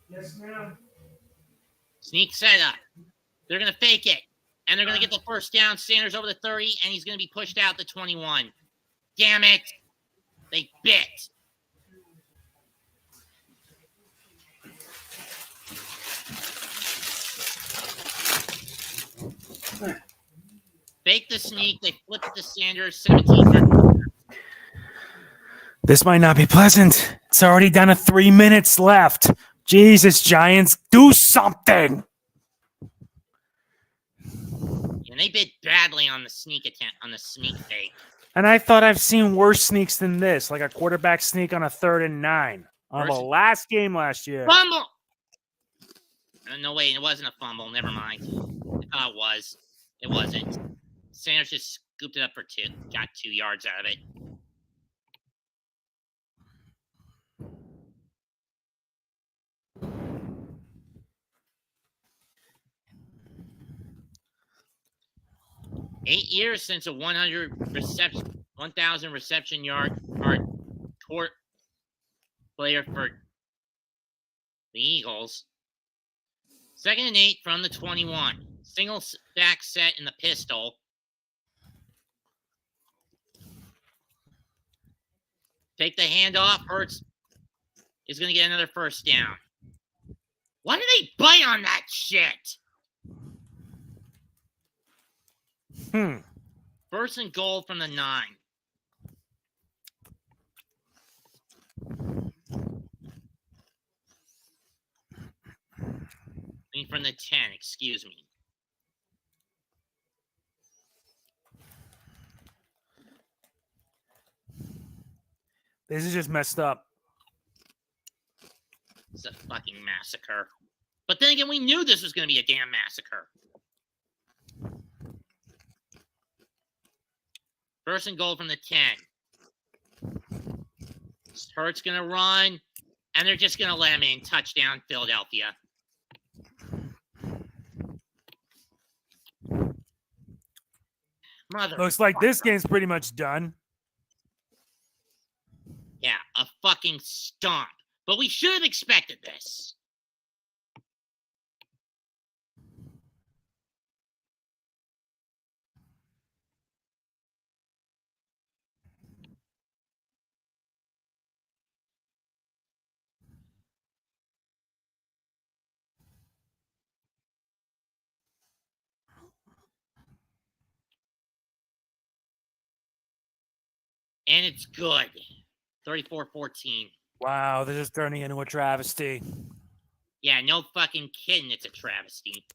Yes, ma'am. Sneak setup. They're going to fake it. And they're going to get the first down. Sanders over the 30, and he's going to be pushed out to 21. Damn it. They bit. Fake the sneak. They flip it to Sanders. 17. This might not be pleasant. It's already down to 3 minutes left. Jesus, Giants, do something. And they bid badly on the sneak attempt, on the sneak fake. And I thought I've seen worse sneaks than this, like a quarterback sneak on a 3rd and 9 on the last game last year. Fumble! No, wait, it wasn't a fumble. Never mind. I thought it was. It wasn't. Sanders just scooped it up for 2. Got 2 yards out of it. Eight years since a 1,000 reception yard court player for the Eagles. 2nd and 8 from the 21. Single back set in the pistol. Take the handoff. Hurts is going to get another first down. Why do they bite on that shit? 1st and goal from the 9. From the 10, excuse me. This is just messed up. It's a fucking massacre. But then again, we knew this was going to be a damn massacre. 1st and goal from the 10. Hurts going to run, and they're just going to let him in. Touchdown, Philadelphia. Looks like this game's pretty much done. Yeah, a fucking stomp. But we should have expected this. And it's good. 34-14. Wow, this is turning into a travesty. Yeah, no fucking kidding, it's a travesty.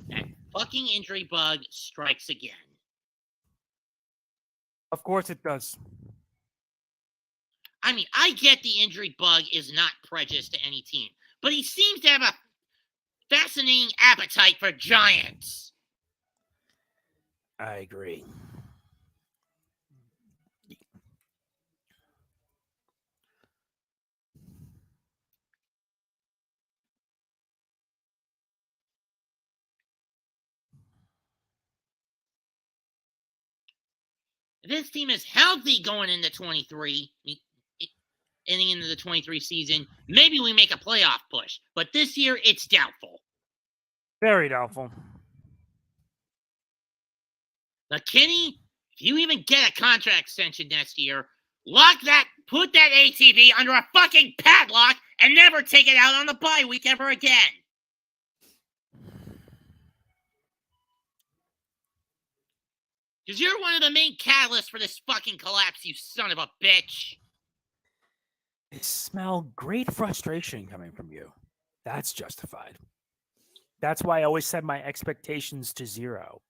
That fucking injury bug strikes again. Of course it does. I mean, I get the injury bug is not prejudiced to any team, but he seems to have a fascinating appetite for Giants. I agree. This team is healthy going into 23, ending into the 23 season. Maybe we make a playoff push, but this year it's doubtful. Very doubtful. McKinney, if you even get a contract extension next year, put that ATV under a fucking padlock and never take it out on the bye week ever again. Because you're one of the main catalysts for this fucking collapse, you son of a bitch. I smell great frustration coming from you. That's justified. That's why I always set my expectations to 0.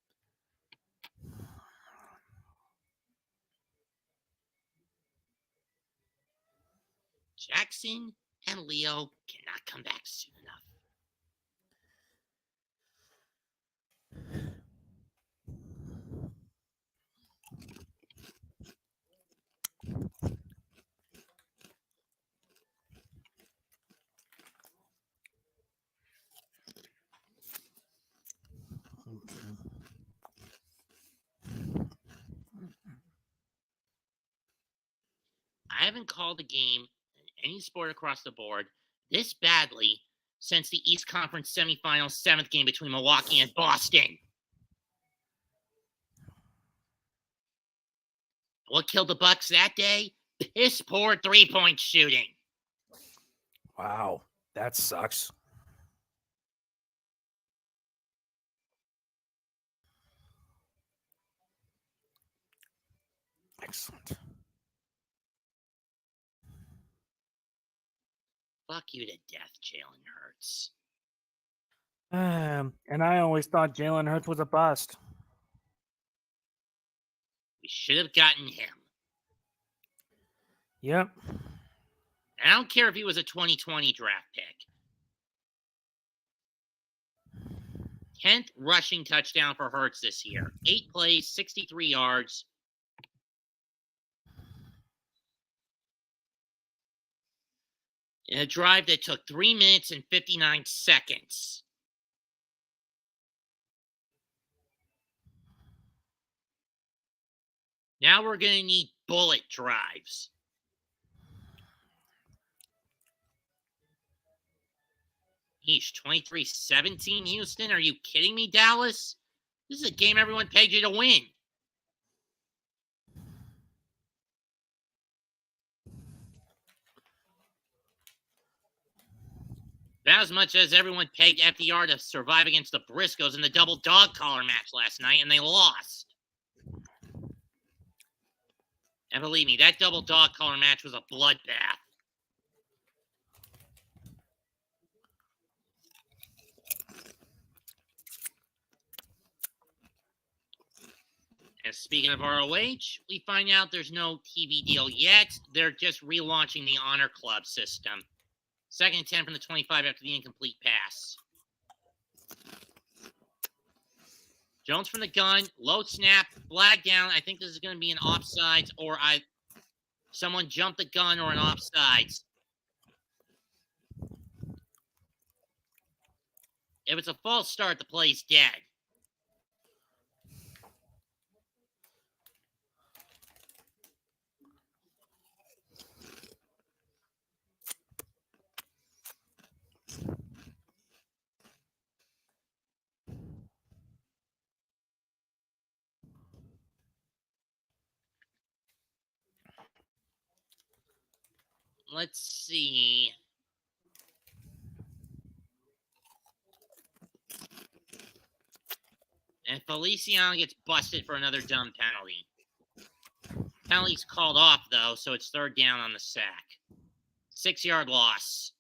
Jackson and Leo cannot come back soon enough. I haven't called a game in any sport across the board this badly since the East Conference semifinals 7th game between Milwaukee and Boston. What killed the Bucks that day? Piss poor 3-point shooting. Wow, that sucks. Excellent. Fuck you to death, Jalen Hurts. And I always thought Jalen Hurts was a bust. We should have gotten him. Yep. I don't care if he was a 2020 draft pick. 10th rushing touchdown for Hurts this year. 8 plays, 63 yards. In a drive that took 3 minutes and 59 seconds. Now we're going to need bullet drives. Yeesh, 23-17 Houston? Are you kidding me, Dallas? This is a game everyone paid you to win. About as much as everyone pegged FDR to survive against the Briscoes in the double dog collar match last night, and they lost. And believe me, that double dog collar match was a bloodbath. And speaking of ROH, we find out there's no TV deal yet. They're just relaunching the Honor Club system. 2nd and 10 from the 25 after the incomplete pass. Jones from the gun, low snap, flag down. I think this is going to be an offsides or someone jumped the gun or an offsides. If it's a false start, the play's dead. Let's see. And Feliciano gets busted for another dumb penalty. Penalty's called off, though, so it's 3rd down on the sack. 6-yard loss.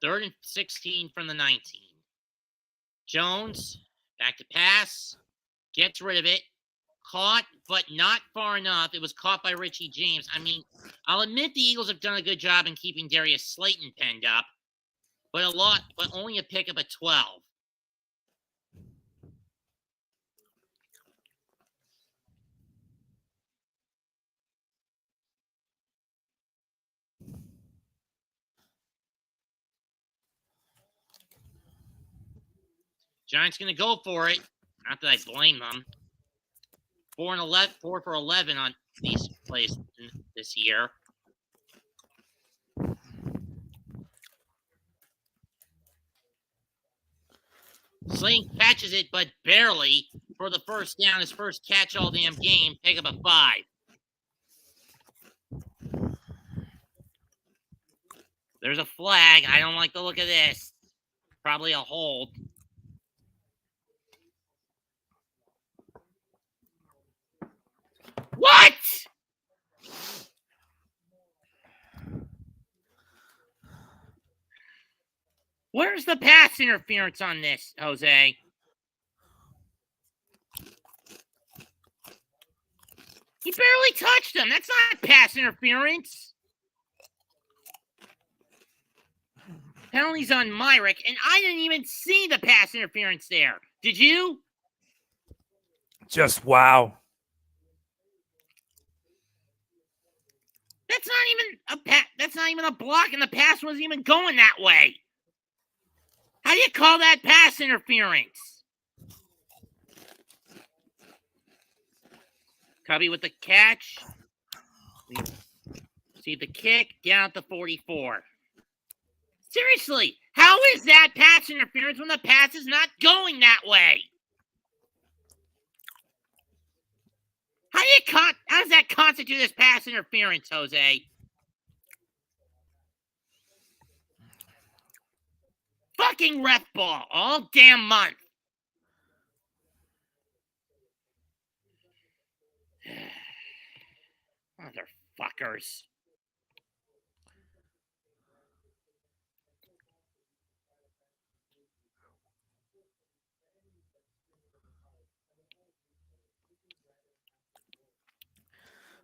3rd and 16 from the 19. Jones, back to pass. Gets rid of it. Caught, but not far enough. It was caught by Richie James. I mean, I'll admit the Eagles have done a good job in keeping Darius Slayton penned up, but only a pickup at 12. Giants going to go for it. Not that I blame them. 4 for 11 on these plays this year. Slayton catches it, but barely for the 1st down. His first catch all damn game. Pick up a 5. There's a flag. I don't like the look of this. Probably a hold. What? Where's the pass interference on this, Jose? He barely touched him. That's not pass interference. Penalties on Myrick, and I didn't even see the pass interference there. Did you? Just wow. That's not even that's not even a block, and the pass wasn't even going that way. How do you call that pass interference? Cubby with the catch. See the kick down at the 44. Seriously, how is that pass interference when the pass is not going that way? How does that constitute as pass interference, Jose? Fucking ref ball all damn month. Motherfuckers.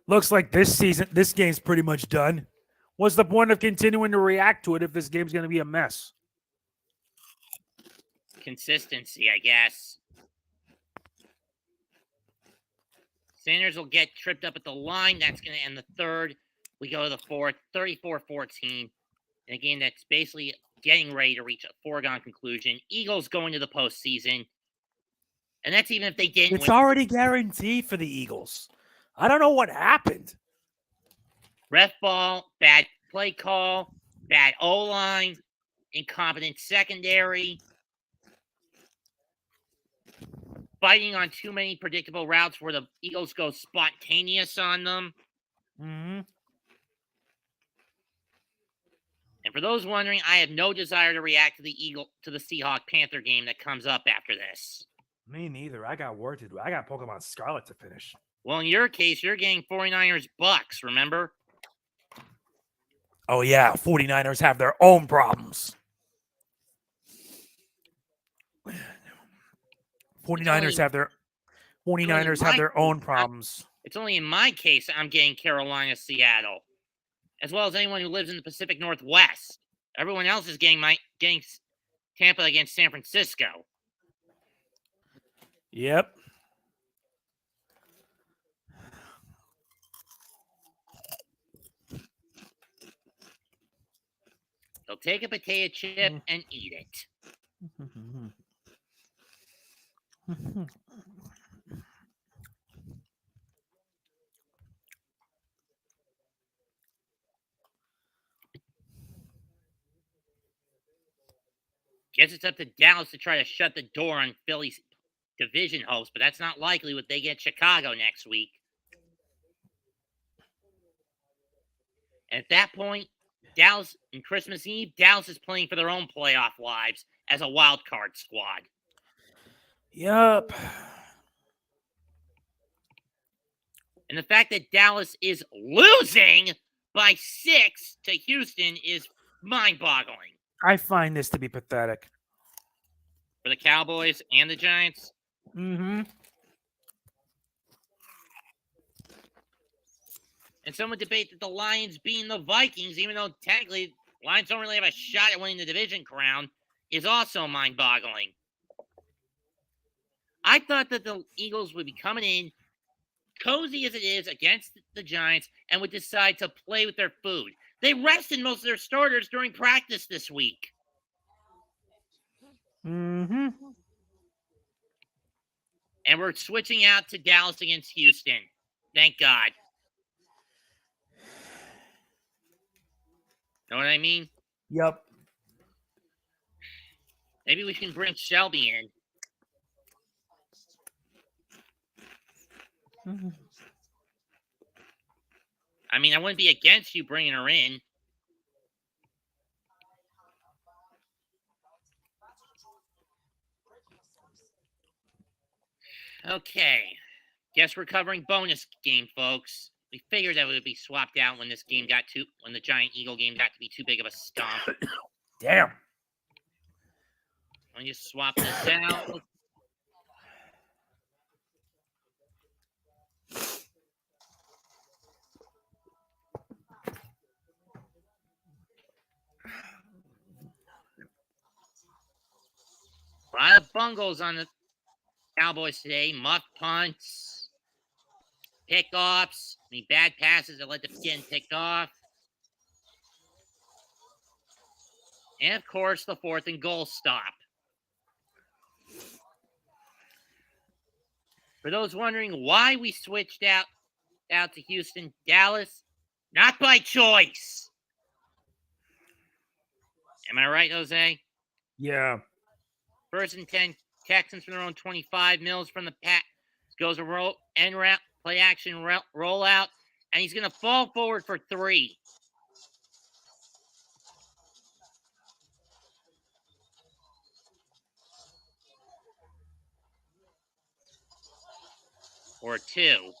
Looks like this game's pretty much done. What's the point of continuing to react to it if this game's going to be a mess? Consistency, I guess. Sanders will get tripped up at the line. That's going to end the third. We go to the fourth, 34-14. In a game that's basically getting ready to reach a foregone conclusion. Eagles going to the postseason. And that's even if they didn't It's win. already guaranteed for the Eagles. I don't know what happened. Ref ball, bad play call, bad O-line, incompetent secondary, fighting on too many predictable routes where the Eagles go spontaneous on them. Mm-hmm. And for those wondering, I have no desire to react to the Seahawk-Panther game that comes up after this. Me neither. I got work to do. I got Pokemon Scarlet to finish. Well, in your case, you're getting 49ers Bucks, remember? Oh, yeah. 49ers have their own problems. 49ers have their own problems. It's only in my case I'm getting Carolina, Seattle, as well as anyone who lives in the Pacific Northwest. Everyone else is getting Tampa against San Francisco. Yep. They'll take a potato chip and eat it. Guess it's up to Dallas to try to shut the door on Philly's division hopes, but that's not likely when they get Chicago next week. And at that point, Dallas, on Christmas Eve, Dallas is playing for their own playoff lives as a wild card squad. Yep. And the fact that Dallas is losing by 6 to Houston is mind-boggling. I find this to be pathetic. For the Cowboys and the Giants? Mm-hmm. And some would debate that the Lions beating the Vikings, even though technically Lions don't really have a shot at winning the division crown, is also mind-boggling. I thought that the Eagles would be coming in, cozy as it is, against the Giants, and would decide to play with their food. They rested most of their starters during practice this week. Mm-hmm. And we're switching out to Dallas against Houston. Thank God. Know what I mean? Yep. Maybe we can bring Shelby in. Mm-hmm. I mean, I wouldn't be against you bringing her in. Okay. Guess we're covering bonus game, folks. We figured that it would be swapped out when the Giant Eagle game got to be too big of a stomp. Damn. Let me just swap this out. A lot of bungles on the Cowboys today. Muff punts, pickoffs, bad passes that let them get picked off. And, of course, the 4th and goal stop. For those wondering why we switched out to Houston, Dallas, not by choice. Am I right, Jose? Yeah. 1st and 10, Texans from their own 25. Mills from the pass goes a end route, play action rollout, and he's going to fall forward for 3. Or 2.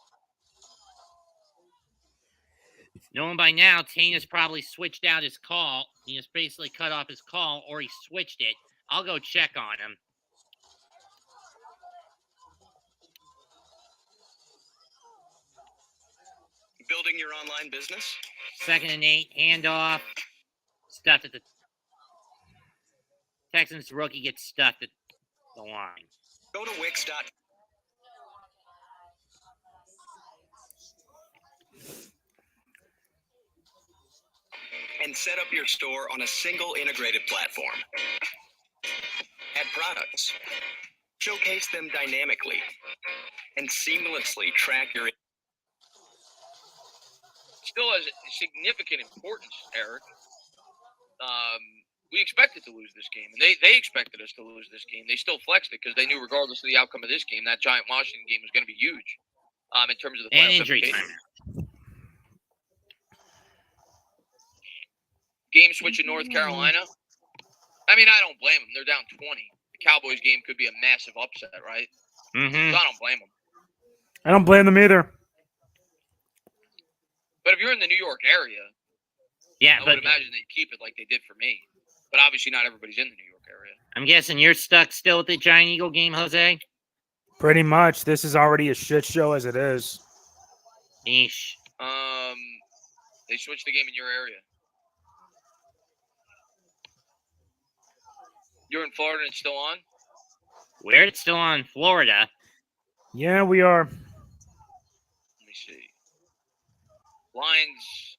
Knowing by now, Tane has probably switched out his call. He has basically cut off his call, or he switched it. I'll go check on him. Building your online business? 2nd and 8, handoff. Stuffed at the Texans rookie gets stuffed at the line. Go to Wix.com. And set up your store on a single integrated platform. Add products. Showcase them dynamically. And seamlessly track your... Still has significant importance, Eric. We expected to lose this game. And they expected us to lose this game. They still flexed it because they knew regardless of the outcome of this game, that Giant Washington game was going to be huge in terms of the And playoff injury implications. time. Game switch in North Carolina. I mean, I don't blame them. They're down 20. The Cowboys game could be a massive upset, right? Mm-hmm. So I don't blame them. I don't blame them either. But if you're in the New York area, Yeah, I but would imagine they'd keep it like they did for me. But obviously not everybody's in the New York area. I'm guessing you're stuck still with the Giant Eagle game, Jose? Pretty much. This is already a shit show as it is. Yeesh. They switched the game in your area. You're in Florida and it's still on? We're still on Florida. Yeah, we are. Let me see. Lions,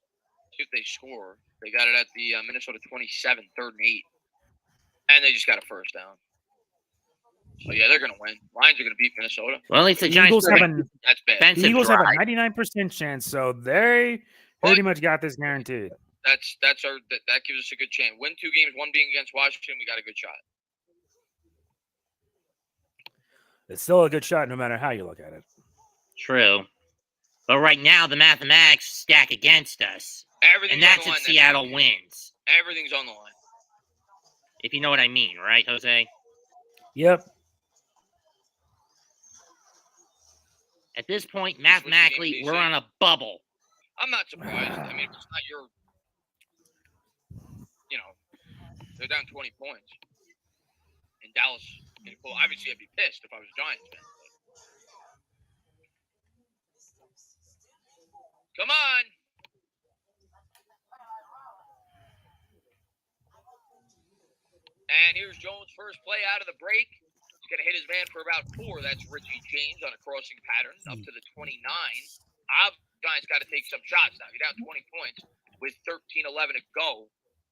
see if they score. They got it at the Minnesota 27, 3rd and 8. And they just got a first down. So, yeah, they're going to win. Lions are going to beat Minnesota. Well, at least the The Giants Eagles have a That's bad. defensive The Eagles have drive. a 99% chance, so they pretty much got this guaranteed. That gives us a good chance. Win 2 games, one being against Washington, we got a good shot. It's still a good shot no matter how you look at it. True. But right now, the mathematics stack against us. Everything's And that's on if the line. Seattle wins. Everything's on the line. If you know what I mean, right, Jose? Yep. At this point, Switch the game mathematically, to we're DC. on a bubble. I'm not surprised. I mean, if it's not your, they're down 20 points. And Dallas, well, obviously I'd be pissed if I was a Giants fan. Come on. And here's Jones' first play out of the break. He's going to hit his man for about 4. That's Richie James on a crossing pattern up to the 29. Giants got to take some shots now. You're down 20 points with 13-11 to go.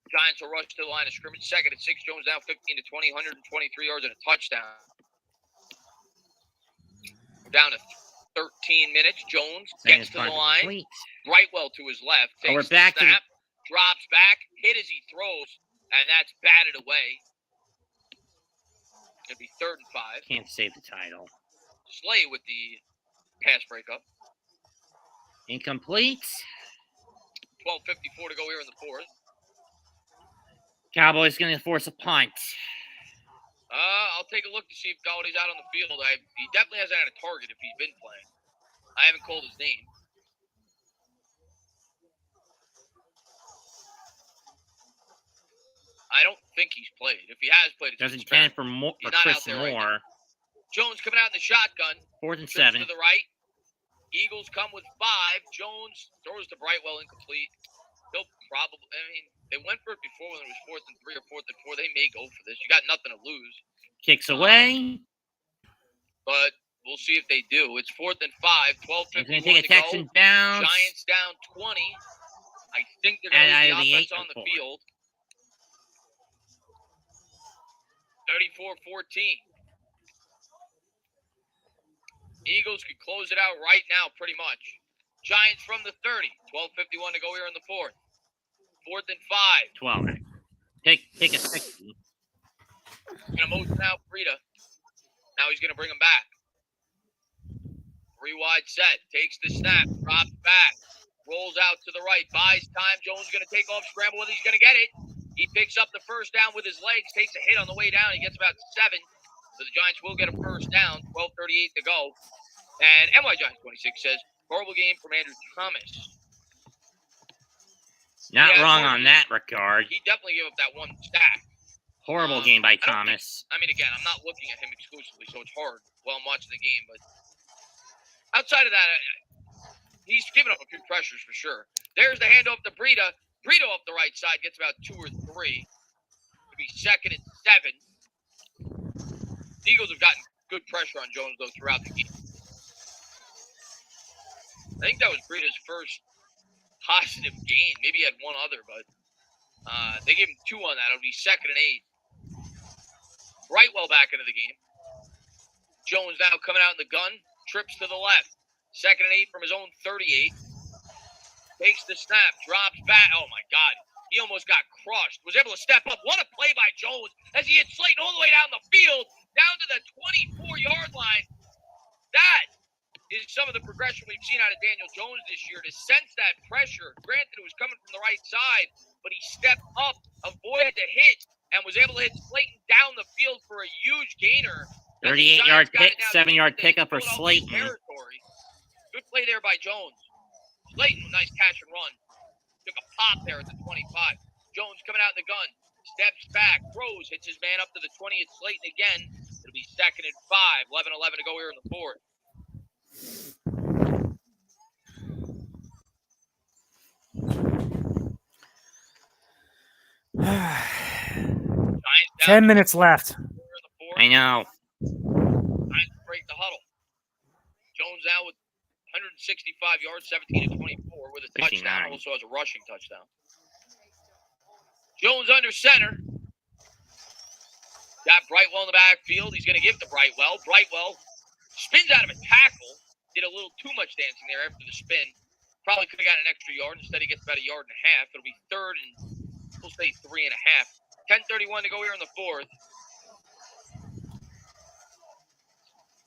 Giants will rush to the line of scrimmage. 2nd and 6. Jones down 15 to 20, 123 yards and a touchdown. Down to 13 minutes. Jones gets to the line. Complete. Brightwell to his left. Takes we're the back to snap, drops back, hit as he throws, and that's batted away. It'll be 3rd and 5. Can't save the title. Slay with the pass breakup. Incomplete. 12:54 to go here in the 4th. Cowboys going to force a punt. I'll take a look to see if Galladay's out on the field. He definitely hasn't had a target if he's been playing. I haven't called his name. I don't think he's played. If he has played, it's Doesn't been count for more He's for not Chris out there right Moore. Jones coming out in the shotgun. 4th and Trips 7. to the right. Eagles come with 5. Jones throws to Brightwell incomplete. They'll probably, they went for it before when it was 4th and 3 or 4th and 4. They may go for this. You got nothing to lose. Kicks away. But we'll see if they do. It's 4th and 5. 12:51 He's going to take a to go. Texan bounce. Giants down 20. I think they're And going out to of leave the the offense 8 on the or 4. field. 34-14. Eagles could close it out right now, pretty much. Giants from the 30. 12:51 to go here in the 4th. 4th and 5. 12. Take a 60. Going to motion out Frida. Now he's going to bring him back. 3 wide set. Takes the snap. Drops back. Rolls out to the right. Buys time. Jones going to take off. Scramble with it. He's going to get it. He picks up the first down with his legs. Takes a hit on the way down. He gets about 7. So the Giants will get a first down. 12:38 to go. And NY Giants 26 says, horrible game from Andrew Thomas. Not Yeah, wrong Jordan. on that regard. He definitely gave up that one stack. Horrible game by I don't Thomas. again, I'm not looking at him exclusively, so it's hard while I'm watching the game. But outside of that, He's giving up a few pressures for sure. There's the handoff to Breida. Breida off the right side gets about 2 or 3. It'll be 2nd and 7. The Eagles have gotten good pressure on Jones, though, throughout the game. I think that was Breida's first positive gain. Maybe he had one other, but they gave him 2 on that. It'll be 2nd and 8. Brightwell back into the game. Jones now coming out in the gun. Trips to the left. 2nd and 8 from his own 38. Takes the snap. Drops back. Oh, my God. He almost got crushed. Was able to step up. What a play by Jones as he hit Slayton all the way down the field, down to the 24-yard line. That is some of the progression we've seen out of Daniel Jones this year, to sense that pressure. Granted, it was coming from the right side, but he stepped up, avoided the hit, and was able to hit Slayton down the field for a huge gainer. 38-yard pick, 7-yard pickup for Slayton. Territory. Good play there by Jones. Slayton, nice catch and run. Took a pop there at the 25. Jones coming out in the gun. Steps back, throws, hits his man up to the 20. It's Slayton again. It'll be 2nd and 5. 11-11 to go here in the 4th. Giants down 10 minutes left. I know. Giants break the huddle. Jones out with 165 yards, 17 to 24 with a 69. touchdown. Also has a rushing touchdown. Jones under center. Got Brightwell in the backfield. He's going to give to Brightwell. Brightwell spins out of a tackle. Did a little too much dancing there after the spin. Probably could have got an extra yard. Instead, he gets about 1.5 yards. It'll be 3rd and we'll say 3.5. 10:31 to go here in the 4th.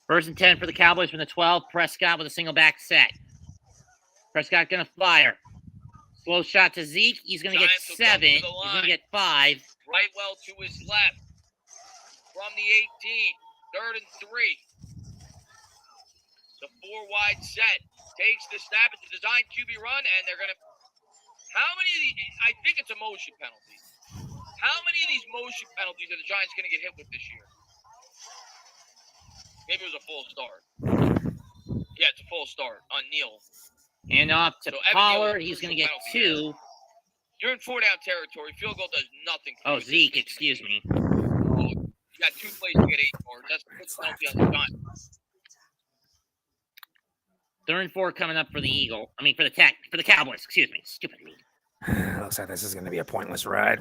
1st and 10 for the Cowboys from the 12. Prescott with a single back set. Prescott going to fire. Slow shot to Zeke. He's going to get Giants will come 7. to the He's going line. to get 5. Brightwell to his left. From the 18. 3rd and 3. The 4-wide set. Takes the snap. It's a design QB run, and they're going to... How many of these... I think it's a motion penalty. How many of these motion penalties are the Giants going to get hit with this year? Maybe it was a full start. Yeah, it's a full start on Neal. And off to So Evan Pollard. Neal's He's going to crucial get penalty 2. You're in 4-down territory. Field goal does nothing for Oh, you. Zeke, excuse me. You got 2 plays to get 8 yards. That's the penalty on the Giants. 3rd and 4 coming up for the Eagle. I mean, for the Cowboys. Excuse me. Stupid me. Looks like this is going to be a pointless ride.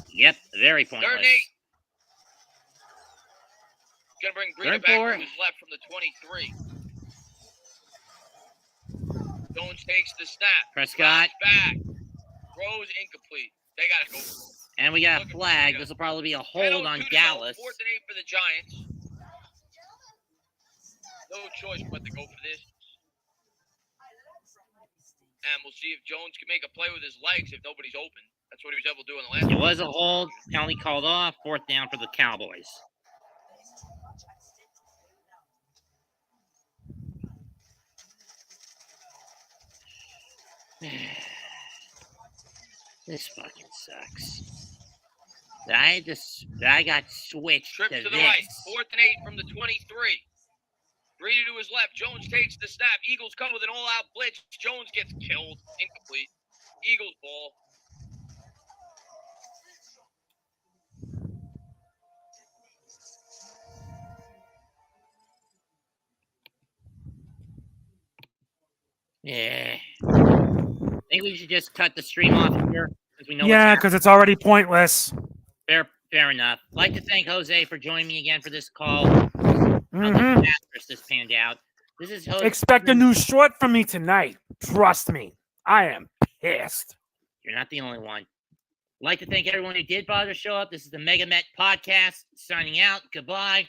Yep, very 3rd pointless. and 8. Going to bring Breida 3rd back 4. to his left from the 23. Jones takes the snap. Prescott. Drops back. Throws incomplete. They got to go. And we got a Looking for flag. Breida. This will probably be a 10:02 hold on to go. Dallas. 4th and 8 for the Giants. No choice but to go for this. And we'll see if Jones can make a play with his legs if nobody's open. That's what he was able to do in the last It one. was a hold. Penalty called off. 4th down for the Cowboys. This fucking sucks. I got switched Trip to to the this. right. 4th and 8 from the 23. Breida to his left. Jones takes the snap. Eagles come with an all-out blitz. Jones gets killed. Incomplete. Eagles ball. Yeah. I think we should just cut the stream off here because we know Yeah, what's because it's already pointless. fair enough. Like to thank Jose for joining me again for this call. How Mhm. disastrous this panned out. This is Jose. Expect a new short from me tonight. Trust me. I am pissed. You're not the only one. Like to thank everyone who did bother to show up. This is the MegamanNG podcast. Signing out. Goodbye.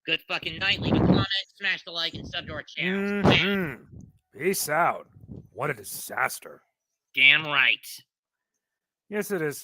Good fucking night. Leave a comment, smash the like, and sub to our channel. Mhm. Peace out. What a disaster. Damn right. Yes, it is.